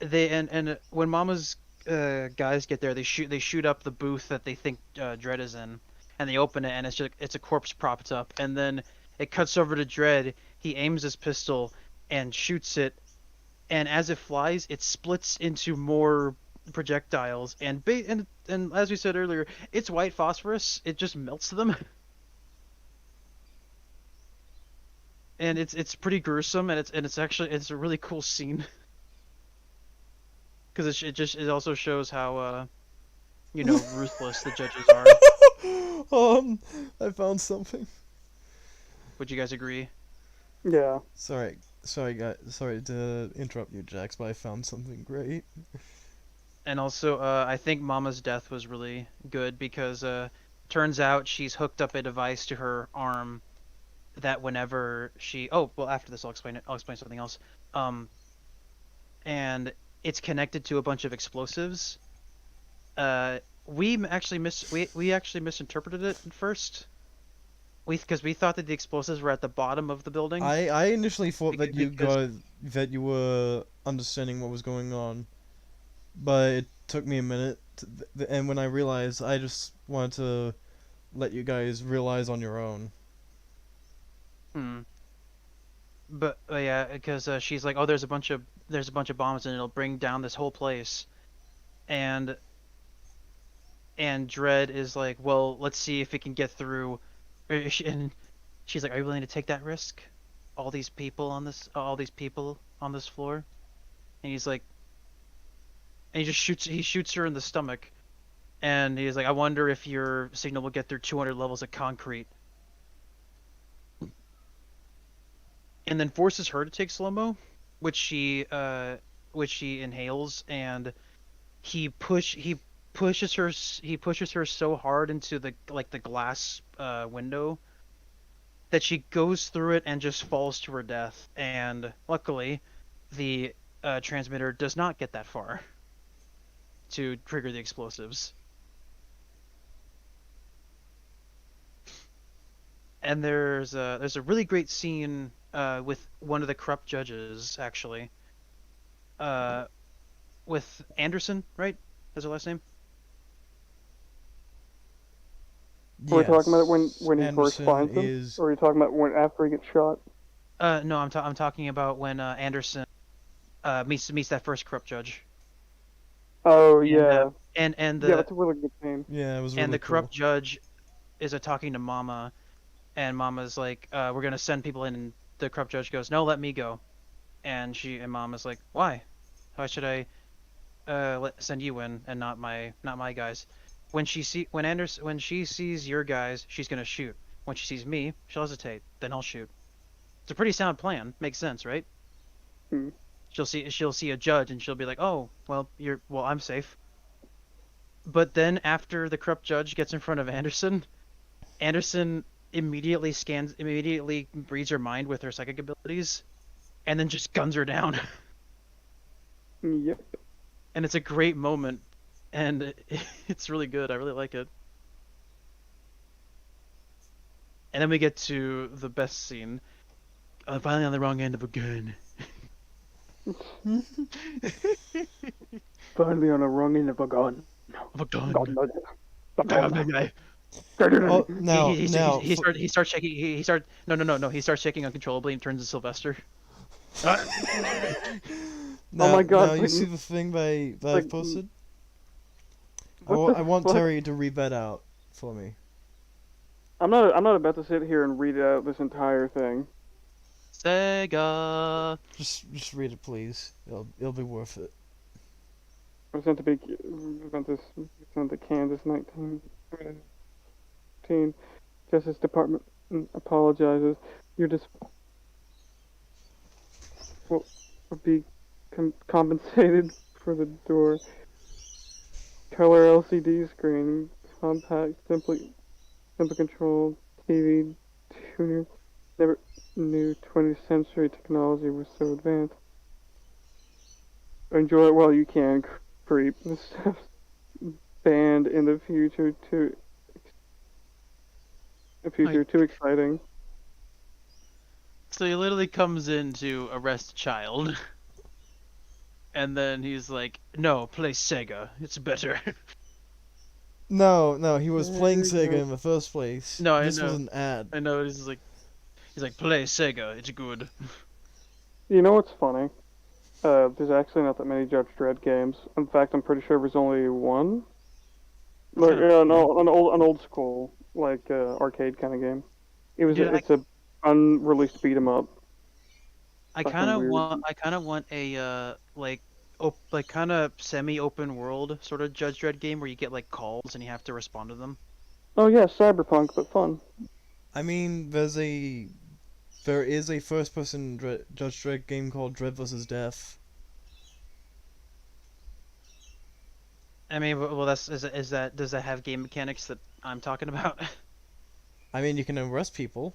Speaker 3: and when Mama's guys get there, they shoot up the booth that they think Dredd is in, and they open it, and it's a corpse propped up, and then it cuts over to Dredd. He aims his pistol and shoots it, and as it flies, it splits into more projectiles, and as we said earlier, it's white phosphorus. It just melts them, and it's pretty gruesome, and it's a really cool scene because it also shows how ruthless the judges are.
Speaker 1: I found something.
Speaker 3: Would you guys agree?
Speaker 2: Yeah.
Speaker 1: Sorry, guys. Sorry to interrupt you, Jax, but I found something great.
Speaker 3: And also, I think Mama's death was really good because turns out she's hooked up a device to her arm that whenever after this I'll explain it. I'll explain something else. And it's connected to a bunch of explosives. We actually misinterpreted it at first. Because we thought that the explosives were at the bottom of the building.
Speaker 1: I initially thought that
Speaker 3: Because-
Speaker 1: you were understanding what was going on, but it took me a minute, and when I realized, I just wanted to let you guys realize on your own.
Speaker 3: But yeah, because she's like, oh, there's a bunch of bombs and it'll bring down this whole place, and Dredd is like, well, let's see if it can get through, and she's like, are you willing to take that risk? All these people on this floor, and he's like, and he shoots her in the stomach, and he's like, I wonder if your signal will get through 200 levels of concrete. And then forces her to take slow-mo, which she inhales, and he pushes her so hard into the glass window that she goes through it and just falls to her death. And luckily, the transmitter does not get that far to trigger the explosives. And there's a really great scene with one of the corrupt judges, actually. With Anderson, right? That's her last name?
Speaker 2: Are we talking about it
Speaker 1: Yes.
Speaker 2: when he first
Speaker 1: Anderson
Speaker 2: finds him?
Speaker 1: is.
Speaker 2: Or are you talking about when after he gets shot?
Speaker 3: No, I'm talking about when Anderson meets that first corrupt judge,
Speaker 2: Oh
Speaker 3: and
Speaker 2: yeah,
Speaker 3: and
Speaker 2: yeah,
Speaker 3: the
Speaker 2: that's a really good scene.
Speaker 1: Yeah, it was
Speaker 3: and
Speaker 1: really
Speaker 3: the
Speaker 1: cool.
Speaker 3: corrupt judge is talking to Mama, and Mama's like, we're gonna send people in, and the corrupt judge goes, no, let me go, and Mama's like, why? Why should I send you in and not my guys? When she sees your guys, she's gonna shoot. When she sees me, she'll hesitate. Then I'll shoot. It's a pretty sound plan. Makes sense, right?
Speaker 2: Hmm.
Speaker 3: She'll see a judge and she'll be like, oh, I'm safe. But then after the corrupt judge gets in front of Anderson, Anderson immediately reads her mind with her psychic abilities, and then just guns her down.
Speaker 2: Yep.
Speaker 3: And it's a great moment, and it's really good. I really like it. And then we get to the best scene. I'm finally on the wrong end of a gun.
Speaker 2: Finally on the wrong end of a gun.
Speaker 3: Of a gun.
Speaker 2: God knows it. The gun.
Speaker 1: Oh, now, now,
Speaker 3: he starts shaking. He starts no. He starts shaking uncontrollably and turns to Sylvester.
Speaker 1: now,
Speaker 2: Oh my God,
Speaker 1: now you
Speaker 2: like-
Speaker 1: see the thing that
Speaker 2: like-
Speaker 1: I've posted?
Speaker 2: What
Speaker 1: I
Speaker 2: the
Speaker 1: want
Speaker 2: fuck?
Speaker 1: Terry to read that out for me.
Speaker 2: I'm not about to sit here and read out this entire thing.
Speaker 3: Sega.
Speaker 1: Just read it, please. It'll be worth it.
Speaker 2: Sent to Kansas 19. Justice Department apologizes. Your will be compensated for the door. Color LCD screen, compact, simply controlled TV tuner. Never knew 20th century technology was so advanced. Enjoy it while you can, creep. This stuff's banned in the future too. Too exciting.
Speaker 3: So he literally comes in to arrest a child. And then he's like, no, play Sega. It's better.
Speaker 1: No, he was playing
Speaker 2: There you
Speaker 1: Sega
Speaker 2: go.
Speaker 1: in the first place.
Speaker 3: No, I
Speaker 1: This was
Speaker 3: know.
Speaker 1: an ad.
Speaker 3: I know, he's like, play Sega. It's good.
Speaker 2: You know what's funny? There's actually not that many Judge Dredd games. In fact, I'm pretty sure there's only one. Like,
Speaker 3: Huh.
Speaker 2: an old school, like, arcade kind of game.
Speaker 3: Dude,
Speaker 2: It's a unreleased beat 'em up.
Speaker 3: I
Speaker 2: Fucking
Speaker 3: kind of
Speaker 2: weird.
Speaker 3: want a like kind of semi-open world sort of Judge Dredd game where you get like calls and you have to respond to them.
Speaker 2: Oh yeah, cyberpunk, but fun.
Speaker 1: I mean, there is a first-person Judge Dredd game called Dread vs. Death.
Speaker 3: I mean, well, does that have game mechanics that I'm talking about?
Speaker 1: I mean, you can arrest people.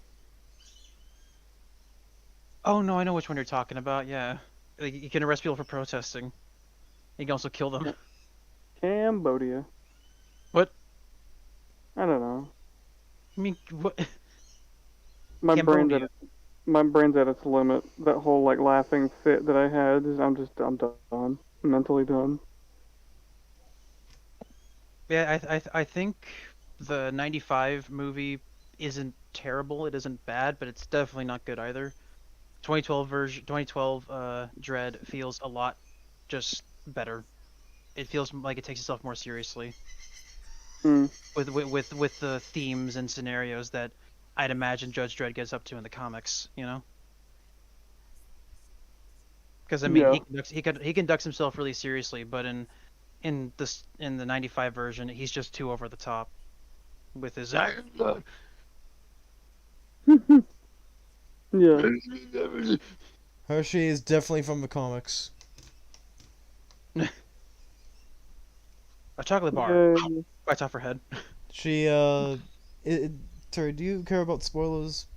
Speaker 3: Oh no, I know which one you're talking about. Yeah, like, you can arrest people for protesting. You can also kill them.
Speaker 2: Cambodia.
Speaker 3: What?
Speaker 2: I don't know.
Speaker 3: I mean, what?
Speaker 2: My brain's
Speaker 3: Cambodia.
Speaker 2: my brain's at its limit. That whole like laughing fit that I had, I'm done. Mentally done.
Speaker 3: Yeah, I think the '95 movie isn't terrible. It isn't bad, but it's definitely not good either. 2012 Dread feels a lot just better. It feels like it takes itself more seriously
Speaker 2: Hmm.
Speaker 3: with the themes and scenarios that I'd imagine Judge Dredd gets up to in the comics, you know? Because I mean,
Speaker 2: Yeah.
Speaker 3: he conducts himself really seriously, but in the '95 version, he's just too over the top with his.
Speaker 2: Yeah.
Speaker 1: Hershey is definitely from the comics.
Speaker 3: A chocolate bar
Speaker 2: Yeah.
Speaker 3: right off her head.
Speaker 1: She, Terry, do you care about spoilers?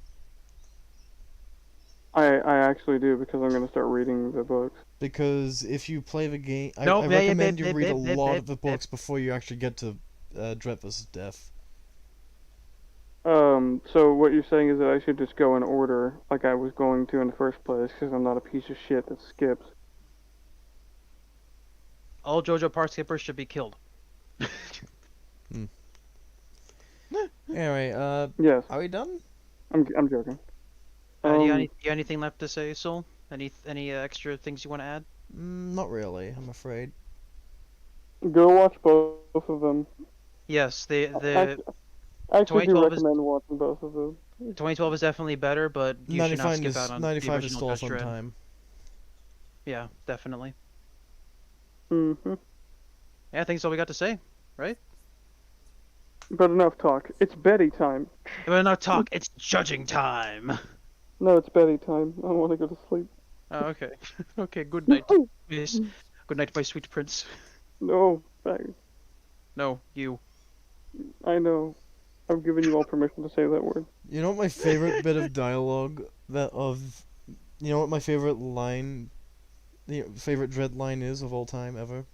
Speaker 2: I actually do because I'm gonna start reading the books.
Speaker 1: Because if you play the game,
Speaker 3: Nope,
Speaker 1: I
Speaker 3: yeah, yeah,
Speaker 1: recommend
Speaker 3: babe,
Speaker 1: you
Speaker 3: babe,
Speaker 1: read a
Speaker 3: babe,
Speaker 1: lot
Speaker 3: babe,
Speaker 1: of the
Speaker 3: babe.
Speaker 1: books before you actually get to Dread vs. Death.
Speaker 2: So what you're saying is that I should just go in order like I was going to in the first place because I'm not a piece of shit that skips.
Speaker 3: All JoJo part skippers should be killed.
Speaker 1: Anyway,
Speaker 2: Yes,
Speaker 1: are we done?
Speaker 2: I'm joking.
Speaker 3: Do you,
Speaker 2: Um,
Speaker 3: you got anything left to say, Soul? Any extra things you want to add?
Speaker 1: Not really, I'm afraid.
Speaker 2: Go watch both of them.
Speaker 3: Yes,
Speaker 2: I actually do
Speaker 3: 2012 is
Speaker 2: recommend watching both of them.
Speaker 3: 2012 is definitely better, but you should not
Speaker 1: 95
Speaker 3: skip
Speaker 1: is
Speaker 3: out on the
Speaker 1: 95 is
Speaker 3: original
Speaker 1: still a
Speaker 3: Judge
Speaker 1: fun
Speaker 3: Dredd.
Speaker 1: time.
Speaker 3: Yeah, definitely.
Speaker 2: Mm-hmm.
Speaker 3: Yeah, I think that's all we got to say, right?
Speaker 2: But enough talk. It's Betty time.
Speaker 3: But enough talk. It's judging time.
Speaker 2: No, it's Betty time. I want to go to sleep.
Speaker 3: Oh, okay. Okay. Good night, miss. Good night, my sweet prince.
Speaker 2: No, thanks.
Speaker 3: No, you.
Speaker 2: I know. I've given you all permission to say that word.
Speaker 1: You know what my favorite bit of dialogue you know what my favorite line, the favorite Dread line is of all time ever?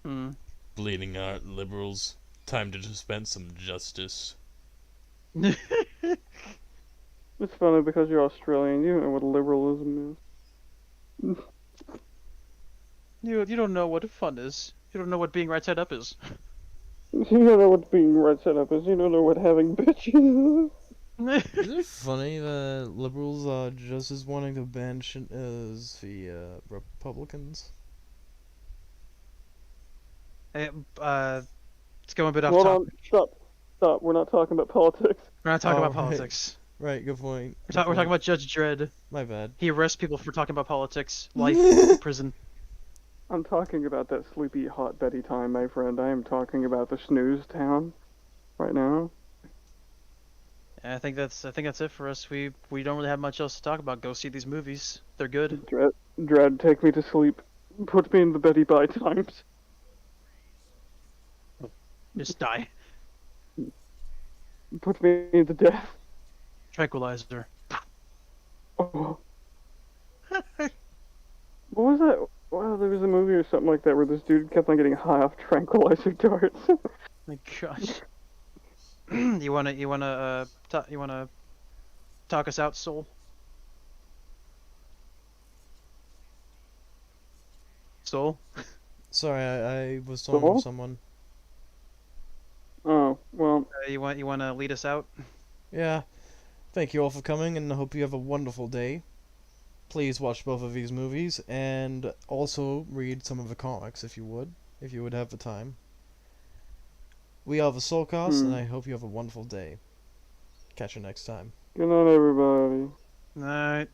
Speaker 3: Hmm.
Speaker 1: Bleeding heart liberals, time to dispense some justice.
Speaker 2: It's funny because you're Australian. You don't know what liberalism is.
Speaker 3: You don't know what fun is. You don't know what being right side up is.
Speaker 2: You don't know what being right set up is. You don't know what having bitches is.
Speaker 1: Is it funny that liberals are just as wanting to ban shit as the Republicans?
Speaker 3: Eh, Let's go a bit off
Speaker 2: Hold
Speaker 3: topic.
Speaker 2: on. Stop. We're not talking about politics.
Speaker 3: We're not talking
Speaker 1: Oh,
Speaker 3: about
Speaker 1: right.
Speaker 3: politics.
Speaker 1: Right, good point.
Speaker 3: We're talking about Judge Dredd.
Speaker 1: My bad.
Speaker 3: He arrests people for talking about politics. Life in prison.
Speaker 2: I'm talking about that sleepy hot Betty time, my friend. I am talking about the snooze town right now.
Speaker 3: And I think that's it for us. We don't really have much else to talk about. Go see these movies. They're good.
Speaker 2: Dread, take me to sleep. Put me in the Betty Bye times.
Speaker 3: Just die.
Speaker 2: Put me into death.
Speaker 3: Tranquilizer.
Speaker 2: Oh. What was that? Wow, there was a movie or something like that where this dude kept on getting high off tranquilizer darts.
Speaker 3: My gosh. You wanna talk us out, Soul? Soul?
Speaker 1: Sorry, I was talking
Speaker 2: Hello?
Speaker 1: with someone.
Speaker 2: Oh, well,
Speaker 3: You wanna lead us out?
Speaker 1: Yeah, thank you all for coming, and I hope you have a wonderful day. Please watch both of these movies, and also read some of the comics if you would have the time. We are the SOULCAST, and I hope you have a wonderful day. Catch you next time.
Speaker 2: good night, everybody.
Speaker 3: Alright.